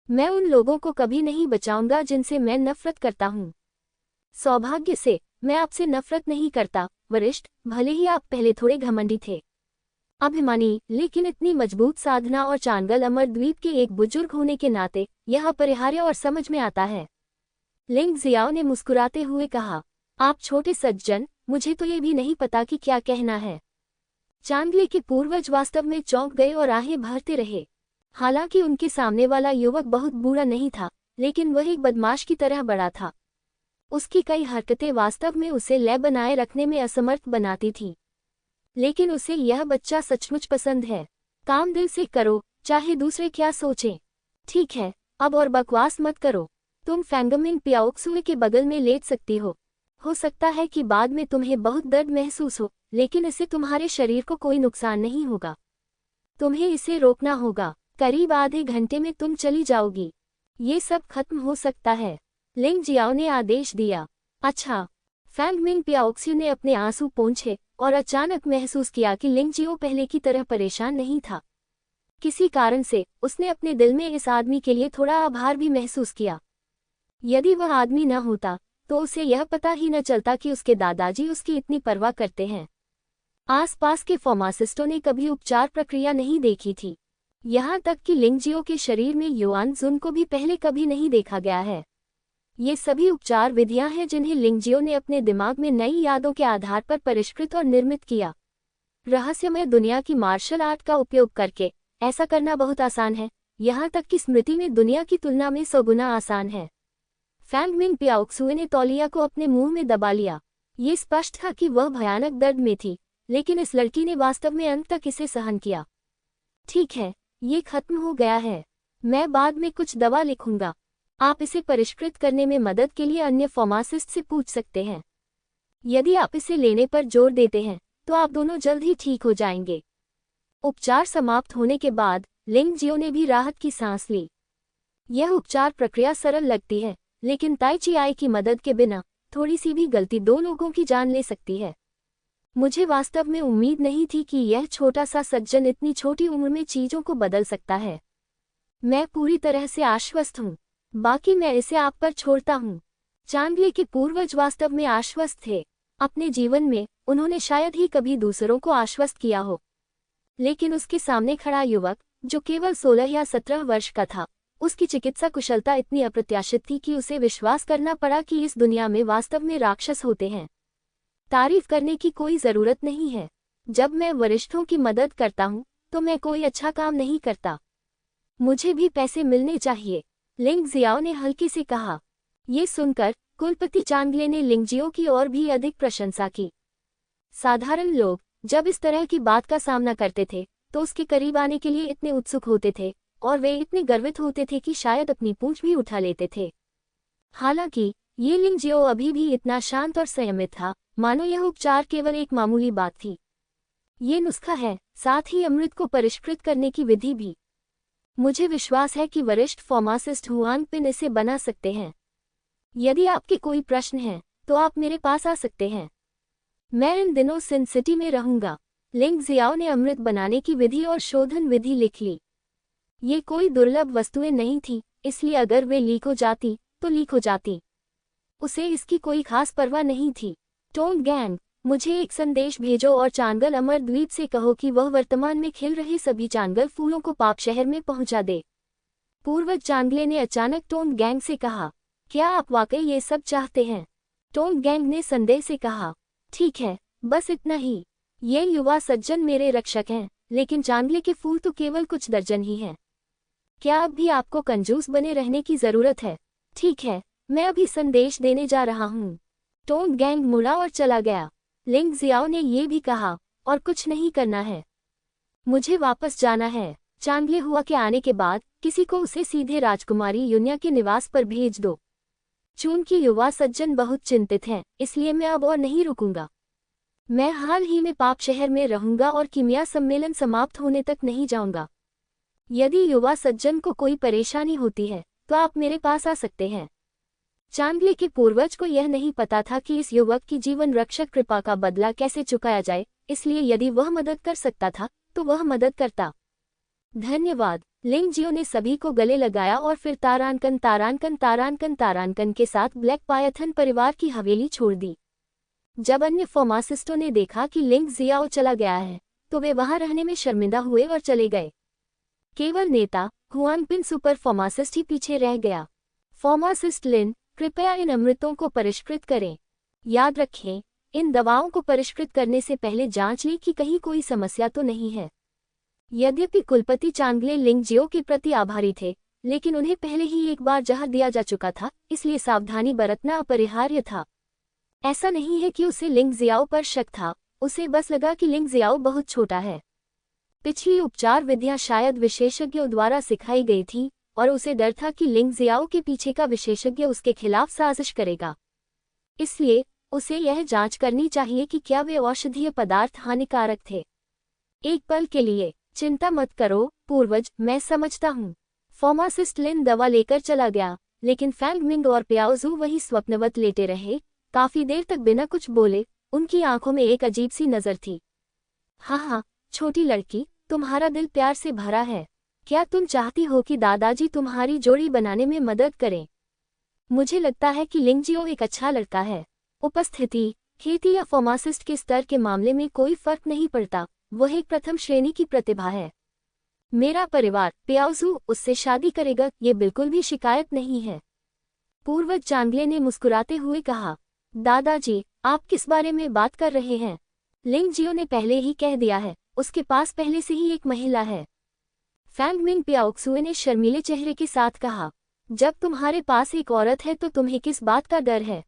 मैं उन लोगों को कभी नहीं बचाऊंगा जिनसे मैं नफरत करता हूँ। सौभाग्य से मैं आपसे नफरत नहीं करता वरिष्ठ, भले ही आप पहले थोड़े घमंडी थे, अभिमानी, लेकिन इतनी मजबूत साधना और चांगल अमर द्वीप के एक बुजुर्ग होने के नाते यह अपरिहार्य और समझ में आता है। लिंग जियाओ ने मुस्कुराते हुए कहा, आप छोटे सज्जन, मुझे तो ये भी नहीं पता कि क्या कहना है। चांगले के पूर्वज वास्तव में चौंक गए और आहें भरते रहे। हालांकि उनके सामने वाला युवक बहुत बुरा नहीं था, लेकिन वह एक बदमाश की तरह बड़ा था। उसकी कई हरकतें वास्तव में उसे लय बनाए रखने में असमर्थ बनाती थी। लेकिन उसे यह बच्चा सचमुच पसंद है। काम दिल से करो, चाहे दूसरे क्या सोचें। ठीक है, अब और बकवास मत करो। तुम फैंगमिंग पियाओक्सुए के बगल में लेट सकती हो सकता है कि बाद में तुम्हें बहुत दर्द महसूस हो, लेकिन इससे तुम्हारे शरीर को कोई नुकसान नहीं होगा। तुम्हें इसे रोकना होगा। करीब आधे घंटे में तुम चली जाओगी। ये सब खत्म हो सकता है, लिंग जियाओ ने आदेश दिया। अच्छा। फैंगमिंग पियाओक्सु ने अपने आंसू पोंछे और अचानक महसूस किया कि लिंग जियो पहले की तरह परेशान नहीं था। किसी कारण से उसने अपने दिल में इस आदमी के लिए थोड़ा आभार भी महसूस किया। यदि वह आदमी न होता तो उसे यह पता ही न चलता कि उसके दादाजी उसकी इतनी परवाह करते हैं। आसपास के फार्मासिस्टों ने कभी उपचार प्रक्रिया नहीं देखी थी। यहाँ तक कि लिंग जियो के शरीर में युआन जुन को भी पहले कभी नहीं देखा गया है। ये सभी उपचार विधियां हैं जिन्हें लिंग जियो ने अपने दिमाग में नई यादों के आधार पर परिष्कृत और निर्मित किया। रहस्यमय दुनिया की मार्शल आर्ट का उपयोग करके ऐसा करना बहुत आसान है, यहाँ तक कि स्मृति में दुनिया की तुलना में 100 गुना आसान है। फैंगमिंग पियाओक्सुए ने तौलिया को अपने मुंह में दबा लिया। ये स्पष्ट था कि वह भयानक दर्द में थी, लेकिन इस लड़की ने वास्तव में अंत तक इसे सहन किया। ठीक है, ये खत्म हो गया है। मैं बाद में कुछ दवा लिखूंगा। आप इसे परिष्कृत करने में मदद के लिए अन्य फार्मासिस्ट से पूछ सकते हैं। यदि आप इसे लेने पर जोर देते हैं तो आप दोनों जल्द ही ठीक हो जाएंगे। उपचार समाप्त होने के बाद लिंग जियो ने भी राहत की सांस ली। यह उपचार प्रक्रिया सरल लगती है, लेकिन ताई ची आई की मदद के बिना थोड़ी सी भी गलती 2 लोगों की जान ले सकती है। मुझे वास्तव में उम्मीद नहीं थी कि यह छोटा सा सज्जन इतनी छोटी उम्र में चीजों को बदल सकता है। मैं पूरी तरह से आश्वस्त हूँ। बाकी मैं इसे आप पर छोड़ता हूँ। चांगले के पूर्वज वास्तव में आश्वस्त थे। अपने जीवन में उन्होंने शायद ही कभी दूसरों को आश्वस्त किया हो, लेकिन उसके सामने खड़ा युवक जो केवल 16 या 17 वर्ष का था, उसकी चिकित्सा कुशलता इतनी अप्रत्याशित थी कि उसे विश्वास करना पड़ा कि इस दुनिया में वास्तव में राक्षस होते हैं। तारीफ करने की कोई जरूरत नहीं है। जब मैं वरिष्ठों की मदद करता हूँ तो मैं कोई अच्छा काम नहीं करता। मुझे भी पैसे मिलने चाहिए, लिंग जियाओ ने हल्के से कहा। ये सुनकर कुलपति चांगले ने लिंग जियो की और भी अधिक प्रशंसा की। साधारण लोग जब इस तरह की बात का सामना करते थे तो उसके करीब आने के लिए इतने उत्सुक होते थे और वे इतने गर्वित होते थे कि शायद अपनी पूंछ भी उठा लेते थे। हालांकि ये लिंग जियो अभी भी इतना शांत और संयमित था, मानो यह उपचार केवल एक मामूली बात थी। ये नुस्खा है, साथ ही अमृत को परिष्कृत करने की विधि भी। मुझे विश्वास है कि वरिष्ठ फार्मासिस्ट हुआन पिन इसे बना सकते हैं। यदि आपके कोई प्रश्न हैं तो आप मेरे पास आ सकते हैं। मैं इन दिनों सिन सिटी में रहूंगा। लिंग जियाओ ने अमृत बनाने की विधि और शोधन विधि लिख ली। ये कोई दुर्लभ वस्तुएं नहीं थी, इसलिए अगर वे लीक हो जाती तो लीक हो जाती। उसे इसकी कोई खास परवाह नहीं थी। टोंग गैंग, मुझे एक संदेश भेजो और चांगल अमर द्वीप से कहो कि वह वर्तमान में खिल रहे सभी चांगल फूलों को पाप शहर में पहुंचा दे। पूर्वज चांगले ने अचानक टोंग गैंग से कहा, क्या आप वाकई ये सब चाहते हैं? टोंग गैंग ने संदेह से कहा, ठीक है, बस इतना ही। ये युवा सज्जन मेरे रक्षक हैं, लेकिन चांगले के फूल तो केवल कुछ दर्जन ही हैं। क्या अब भी आपको कंजूस बने रहने की जरूरत है? ठीक है, मैं अभी संदेश देने जा रहा हूँ। टोंग गैंग मुड़ा और चला गया। लिंग जियाओ ने ये भी कहा, और कुछ नहीं करना है, मुझे वापस जाना है। चांगले हुआ के आने के बाद किसी को उसे सीधे राजकुमारी युन्या के निवास पर भेज दो। चूंकि युवा सज्जन बहुत चिंतित हैं, इसलिए मैं अब और नहीं रुकूंगा। मैं हाल ही में पाप शहर में रहूंगा और कीमिया सम्मेलन समाप्त होने तक नहीं जाऊंगा। यदि युवा सज्जन को कोई परेशानी होती है तो आप मेरे पास आ सकते हैं। चांगले के पूर्वज को यह नहीं पता था कि इस युवक की जीवन रक्षक कृपा का बदला कैसे चुकाया जाए, इसलिए यदि वह मदद कर सकता था तो वह मदद करता। धन्यवाद। लिंग जियो ने सभी को गले लगाया और फिर तारानकन के साथ ब्लैक पायथन परिवार की हवेली छोड़ दी। जब अन्य फार्मासिस्टों ने देखा कि लिंग जियाओ चला गया है तो वे वहां रहने में शर्मिंदा हुए और चले गए। केवल नेता हुआनपिन सुपर फार्मासिस्ट ही पीछे रह गया। फार्मासिस्ट लिन, कृपया इन अमृतों को परिष्कृत करें। याद रखें, इन दवाओं को परिष्कृत करने से पहले जांच लें कि कहीं कोई समस्या तो नहीं है। यद्यपि कुलपति चांगले लिंग जियो के प्रति आभारी थे, लेकिन उन्हें पहले ही एक बार जहर दिया जा चुका था, इसलिए सावधानी बरतना अपरिहार्य था। ऐसा नहीं है कि उसे लिंग जियाओ पर शक था, उसे बस लगा कि लिंग जियाओ बहुत छोटा है। पिछली उपचार विधियां शायद विशेषज्ञों द्वारा सिखाई गई थी और उसे डर था कि लिंग जियाओ के पीछे का विशेषज्ञ उसके खिलाफ साजिश करेगा। इसलिए उसे यह जांच करनी चाहिए कि क्या वे औषधीय पदार्थ हानिकारक थे। एक पल के लिए चिंता मत करो पूर्वज, मैं समझता हूँ। फार्मासिस्ट लिन दवा लेकर चला गया, लेकिन फैंग मिंग और प्याओजू वही स्वप्नवत लेटे रहे, काफी देर तक बिना कुछ बोले। उनकी आंखों में एक अजीब सी नजर थी। हाँ, छोटी लड़की, तुम्हारा दिल प्यार से भरा है। क्या तुम चाहती हो कि दादाजी तुम्हारी जोड़ी बनाने में मदद करें? मुझे लगता है कि लिंग जियो एक अच्छा लड़का है। उपस्थिति, खेती या फार्मासिस्ट के स्तर के मामले में कोई फर्क नहीं पड़ता, वह एक प्रथम श्रेणी की प्रतिभा है। मेरा परिवार प्याओजू उससे शादी करेगा, ये बिल्कुल भी शिकायत नहीं है। पूर्वज चांगले ने मुस्कुराते हुए कहा। दादाजी, आप किस बारे में बात कर रहे हैं? लिंग जियो ने पहले ही कह दिया है, उसके पास पहले से ही एक महिला है। फैंग मिंग प्याओक्सुए ने शर्मीले चेहरे के साथ कहा। जब तुम्हारे पास एक औरत है तो तुम्हें किस बात का डर है?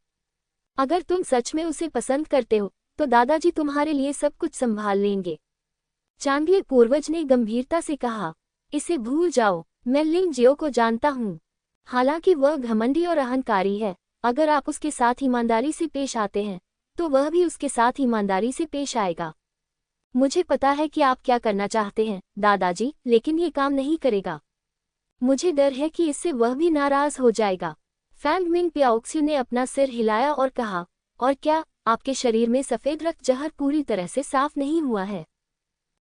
अगर तुम सच में उसे पसंद करते हो तो दादाजी तुम्हारे लिए सब कुछ संभाल लेंगे। चांगले पूर्वज ने गंभीरता से कहा। इसे भूल जाओ, मैं लिंग जियो को जानता हूँ। हालांकि वह घमंडी और अहंकारी है, अगर आप उसके साथ ईमानदारी से पेश आते हैं तो वह भी उसके साथ ईमानदारी से पेश आएगा। मुझे पता है कि आप क्या करना चाहते हैं दादाजी, लेकिन ये काम नहीं करेगा। मुझे डर है कि इससे वह भी नाराज हो जाएगा। फैंग मिंग प्याओक्सू ने अपना सिर हिलाया और कहा, और क्या आपके शरीर में सफेद रक्त जहर पूरी तरह से साफ नहीं हुआ है?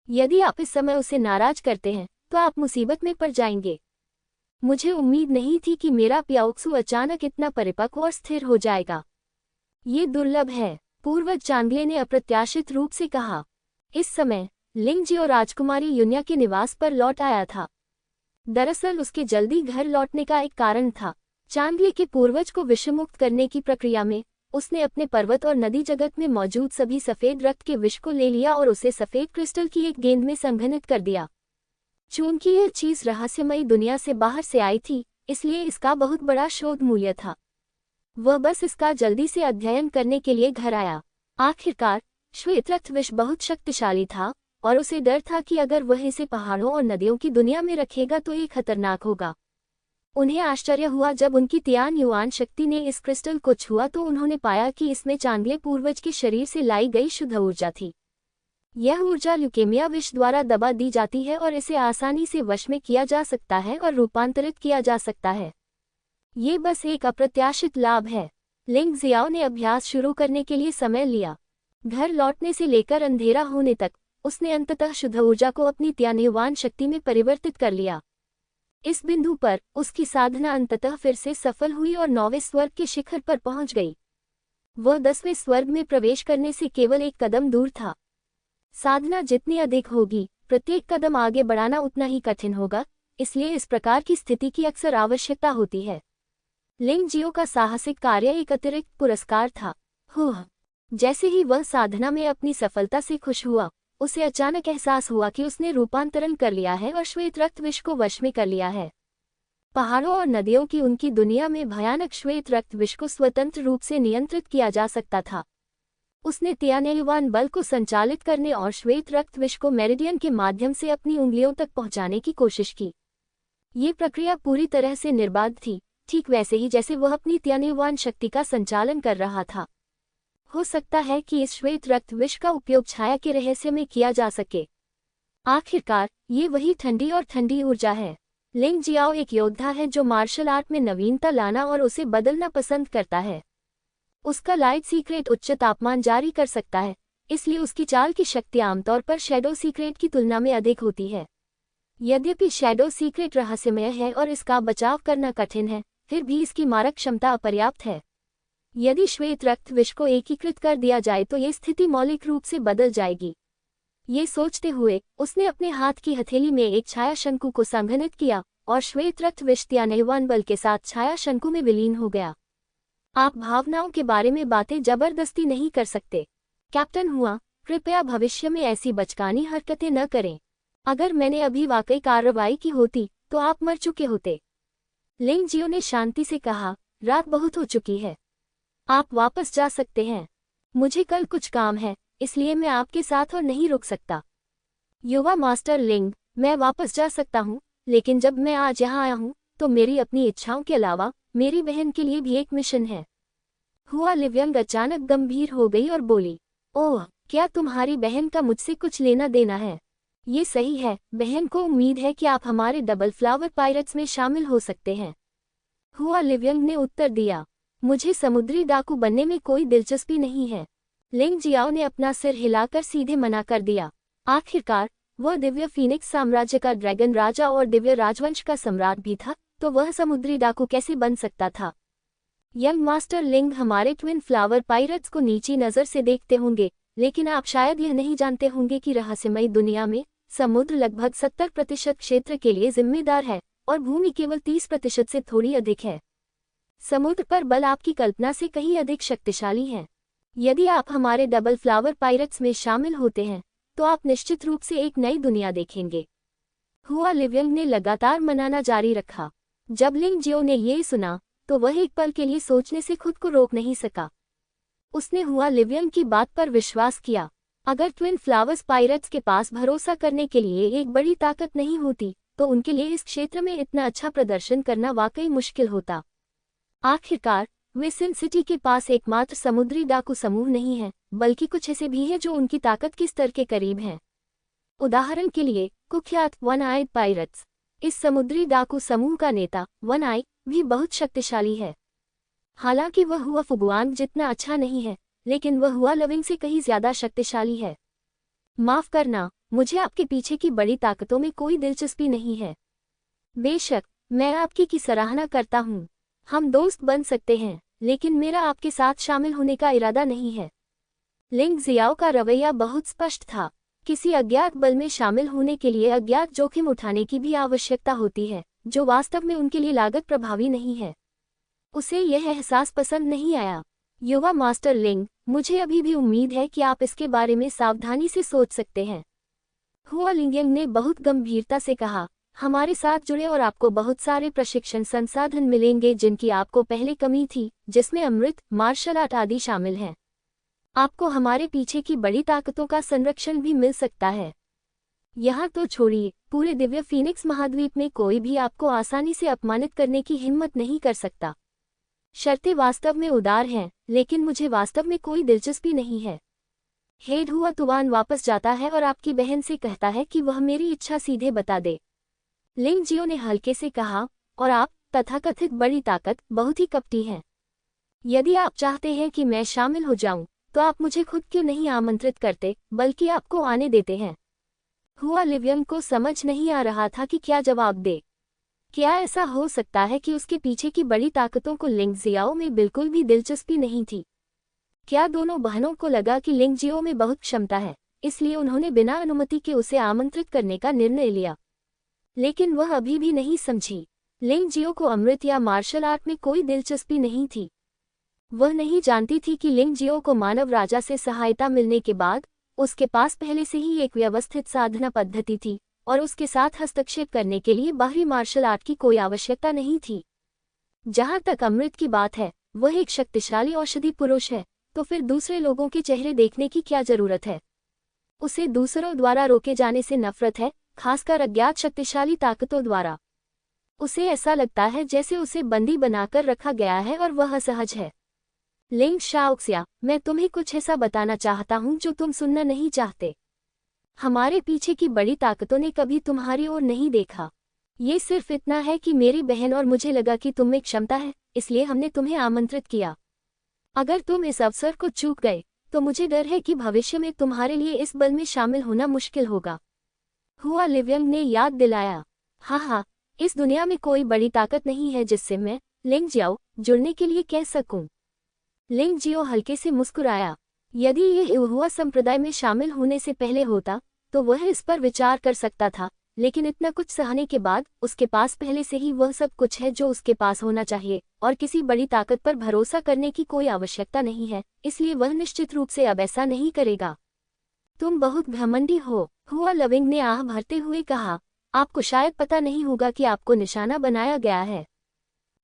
यदि आप इस समय उसे नाराज करते हैं तो आप मुसीबत में पड़ जाएंगे। मुझे उम्मीद नहीं थी कि मेरा प्याओक्सू अचानक इतना परिपक्व और स्थिर हो जाएगा। ये दुर्लभ है, पूर्वज चांगले ने अप्रत्याशित रूप से कहा। इस समय लिंग जियो राजकुमारी युन्या के निवास पर लौट आया था। दरअसल उसके जल्दी घर लौटने का एक कारण था। चांगले के पूर्वज को विषमुक्त करने की प्रक्रिया में उसने अपने पर्वत और नदी जगत में मौजूद सभी सफेद रक्त के विष को ले लिया और उसे सफेद क्रिस्टल की एक गेंद में संघनित कर दिया। चूंकि यह चीज रहस्यमयी दुनिया से बाहर से आई थी, इसलिए इसका बहुत बड़ा शोध मूल्य था। वह बस इसका जल्दी से अध्ययन करने के लिए घर आया। आखिरकार श्वेत रक्त विष बहुत शक्तिशाली था और उसे डर था कि अगर वह इसे पहाड़ों और नदियों की दुनिया में रखेगा तो ये खतरनाक होगा। उन्हें आश्चर्य हुआ जब उनकी तियान युआन शक्ति ने इस क्रिस्टल को छुआ तो उन्होंने पाया कि इसमें चांगले पूर्वज के शरीर से लाई गई शुद्ध ऊर्जा थी। यह ऊर्जा ल्यूकेमिया विष द्वारा दबा दी जाती है और इसे आसानी से वश में किया जा सकता है और रूपांतरित किया जा सकता है। ये बस एक अप्रत्याशित लाभ है। लिंग जियाओ ने अभ्यास शुरू करने के लिए समय लिया। घर लौटने से लेकर अंधेरा होने तक उसने अंततः शुद्ध ऊर्जा को अपनी त्यान्युवान शक्ति में परिवर्तित कर लिया। इस बिंदु पर उसकी साधना अंततः फिर से सफल हुई और 9वें स्वर्ग के शिखर पर पहुंच गई। वह 10वें स्वर्ग में प्रवेश करने से केवल एक कदम दूर था। साधना जितनी अधिक होगी, प्रत्येक कदम आगे बढ़ाना उतना ही कठिन होगा, इसलिए इस प्रकार की स्थिति की अक्सर आवश्यकता होती है। लिंग जियो का साहसिक कार्य एक अतिरिक्त पुरस्कार था। जैसे ही वह साधना में अपनी सफलता से खुश हुआ, उसे अचानक एहसास हुआ कि उसने रूपांतरण कर लिया है और श्वेत रक्त विष को वश में कर लिया है। पहाड़ों और नदियों की उनकी दुनिया में भयानक श्वेत रक्त विष को स्वतंत्र रूप से नियंत्रित किया जा सकता था। उसने त्यान्युवान बल को संचालित करने और श्वेत रक्त विष को मेरिडियन के माध्यम से अपनी उंगलियों तक पहुंचाने की कोशिश की। ये प्रक्रिया पूरी तरह से निर्बाध थी, ठीक वैसे ही जैसे वह अपनी त्यान्युवान शक्ति का संचालन कर रहा था। हो सकता है कि इस श्वेत रक्त विष का उपयोग छाया के रहस्य में किया जा सके। आखिरकार ये वही ठंडी और ठंडी ऊर्जा है। लिंग जियाओ एक योद्धा है जो मार्शल आर्ट में नवीनता लाना और उसे बदलना पसंद करता है। उसका लाइट सीक्रेट उच्च तापमान जारी कर सकता है, इसलिए उसकी चाल की शक्ति आमतौर पर शैडो सीक्रेट की तुलना में अधिक होती है। यद्यपि शैडो सीक्रेट रहस्यमय है और इसका बचाव करना कठिन है, फिर भी इसकी मारक क्षमता अपर्याप्त है। यदि श्वेत रक्त विष को एकीकृत कर दिया जाए तो ये स्थिति मौलिक रूप से बदल जाएगी। ये सोचते हुए उसने अपने हाथ की हथेली में एक छाया शंकु को संघनित किया और श्वेत रक्त विष त्यानयवान बल के साथ छाया शंकु में विलीन हो गया। आप भावनाओं के बारे में बातें जबरदस्ती नहीं कर सकते। कैप्टन हुआ, कृपया भविष्य में ऐसी बचकानी हरकतें न करें। अगर मैंने अभी वाकई कार्रवाई की होती तो आप मर चुके होते। लिंग जियो ने शांति से कहा, रात बहुत हो चुकी है, आप वापस जा सकते हैं। मुझे कल कुछ काम है, इसलिए मैं आपके साथ और नहीं रुक सकता। युवा मास्टर लिंग, मैं वापस जा सकता हूँ, लेकिन जब मैं आज यहाँ आया हूँ तो मेरी अपनी इच्छाओं के अलावा मेरी बहन के लिए भी एक मिशन है। हुआ लिव्यंग अचानक गंभीर हो गई और बोली, ओह, क्या तुम्हारी बहन का मुझसे कुछ लेना देना है? ये सही है, बहन को उम्मीद है कि आप हमारे डबल फ्लावर पायरेट्स में शामिल हो सकते हैं। हुआ लिव्यंग ने उत्तर दिया, मुझे समुद्री डाकू बनने में कोई दिलचस्पी नहीं है। लिंग जियाओ ने अपना सिर हिलाकर सीधे मना कर दिया। आखिरकार वह दिव्य फीनिक्स साम्राज्य का ड्रैगन राजा और दिव्य राजवंश का सम्राट भी था, तो वह समुद्री डाकू कैसे बन सकता था? यंग मास्टर लिंग, हमारे ट्विन फ्लावर पायरेट्स को नीची नज़र से देखते होंगे, लेकिन आप शायद यह नहीं जानते होंगे कि रहस्यमयी दुनिया में समुद्र लगभग 70% क्षेत्र के लिए जिम्मेदार है और भूमि केवल 30% से थोड़ी अधिक है। समुद्र पर बल आपकी कल्पना से कहीं अधिक शक्तिशाली है। यदि आप हमारे डबल फ्लावर पायरेट्स में शामिल होते हैं तो आप निश्चित रूप से एक नई दुनिया देखेंगे। हुआ लिव्यंग ने लगातार मनाना जारी रखा। जब लिंग जियो ने ये सुना तो वह एक पल के लिए सोचने से खुद को रोक नहीं सका। उसने हुआ लिव्यंग की बात पर विश्वास किया। अगर ट्विन फ्लावर्स पायरेट्स के पास भरोसा करने के लिए एक बड़ी ताकत नहीं होती तो उनके लिए इस क्षेत्र में इतना अच्छा प्रदर्शन करना वाकई मुश्किल होता। आखिरकार वे सिन सिटी के पास एकमात्र समुद्री डाकू समूह नहीं है, बल्कि कुछ ऐसे भी हैं जो उनकी ताकत के स्तर के करीब हैं। उदाहरण के लिए कुख्यात वन आइड पायरेट्स। इस समुद्री डाकू समूह का नेता वन आई भी बहुत शक्तिशाली है। हालांकि वह हुआ फुगुआन जितना अच्छा नहीं है, लेकिन वह हुआ लविंग से कहीं ज्यादा शक्तिशाली है। माफ करना, मुझे आपके पीछे की बड़ी ताकतों में कोई दिलचस्पी नहीं है। बेशक मैं आपकी की सराहना करता हूँ, हम दोस्त बन सकते हैं, लेकिन मेरा आपके साथ शामिल होने का इरादा नहीं है। लिंग जियाओ का रवैया बहुत स्पष्ट था। किसी अज्ञात बल में शामिल होने के लिए अज्ञात जोखिम उठाने की भी आवश्यकता होती है, जो वास्तव में उनके लिए लागत प्रभावी नहीं है। उसे यह एहसास पसंद नहीं आया। युवा मास्टर लिंग, मुझे अभी भी उम्मीद है कि आप इसके बारे में सावधानी से सोच सकते हैं। हुआ लिंगयंग ने बहुत गंभीरता से कहा, हमारे साथ जुड़े और आपको बहुत सारे प्रशिक्षण संसाधन मिलेंगे जिनकी आपको पहले कमी थी, जिसमें अमृत, मार्शल आर्ट आदि शामिल हैं। आपको हमारे पीछे की बड़ी ताकतों का संरक्षण भी मिल सकता है। यहाँ तो छोड़िए, पूरे दिव्य फीनिक्स महाद्वीप में कोई भी आपको आसानी से अपमानित करने की हिम्मत नहीं कर सकता। शर्तें वास्तव में उदार हैं, लेकिन मुझे वास्तव में कोई दिलचस्पी नहीं है। हेड हुआ तुवान वापस जाता है और आपकी बहन से कहता है कि वह मेरी इच्छा सीधे बता दे। लिंग जियो ने हल्के से कहा, और आप, तथाकथित बड़ी ताकत, बहुत ही कपटी हैं। यदि आप चाहते हैं कि मैं शामिल हो जाऊं, तो आप मुझे खुद क्यों नहीं आमंत्रित करते, बल्कि आपको आने देते हैं। हुआ लिव्यंग को समझ नहीं आ रहा था कि क्या जवाब दे। क्या ऐसा हो सकता है कि उसके पीछे की बड़ी ताकतों को लिंग जियाओ में बिल्कुल भी दिलचस्पी नहीं थी? क्या दोनों बहनों को लगा कि लिंग जियो में बहुत क्षमता है, इसलिए उन्होंने बिना अनुमति के उसे आमंत्रित करने का निर्णय लिया? लेकिन वह अभी भी नहीं समझी। लिंग जियो को अमृत या मार्शल आर्ट में कोई दिलचस्पी नहीं थी। वह नहीं जानती थी कि लिंग जियो को मानव राजा से सहायता मिलने के बाद उसके पास पहले से ही एक व्यवस्थित साधना पद्धति थी और उसके साथ हस्तक्षेप करने के लिए बाहरी मार्शल आर्ट की कोई आवश्यकता नहीं थी। जहां तक अमृत की बात है, वह एक शक्तिशाली औषधि पुरुष है, तो फिर दूसरे लोगों के चेहरे देखने की क्या जरूरत है? उसे दूसरों द्वारा रोके जाने से नफरत है, खासकर अज्ञात शक्तिशाली ताकतों द्वारा। उसे ऐसा लगता है जैसे उसे बंदी बनाकर रखा गया है और वह असहज है। लिंग शाओक्सिया, मैं तुम्हें कुछ ऐसा बताना चाहता हूं जो तुम सुनना नहीं चाहते। हमारे पीछे की बड़ी ताकतों ने कभी तुम्हारी ओर नहीं देखा। ये सिर्फ इतना है कि मेरी बहन और मुझे लगा कि तुम में क्षमता है, इसलिए हमने तुम्हें आमंत्रित किया। अगर तुम इस अवसर को चूक गए तो मुझे डर है कि भविष्य में तुम्हारे लिए इस बल में शामिल होना मुश्किल होगा। हुआ लिविंग ने याद दिलाया। हाँ, इस दुनिया में कोई बड़ी ताकत नहीं है जिससे मैं, लिंग जियाओ, जुड़ने के लिए कह सकूं। लिंग जियो हल्के से मुस्कुराया। यदि ये हुआ संप्रदाय में शामिल होने से पहले होता तो वह इस पर विचार कर सकता था, लेकिन इतना कुछ सहने के बाद उसके पास पहले से ही वह सब कुछ है जो उसके पास होना चाहिए और किसी बड़ी ताकत पर भरोसा करने की कोई आवश्यकता नहीं है, इसलिए वह निश्चित रूप से अब ऐसा नहीं करेगा। तुम बहुत घमंडी हो, हुआ लिविंग ने आह भरते हुए कहा। आपको शायद पता नहीं होगा कि आपको निशाना बनाया गया है।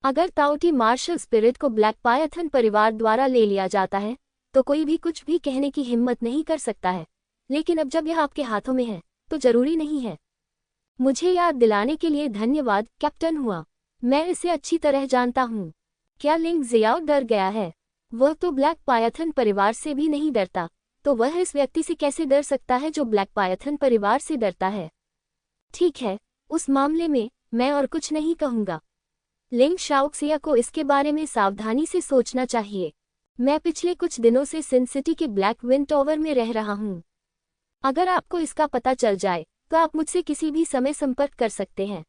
अगर ताओटी मार्शल स्पिरिट को ब्लैक पायथन परिवार द्वारा ले लिया जाता है तो कोई भी कुछ भी कहने की हिम्मत नहीं कर सकता है, लेकिन अब जब यह आपके हाथों में है तो जरूरी नहीं है। मुझे याद दिलाने के लिए धन्यवाद, कैप्टन हुआ। मैं इसे अच्छी तरह जानता हूँ। क्या लिंग जियाओ डर गया है? वह तो ब्लैक पायथन परिवार से भी नहीं डरता, तो वह इस व्यक्ति से कैसे डर सकता है जो ब्लैक पायथन परिवार से डरता है? ठीक है, उस मामले में मैं और कुछ नहीं कहूँगा। लिंग शाओक्सिया को इसके बारे में सावधानी से सोचना चाहिए। मैं पिछले कुछ दिनों से सिन सिटी के ब्लैक विंड टॉवर में रह रहा हूँ। अगर आपको इसका पता चल जाए तो आप मुझसे किसी भी समय संपर्क कर सकते हैं।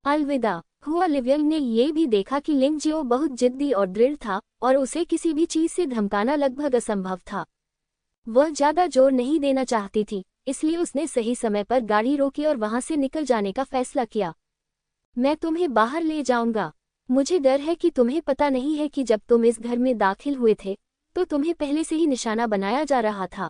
अलविदा। हुआ लिविंग ने ये भी देखा कि लिंग जियो बहुत जिद्दी और दृढ़ था और उसे किसी भी चीज से धमकाना लगभग असंभव था। वह ज्यादा जोर नहीं देना चाहती थी, इसलिए उसने सही समय पर गाड़ी रोकी और वहां से निकल जाने का फैसला किया। मैं तुम्हें बाहर ले जाऊंगा। मुझे डर है कि तुम्हें पता नहीं है कि जब तुम इस घर में दाखिल हुए थे तो तुम्हें पहले से ही निशाना बनाया जा रहा था।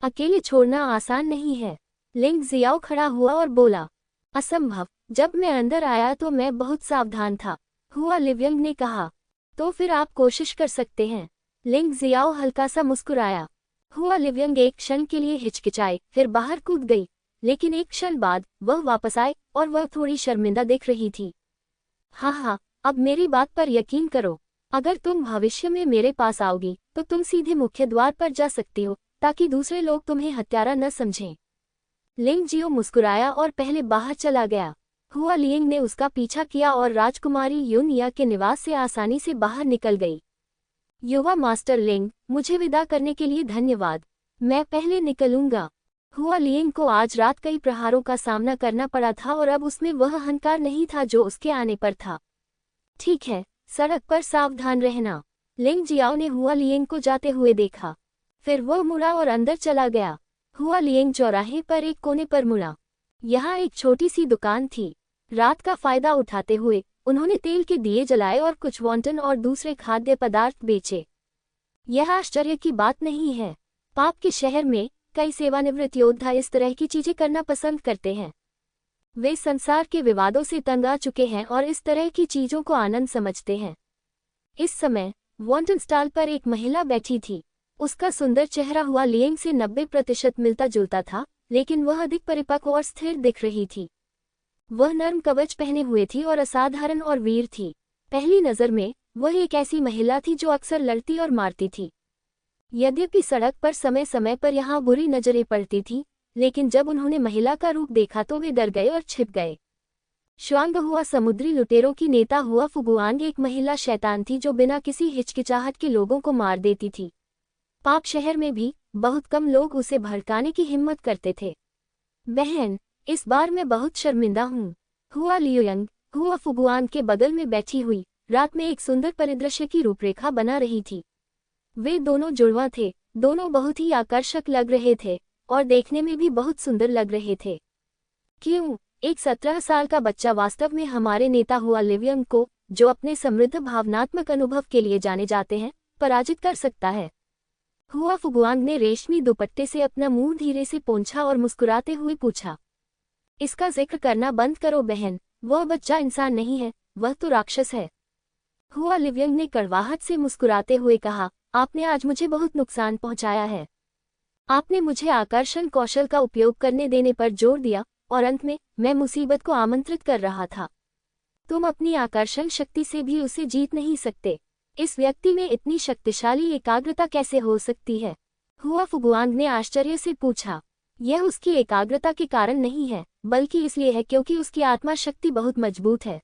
अकेले छोड़ना आसान नहीं है। लिंग जियाओ खड़ा हुआ और बोला। असंभव, जब मैं अंदर आया तो मैं बहुत सावधान था, हुआ लिविंग ने कहा। तो फिर आप कोशिश कर सकते हैं। लिंग जियाओ हल्का सा मुस्कुराया। हुआ लिविंग एक क्षण के लिए हिचकिचाई, फिर बाहर कूद गई, लेकिन एक क्षण बाद वह वापस आए और वह थोड़ी शर्मिंदा दिख रही थी। हाँ, अब मेरी बात पर यकीन करो। अगर तुम भविष्य में मेरे पास आओगी तो तुम सीधे मुख्य द्वार पर जा सकती हो ताकि दूसरे लोग तुम्हें हत्यारा न समझें। लिंग जियो मुस्कुराया और पहले बाहर चला गया। हुआ लिंग ने उसका पीछा किया और राजकुमारी यूनिया के निवास से आसानी से बाहर निकल गई। युवा मास्टर लिंग, मुझे विदा करने के लिए धन्यवाद। मैं पहले निकलूंगा। हुआ लिंग को आज रात कई प्रहारों का सामना करना पड़ा था और अब उसमें वह अहंकार नहीं था जो उसके आने पर था। ठीक है, सड़क पर सावधान रहना। लिंग जियाओ ने हुआ लिंग को जाते हुए देखा, फिर वह मुड़ा और अंदर चला गया। हुआ लिंग चौराहे पर एक कोने पर मुड़ा। यहाँ एक छोटी सी दुकान थी। रात का फायदा उठाते हुए उन्होंने तेल के दिए जलाए और कुछ वॉन्टन और दूसरे खाद्य पदार्थ बेचे। यह आश्चर्य की बात नहीं है। पाप के शहर में कई सेवानिवृत्त योद्धा इस तरह की चीजें करना पसंद करते हैं। वे संसार के विवादों से तंग आ चुके हैं और इस तरह की चीजों को आनंद समझते हैं। इस समय वॉन्टन स्टॉल पर एक महिला बैठी थी। उसका सुंदर चेहरा हुआ लिंग से 90% मिलता जुलता था, लेकिन वह अधिक परिपक्व और स्थिर दिख रही थी। वह नर्म कवच पहने हुए थी और असाधारण और वीर थी। पहली नजर में वह एक ऐसी महिला थी जो अक्सर लड़ती और मारती थी। यद्यपि सड़क पर समय समय पर यहाँ बुरी नजरें पड़ती थीं, लेकिन जब उन्होंने महिला का रूप देखा तो वे डर गए और छिप गए। श्वांग हुआ समुद्री लुटेरों की नेता हुआ फुगुआंग एक महिला शैतान थी जो बिना किसी हिचकिचाहट के लोगों को मार देती थी। पाप शहर में भी बहुत कम लोग उसे भड़काने की हिम्मत करते थे। बहन, इस बार मैं बहुत शर्मिंदा हूँ। हुआ लियोयंग, हुआ फुगुआंग के बगल में बैठी हुई, रात में एक सुंदर परिदृश्य की रूपरेखा बना रही थी। वे दोनों जुड़वा थे, दोनों बहुत ही आकर्षक लग रहे थे और देखने में भी बहुत सुंदर लग रहे थे। क्यों, एक 17 साल का बच्चा वास्तव में हमारे नेता हुआ लिवियंग को, जो अपने समृद्ध भावनात्मक अनुभव के लिए जाने जाते हैं, पराजित कर सकता है। हुआ फुगुआंग ने रेशमी दुपट्टे से अपना मुंह धीरे से पोंछा और मुस्कुराते हुए पूछा। इसका जिक्र करना बंद करो बहन, वह बच्चा इंसान नहीं है, वह तो राक्षस है। हुआ लिवियंग ने कड़वाहट से मुस्कुराते हुए कहा, आपने आज मुझे बहुत नुकसान पहुंचाया है। आपने मुझे आकर्षण कौशल का उपयोग करने देने पर जोर दिया और अंत में मैं मुसीबत को आमंत्रित कर रहा था। तुम अपनी आकर्षण शक्ति से भी उसे जीत नहीं सकते। इस व्यक्ति में इतनी शक्तिशाली एकाग्रता कैसे हो सकती है? हुआ फुगुआंग ने आश्चर्य से पूछा। यह उसकी एकाग्रता के कारण नहीं है, बल्कि इसलिए है क्योंकि उसकी आत्मा शक्ति बहुत मजबूत है।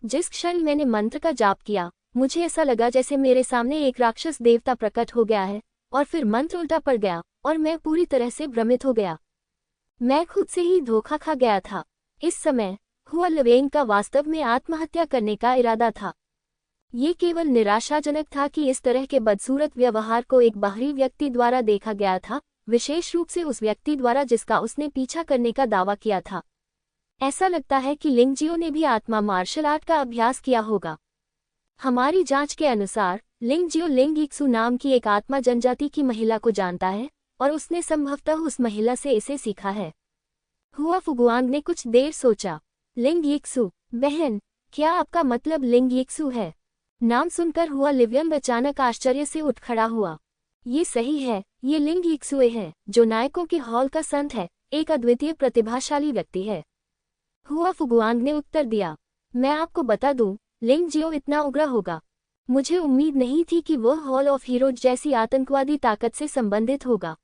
जिस क्षण मैंने मंत्र का जाप किया, मुझे ऐसा लगा जैसे मेरे सामने एक राक्षस देवता प्रकट हो गया है और फिर मंत्र उल्टा पड़ गया और मैं पूरी तरह से भ्रमित हो गया। मैं खुद से ही धोखा खा गया था। इस समय हुआ लिवेंग का वास्तव में आत्महत्या करने का इरादा था। ये केवल निराशाजनक था कि इस तरह के बदसूरत व्यवहार को एक बाहरी व्यक्ति द्वारा देखा गया था, विशेष रूप से उस व्यक्ति द्वारा जिसका उसने पीछा करने का दावा किया था। ऐसा लगता है कि लिंगजियो ने भी आत्मा मार्शल आर्ट का अभ्यास किया होगा। हमारी जांच के अनुसार लिंगजियो लिंगयिक्सु नाम की एक आत्मा जनजाति की महिला को जानता है और उसने संभवतः उस महिला से इसे सीखा है। हुआ फुगुआंग ने कुछ देर सोचा। लिंगयिक्सु, बहन, क्या आपका मतलब लिंगयिक्सु है? नाम सुनकर हुआ लिवियन अचानक आश्चर्य से उठ खड़ा हुआ। ये सही है, ये लिंगयिक्सुए है, जो नायकों के हॉल का संत है, एक अद्वितीय प्रतिभाशाली व्यक्ति है। हुआ फुगुआंग ने उत्तर दिया। मैं आपको बता दूं, लिंगजियो इतना उग्र होगा। मुझे उम्मीद नहीं थी कि वह हॉल ऑफ हीरोज जैसी आतंकवादी ताकत से संबंधित होगा।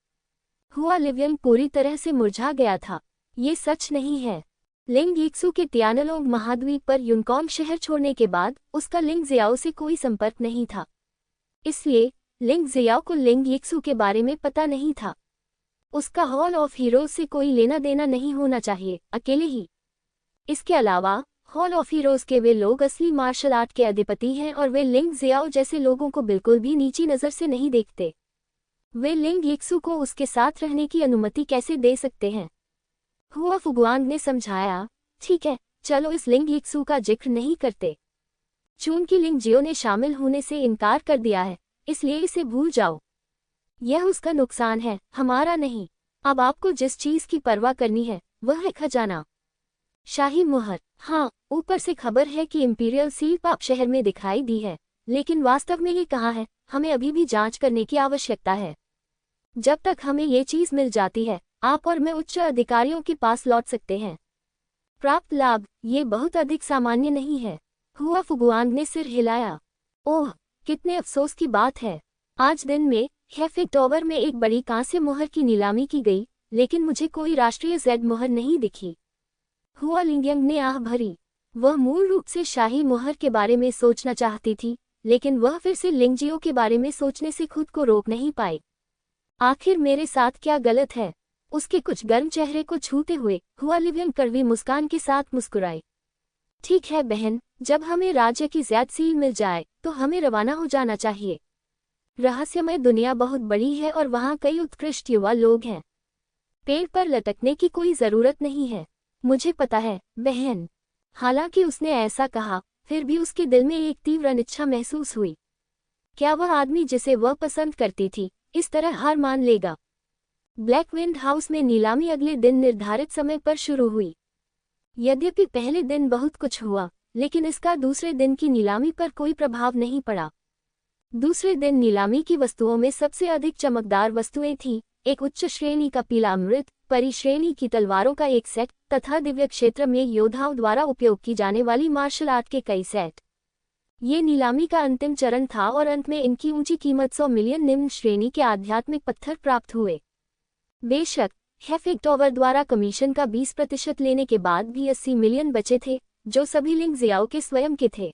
हुआ लिवियन पूरी तरह से मुरझा गया था। ये सच नहीं है। लिंगयिक्सु के तियानलोंग महाद्वीप पर यूनकॉन्ग शहर छोड़ने के बाद उसका लिंगजियाओ से कोई संपर्क नहीं था। इसलिए लिंगजियाओ को लिंगयिक्सु के बारे में पता नहीं था। उसका हॉल ऑफ हीरोज से कोई लेना देना नहीं होना चाहिए, अकेले ही। इसके अलावा हॉल ऑफ हीरोज के वे लोग असली मार्शल आर्ट के अधिपति हैं और वे लिंगजियाओ जैसे लोगों को बिल्कुल भी नीची नज़र से नहीं देखते। वे लिंगयिक्सु को उसके साथ रहने की अनुमति कैसे दे सकते हैं? हुआ फुगुआंग ने समझाया। ठीक है, चलो इस लिंगयिक्सु का जिक्र नहीं करते। चूंकि लिंगजियो ने शामिल होने से इनकार कर दिया है, इसलिए इसे भूल जाओ। यह उसका नुकसान है, हमारा नहीं। अब आपको जिस चीज की परवाह करनी है वह है खजाना। शाही मुहर। हाँ, ऊपर से खबर है कि इंपीरियल सील पाप शहर में दिखाई दी है, लेकिन वास्तव में ये कहाँ है, हमें अभी भी जांच करने की आवश्यकता है। जब तक हमें ये चीज मिल जाती है, आप और मैं उच्च अधिकारियों के पास लौट सकते हैं। प्राप्त लाभ, ये बहुत अधिक सामान्य नहीं है। हुआ फुगुआंग ने सिर हिलाया। ओह, कितने अफसोस की बात है। आज दिन में हेफिक टॉवर में एक बड़ी कांस्य मुहर की नीलामी की गई, लेकिन मुझे कोई राष्ट्रीय जेड मुहर नहीं दिखी। हुआ लिंगयंग ने आह भरी। वह मूल रूप से शाही मुहर के बारे में सोचना चाहती थी, लेकिन वह फिर से लिंगजियो के बारे में सोचने से खुद को रोक नहीं पाई। आखिर मेरे साथ क्या गलत है? उसके कुछ गर्म चेहरे को छूते हुए हुआ लिवियन कड़वी मुस्कान के साथ मुस्कुराई। ठीक है बहन, जब हमें राज्य की ज़्यादा सील मिल जाए तो हमें रवाना हो जाना चाहिए। रहस्यमय दुनिया बहुत बड़ी है और वहाँ कई उत्कृष्ट युवा लोग हैं। पेड़ पर लटकने की कोई ज़रूरत नहीं है। मुझे पता है बहन। हालांकि उसने ऐसा कहा, फिर भी उसके दिल में एक तीव्र अनिच्छा महसूस हुई। क्या वह आदमी जिसे वह पसंद करती थी इस तरह हार मान लेगा? ब्लैक विंड हाउस में नीलामी अगले दिन निर्धारित समय पर शुरू हुई। यद्यपि पहले दिन बहुत कुछ हुआ, लेकिन इसका दूसरे दिन की नीलामी पर कोई प्रभाव नहीं पड़ा। दूसरे दिन नीलामी की वस्तुओं में सबसे अधिक चमकदार वस्तुएं थीं, एक उच्च श्रेणी का पीला अमृत, परिश्रेणी की तलवारों का एक सेट तथा दिव्य क्षेत्र में योद्धाओं द्वारा उपयोग की जाने वाली मार्शल आर्ट के कई सेट। ये नीलामी का अंतिम चरण था और अंत में इनकी ऊंची कीमत 100 मिलियन निम्न श्रेणी के आध्यात्मिक पत्थर प्राप्त हुए। बेशक हेफिक टॉवर द्वारा कमीशन का 20% लेने के बाद भी 80 मिलियन बचे थे, जो सभी लिंगजियाओ के स्वयं के थे।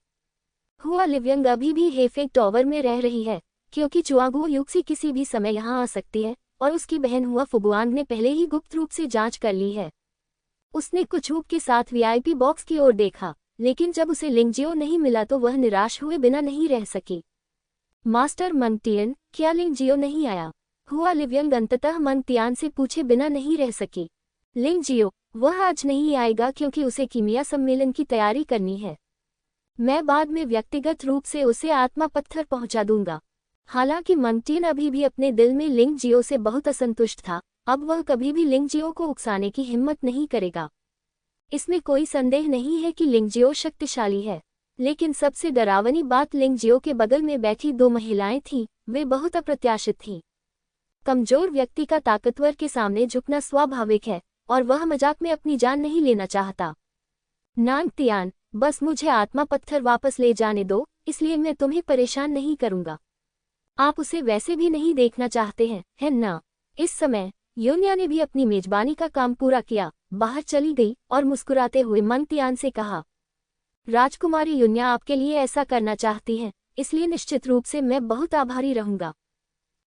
हुआ लिवियंग अभी भी हेफिक टॉवर में रह रही है, क्योंकि चुआगुओ युक्सी किसी भी समय यहाँ आ सकती है और उसकी बहन हुआ फुगुआंग ने पहले ही गुप्त रूप से जांच कर ली है। उसने कुछ ऊप के साथ वीआईपी बॉक्स की ओर देखा, लेकिन जब उसे लिंगजियो नहीं मिला तो वह निराश हुए बिना नहीं रह सकी। मास्टर मंगटियन, क्या लिंगजियो नहीं आया? हुआ लिवियंग अंततः मंगटियान से पूछे बिना नहीं रह सकी। लिंगजियो, वह आज नहीं आएगा क्योंकि उसे कीमिया सम्मेलन की तैयारी करनी है। मैं बाद में व्यक्तिगत रूप से उसे आत्मा पत्थर पहुंचा दूंगा। हालांकि मंगटियन अभी भी अपने दिल में लिंगजियो से बहुत असंतुष्ट था, अब वह कभी भी लिंगजियो को उकसाने की हिम्मत नहीं करेगा। इसमें कोई संदेह नहीं है कि लिंगजियो शक्तिशाली है, लेकिन सबसे डरावनी बात लिंगजियो के बगल में बैठी 2 महिलाएं थीं, वे बहुत अप्रत्याशित थीं। कमजोर व्यक्ति का ताकतवर के सामने झुकना स्वाभाविक है, और वह मजाक में अपनी जान नहीं लेना चाहता। नांगटियान, बस मुझे आत्मा पत्थर वापस ले जाने दो, इसलिए मैं तुम्हें परेशान नहीं करूंगा। आप उसे वैसे भी नहीं देखना चाहते हैं, है ना? इस समय यून्या ने भी अपनी मेजबानी का काम पूरा किया, बाहर चली गई और मुस्कुराते हुए मंगटियान से कहा, राजकुमारी यून्या आपके लिए ऐसा करना चाहती हैं, इसलिए निश्चित रूप से मैं बहुत आभारी रहूंगा।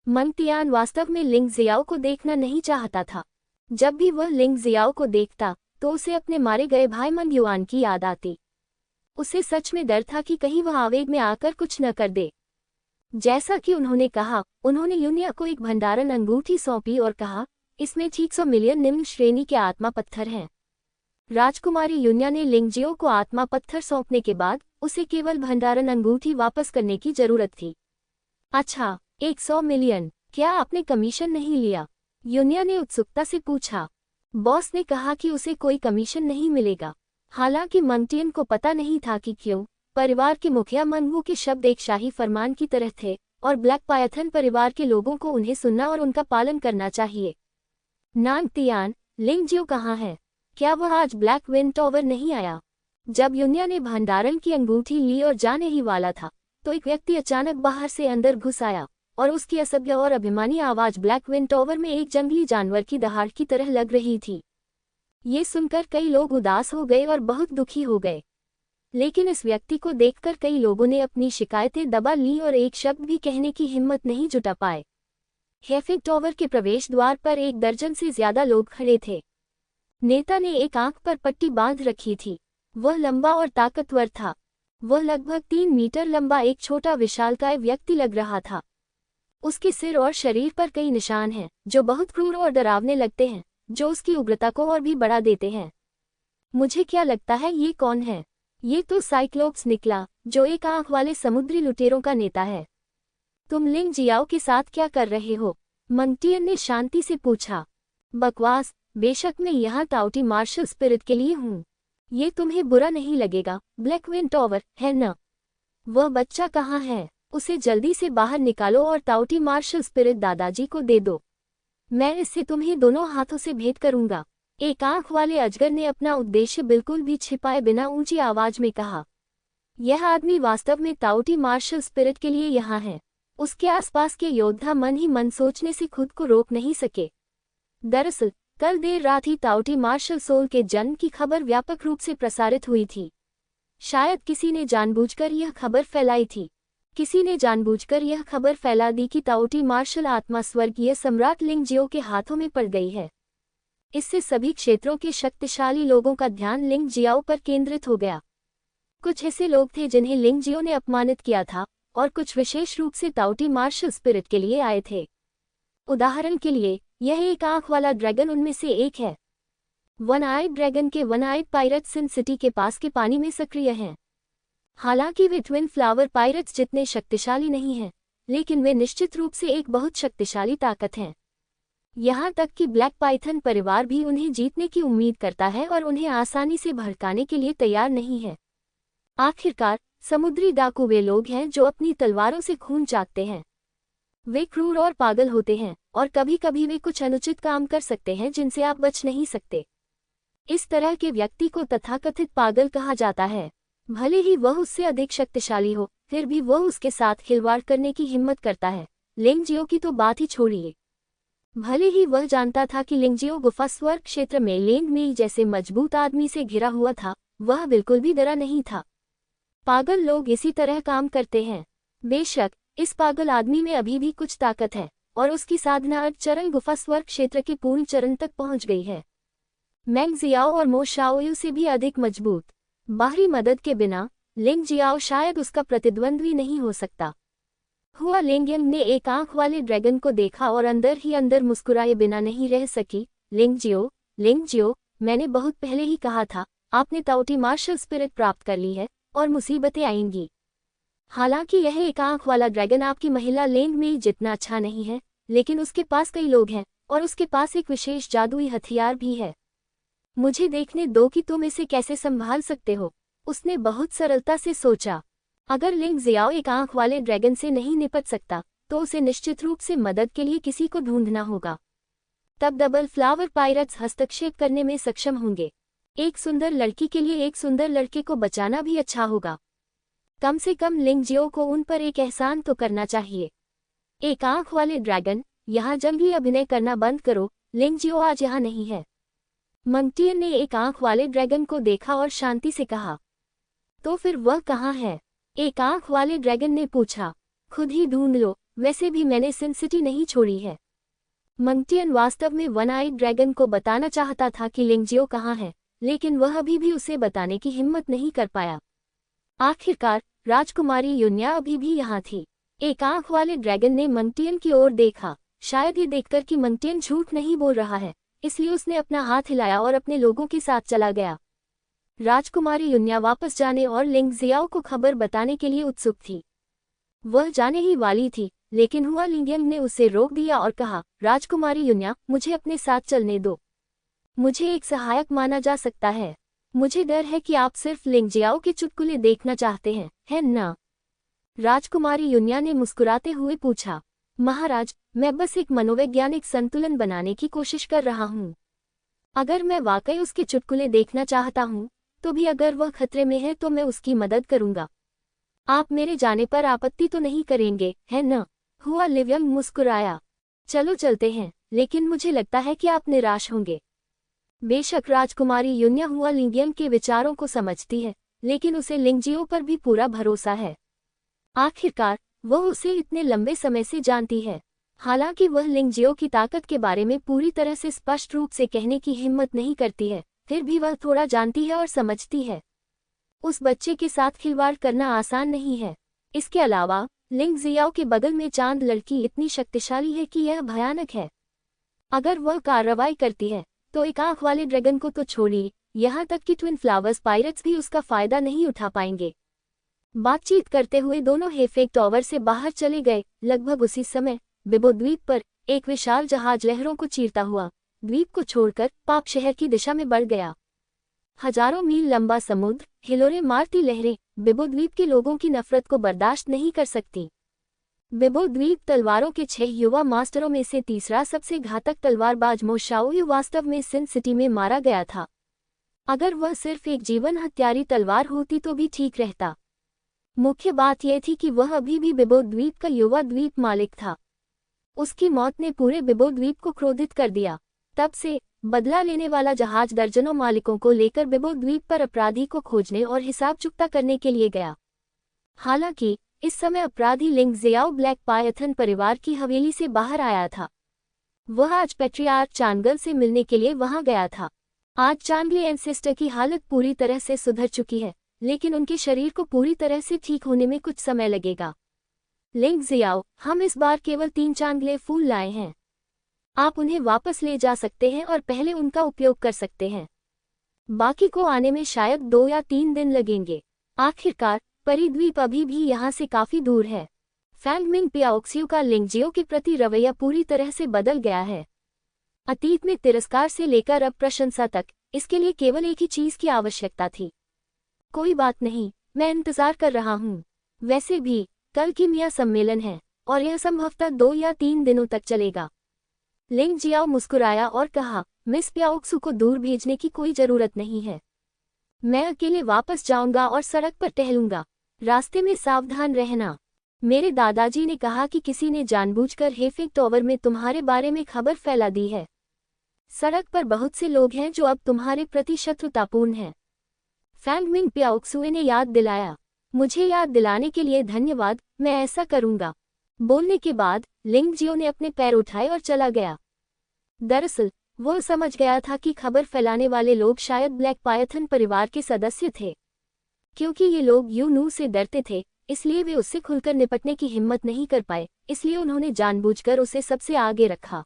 मंगटियान वास्तव में लिंग जियाओ को देखना नहीं चाहता था। जब भी वह लिंग जियाओ को देखता तो उसे अपने मारे गए भाई मंगयुआन की याद आती। उसे सच में डर था कि कहीं वह आवेग में आकर कुछ न कर दे। जैसा कि उन्होंने कहा, उन्होंने यूनिया को एक भंडारण अंगूठी सौंपी और कहा, इसमें 600 मिलियन निम्न श्रेणी के आत्मा पत्थर हैं। राजकुमारी यूनिया ने लिंगजियो को आत्मा पत्थर सौंपने के बाद उसे केवल भंडारण अंगूठी वापस करने की जरूरत थी। अच्छा, 100 मिलियन, क्या आपने कमीशन नहीं लिया? यूनिया ने उत्सुकता से पूछा। बॉस ने कहा कि उसे कोई कमीशन नहीं मिलेगा। हालांकि मंगटियन को पता नहीं था कि क्यों। परिवार के मुखिया मंगवू के शब्द एक शाही फरमान की तरह थे और ब्लैक पायथन परिवार के लोगों को उन्हें सुनना और उनका पालन करना चाहिए। नांगटियान, लिंगजियो कहाँ है? क्या वह आज ब्लैक विंड टॉवर नहीं आया? जब यूनिया ने भंडारण की अंगूठी ली और जाने ही वाला था तो एक व्यक्ति अचानक बाहर से अंदर घुस आया और उसकी असभ्य और अभिमानी आवाज ब्लैक विंड टॉवर में एक जंगली जानवर की दहाड़ की तरह लग रही थी। ये सुनकर कई लोग उदास हो गए और बहुत दुखी हो गए। लेकिन इस व्यक्ति को देखकर कई लोगों ने अपनी शिकायतें दबा ली और एक शब्द भी कहने की हिम्मत नहीं जुटा पाए। हेफिग टॉवर के प्रवेश द्वार पर 1 दर्जन से ज्यादा लोग खड़े थे। नेता ने एक आंख पर पट्टी बांध रखी थी। वह लंबा और ताकतवर था। वह लगभग 3 मीटर लंबा एक छोटा विशालकाय व्यक्ति लग रहा था। उसके सिर और शरीर पर कई निशान हैं जो बहुत क्रूर और डरावने लगते हैं, जो उसकी उग्रता को और भी बढ़ा देते हैं। मुझे क्या लगता है ये कौन है? ये तो साइक्लोप्स निकला, जो एक आंख वाले समुद्री लुटेरों का नेता है। तुम लिंग जियाओ के साथ क्या कर रहे हो? मंगटियन ने शांति से पूछा। बकवास, बेशक मैं यहाँ टाउटी मार्शल स्पिरिट के लिए हूँ। ये तुम्हें बुरा नहीं लगेगा, ब्लैक विंड टॉवर, है न? वह बच्चा कहाँ है? उसे जल्दी से बाहर निकालो और टाउटी मार्शल स्पिरिट दादाजी को दे दो। मैं इससे तुम्हें दोनों हाथों से भेंट करूंगा। एक आंख वाले अजगर ने अपना उद्देश्य बिल्कुल भी छिपाए बिना ऊंची आवाज में कहा। यह आदमी वास्तव में टाउटी मार्शल स्पिरिट के लिए यहाँ है। उसके आसपास के योद्धा मन ही मन सोचने से खुद को रोक नहीं सके। दरअसल कल देर रात ही टाउटी मार्शल सोल के जन्म की खबर व्यापक रूप से प्रसारित हुई थी। शायद किसी ने जानबूझकर यह खबर फैलाई थी। किसी ने जानबूझकर यह खबर फैला दी कि टाउटी मार्शल आत्मा स्वर्गीय सम्राट लिंगजियो के हाथों में पड़ गई है। इससे सभी क्षेत्रों के शक्तिशाली लोगों का ध्यान लिंगजियाओ पर केंद्रित हो गया। कुछ ऐसे लोग थे जिन्हें लिंगजियो ने अपमानित किया था और कुछ विशेष रूप से टाउटी मार्शल स्पिरिट के लिए आए थे। उदाहरण के लिए, यह एक आंख वाला ड्रैगन उनमें से एक है। वन आइड ड्रैगन के वन आइड पायरेट्स सिन सिटी के पास के पानी में सक्रिय हैं। हालांकि वे ट्विन फ्लावर पायरेट्स जितने शक्तिशाली नहीं हैं, लेकिन वे निश्चित रूप से एक बहुत शक्तिशाली ताकत हैं। यहाँ तक कि ब्लैक पाइथन परिवार भी उन्हें जीतने की उम्मीद करता है और उन्हें आसानी से भड़काने के लिए तैयार नहीं है। आखिरकार समुद्री डाकू वे लोग हैं जो अपनी तलवारों से खून चाटते हैं। वे क्रूर और पागल होते हैं और कभी कभी वे कुछ अनुचित काम कर सकते हैं जिनसे आप बच नहीं सकते। इस तरह के व्यक्ति को तथाकथित पागल कहा जाता है। भले ही वह उससे अधिक शक्तिशाली हो, फिर भी वह उसके साथ खिलवाड़ करने की हिम्मत करता है। लिंगजियो की तो बात ही छोड़िए। भले ही वह जानता था कि लिंगजियो गुफा स्वर्ग क्षेत्र में लेंग मेई जैसे मजबूत आदमी से घिरा हुआ था, वह बिल्कुल भी डरा नहीं था। पागल लोग इसी तरह काम करते हैं। बेशक इस पागल आदमी में अभी भी कुछ ताकत है और उसकी साधना चरण गुफा स्वर्ग क्षेत्र के पूर्ण चरण तक पहुंच गई है। मैंग जियाओ और मो शाओयू से भी अधिक मजबूत। बाहरी मदद के बिना लिंग जियाओ शायद उसका प्रतिद्वंद्वी नहीं हो सकता। हुआ लिंगयंग ने एक आंख वाले ड्रैगन को देखा और अंदर ही अंदर मुस्कुराए बिना नहीं रह सकी। लिंगजियो, मैंने बहुत पहले ही कहा था, आपने टाउटी मार्शल स्पिरिट प्राप्त कर ली है और मुसीबतें आएंगी। हालांकि यह एक आंख वाला ड्रैगन आपकी महिला लेंग में जितना अच्छा नहीं है, लेकिन उसके पास कई लोग हैं और उसके पास एक विशेष जादुई हथियार भी है। मुझे देखने दो कि तुम इसे कैसे संभाल सकते हो। उसने बहुत सरलता से सोचा। अगर लिंग जियाओ एक आंख वाले ड्रैगन से नहीं निपट सकता तो उसे निश्चित रूप से मदद के लिए किसी को ढूंढना होगा। तब डबल फ्लावर पायरेट्स हस्तक्षेप करने में सक्षम होंगे। एक सुंदर लड़की के लिए एक सुंदर लड़के को बचाना भी अच्छा होगा। कम से कम लिंगजियो को उन पर एक एहसान तो करना चाहिए। एक आंख वाले ड्रैगन, यहाँ जंगली अभिनय करना बंद करो। लिंगजियो आज यहाँ नहीं है। मंगटियन ने एक आंख वाले ड्रैगन को देखा और शांति से कहा। तो फिर वह कहाँ है? एक आंख वाले ड्रैगन ने पूछा। खुद ही ढूंढ लो, वैसे भी मैंने सिन सिटी नहीं छोड़ी है। मंगटियन वास्तव में वन आइड ड्रैगन को बताना चाहता था कि लिंगजियो कहाँ है, लेकिन वह अभी भी उसे बताने की हिम्मत नहीं कर पाया। आखिरकार राजकुमारी युन्या अभी भी यहाँ थी। एक आंख वाले ड्रैगन ने मंगटियन की ओर देखा, शायद ये देखकर कि मंगटियन झूठ नहीं बोल रहा है, इसलिए उसने अपना हाथ हिलाया और अपने लोगों के साथ चला गया। राजकुमारी युन्या वापस जाने और लिंगजियाओ को खबर बताने के लिए उत्सुक थी। वह जाने ही वाली थी, लेकिन हुआ लिंगियंग ने उसे रोक दिया और कहा, राजकुमारी युन्या, मुझे अपने साथ चलने दो। मुझे एक सहायक माना जा सकता है। मुझे डर है कि आप सिर्फ लिंगजियाओ के चुटकुले देखना चाहते हैं, है ना? राजकुमारी युन्या ने मुस्कुराते हुए पूछा, महाराज, मैं बस एक मनोवैज्ञानिक संतुलन बनाने की कोशिश कर रहा हूँ। अगर मैं वाकई उसके चुटकुले देखना चाहता हूँ, तो भी अगर वह खतरे में है तो मैं उसकी मदद करूँगा। आप मेरे जाने पर आपत्ति तो नहीं करेंगे, है न? हुआ लिवियंग मुस्कुराया। चलो चलते हैं, लेकिन मुझे लगता है कि आप निराश होंगे। बेशक राजकुमारी युन्या हुआ लिंगियंग के विचारों को समझती है, लेकिन उसे लिंगजियो पर भी पूरा भरोसा है। आखिरकार वह उसे इतने लंबे समय से जानती है। हालांकि वह लिंगजियो की ताकत के बारे में पूरी तरह से स्पष्ट रूप से कहने की हिम्मत नहीं करती है, फिर भी वह थोड़ा जानती है और समझती है। उस बच्चे के साथ खिलवाड़ करना आसान नहीं है। इसके अलावा लिंगजियाओ के बगल में चांद लड़की इतनी शक्तिशाली है कि यह भयानक है। अगर वह कार्रवाई करती है तो एक आंख वाले ड्रैगन को तो छोड़िए, यहाँ तक कि ट्विन फ्लावर्स पायरेट्स भी उसका फायदा नहीं उठा पाएंगे। बातचीत करते हुए दोनों हेफेक टॉवर से बाहर चले गए। लगभग उसी समय बिबो द्वीप पर एक विशाल जहाज लहरों को चीरता हुआ द्वीप को छोड़कर पाप शहर की दिशा में बढ़ गया। हजारों मील लंबा समुद्र, हिलोरे मारती लहरें बिबो द्वीप के लोगों की नफरत को बर्दाश्त नहीं कर सकती। बिबो द्वीप तलवारों के 6 युवा मास्टरों में से तीसरा सबसे घातक तलवारबाज मो शाओयू वास्तव में सिन सिटी में मारा गया था। अगर वह सिर्फ एक जीवन हत्यारी तलवार होती तो भी ठीक रहता। मुख्य बात यह थी कि वह अभी भी बिबो द्वीप का युवा द्वीप मालिक था। उसकी मौत ने पूरे बिबो द्वीप को क्रोधित कर दिया। तब से बदला लेने वाला जहाज दर्जनों मालिकों को लेकर बिबो द्वीप पर अपराधी को खोजने और हिसाब चुकता करने के लिए गया। हालांकि इस समय अपराधी लिंगजियाओ ब्लैक पायथन परिवार की हवेली से बाहर आया था। वह आज पैट्रियार्क चांगल से मिलने के लिए वहां गया था। आज चांगली एंसेस्टर की हालत पूरी तरह से सुधर चुकी है, लेकिन उनके शरीर को पूरी तरह से ठीक होने में कुछ समय लगेगा। लिंगजियाओ, हम इस बार केवल 3 चांगले फूल लाए हैं। आप उन्हें वापस ले जा सकते हैं और पहले उनका उपयोग कर सकते हैं। बाकी को आने में शायद 2 या 3 दिन लगेंगे। आखिरकार परिद्वीप अभी भी यहाँ से काफी दूर है। फैंगमिंग पियाओक्सियो का लिंगजियो के प्रति रवैया पूरी तरह से बदल गया है। अतीत में तिरस्कार से लेकर अब प्रशंसा तक, इसके लिए केवल एक ही चीज की आवश्यकता थी। कोई बात नहीं, मैं इंतजार कर रहा हूँ। वैसे भी कल कीमिया सम्मेलन है और यह संभवतः 2 या 3 दिनों तक चलेगा। लिंगजियाओ मुस्कुराया और कहा, मिस पियाओक्सु को दूर भेजने की कोई जरूरत नहीं है। मैं अकेले वापस जाऊंगा और सड़क पर टहलूंगा। रास्ते में सावधान रहना। मेरे दादाजी ने कहा कि किसी ने जानबूझकर हेफेक टॉवर में तुम्हारे बारे में खबर फैला दी है। सड़क पर बहुत से लोग हैं जो अब तुम्हारे प्रति शत्रुतापूर्ण हैं। फैंगमिंग पियाओक्सुए ने याद दिलाया। मुझे याद दिलाने के लिए धन्यवाद, मैं ऐसा करूंगा। बोलने के बाद लिंगजियो ने अपने पैर उठाए और चला गया। दरअसल वह समझ गया था कि खबर फैलाने वाले लोग शायद ब्लैक पायथन परिवार के सदस्य थे। क्योंकि ये लोग यूनू से डरते थे, इसलिए वे उससे खुलकर निपटने की हिम्मत नहीं कर पाए, इसलिए उन्होंने जानबूझकर उसे सबसे आगे रखा।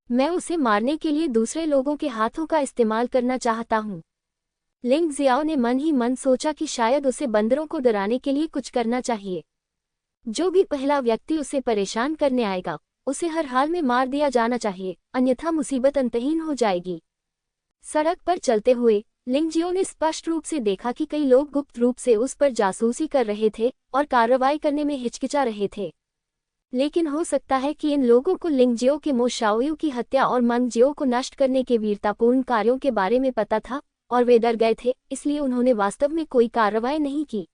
मैं उसे मारने के लिए दूसरे लोगों के हाथों का इस्तेमाल करना चाहता हूँ। लिंगजियाओ ने मन ही मन सोचा कि शायद उसे बंदरों को डराने के लिए कुछ करना चाहिए। जो भी पहला व्यक्ति उसे परेशान करने आएगा, उसे हर हाल में मार दिया जाना चाहिए, अन्यथा मुसीबत अंतहीन हो जाएगी। सड़क पर चलते हुए लिंगजियो ने स्पष्ट रूप से देखा कि कई लोग गुप्त रूप से उस पर जासूसी कर रहे थे और कार्रवाई करने में हिचकिचा रहे थे। लेकिन हो सकता है कि इन लोगों को लिंगजियो के मो शाओयू की हत्या और मंगजियो को नष्ट करने के वीरतापूर्ण कार्यों के बारे में पता था और वे डर गए थे, इसलिए उन्होंने वास्तव में कोई कार्रवाई नहीं की।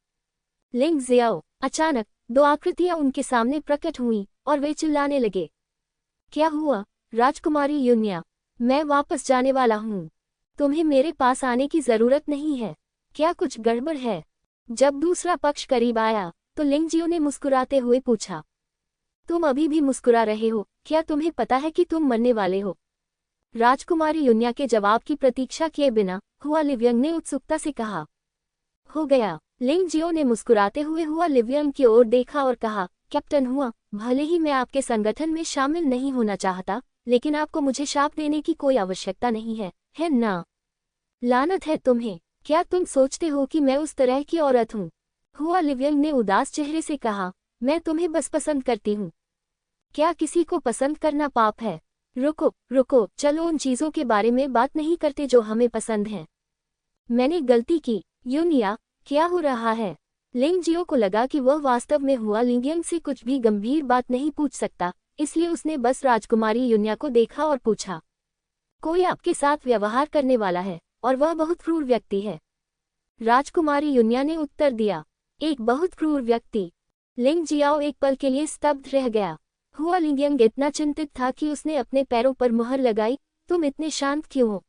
लिंगजियो, अचानक 2 आकृतियां उनके सामने प्रकट हुईं और वे चिल्लाने लगे। क्या हुआ राजकुमारी युन्या? मैं वापस जाने वाला हूँ। तुम्हें मेरे पास आने की जरूरत नहीं है। क्या कुछ गड़बड़ है? जब दूसरा पक्ष करीब आया तो लिंगजियो ने मुस्कुराते हुए पूछा, तुम अभी भी मुस्कुरा रहे हो, क्या तुम्हें पता है कि तुम मरने वाले हो? राजकुमारी युन्या के जवाब की प्रतीक्षा किए बिना हुआ लिवियंग ने उत्सुकता से कहा। हो गया। लिंग जियो ने मुस्कुराते हुए हुआ लिवियंग की ओर देखा और कहा, कैप्टन हुआ, भले ही मैं आपके संगठन में शामिल नहीं होना चाहता, लेकिन आपको मुझे शाप देने की कोई आवश्यकता नहीं है ना? लानत है तुम्हें, क्या तुम सोचते हो कि मैं उस तरह की औरत हूँ? हुआ लिवियंग ने उदास चेहरे से कहा, मैं तुम्हें बस पसंद करती हूँ। क्या किसी को पसंद करना पाप है? रुको रुको, चलो उन चीजों के बारे में बात नहीं करते जो हमें पसंद हैं। मैंने गलती की। युनिया, क्या हो रहा है? लिंग जियो को लगा कि वह वास्तव में हुआ लिंगियंग से कुछ भी गंभीर बात नहीं पूछ सकता, इसलिए उसने बस राजकुमारी युनिया को देखा और पूछा, कोई आपके साथ व्यवहार करने वाला है, और वह बहुत क्रूर व्यक्ति है। राजकुमारी युनिया ने उत्तर दिया, एक बहुत क्रूर व्यक्ति। लिंग जियाओ एक पल के लिए स्तब्ध रह गया। हुआ लिंगियंग इतना चिंतित था कि उसने अपने पैरों पर मुहर लगाई। तुम इतने शांत क्यों हो?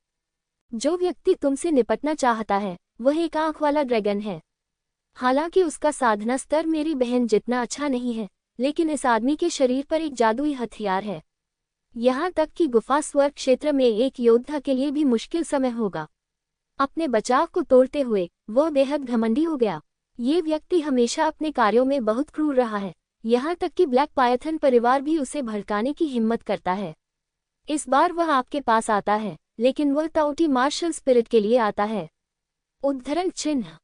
जो व्यक्ति तुमसे निपटना चाहता है वह एक आंख वाला ड्रैगन है। हालांकि उसका साधना स्तर मेरी बहन जितना अच्छा नहीं है, लेकिन इस आदमी के शरीर पर एक जादुई हथियार है। यहाँ तक कि गुफा स्वर्ग क्षेत्र में एक योद्धा के लिए भी मुश्किल समय होगा। अपने बचाव को तोड़ते हुए वह बेहद घमंडी हो गया। ये व्यक्ति हमेशा अपने कार्यों में बहुत क्रूर रहा है, यहाँ तक कि ब्लैक पायथन परिवार भी उसे भड़काने की हिम्मत करता है। इस बार वह आपके पास आता है, लेकिन वह ताओटी मार्शल स्पिरिट के लिए आता है। उद्धरण चिन्ह।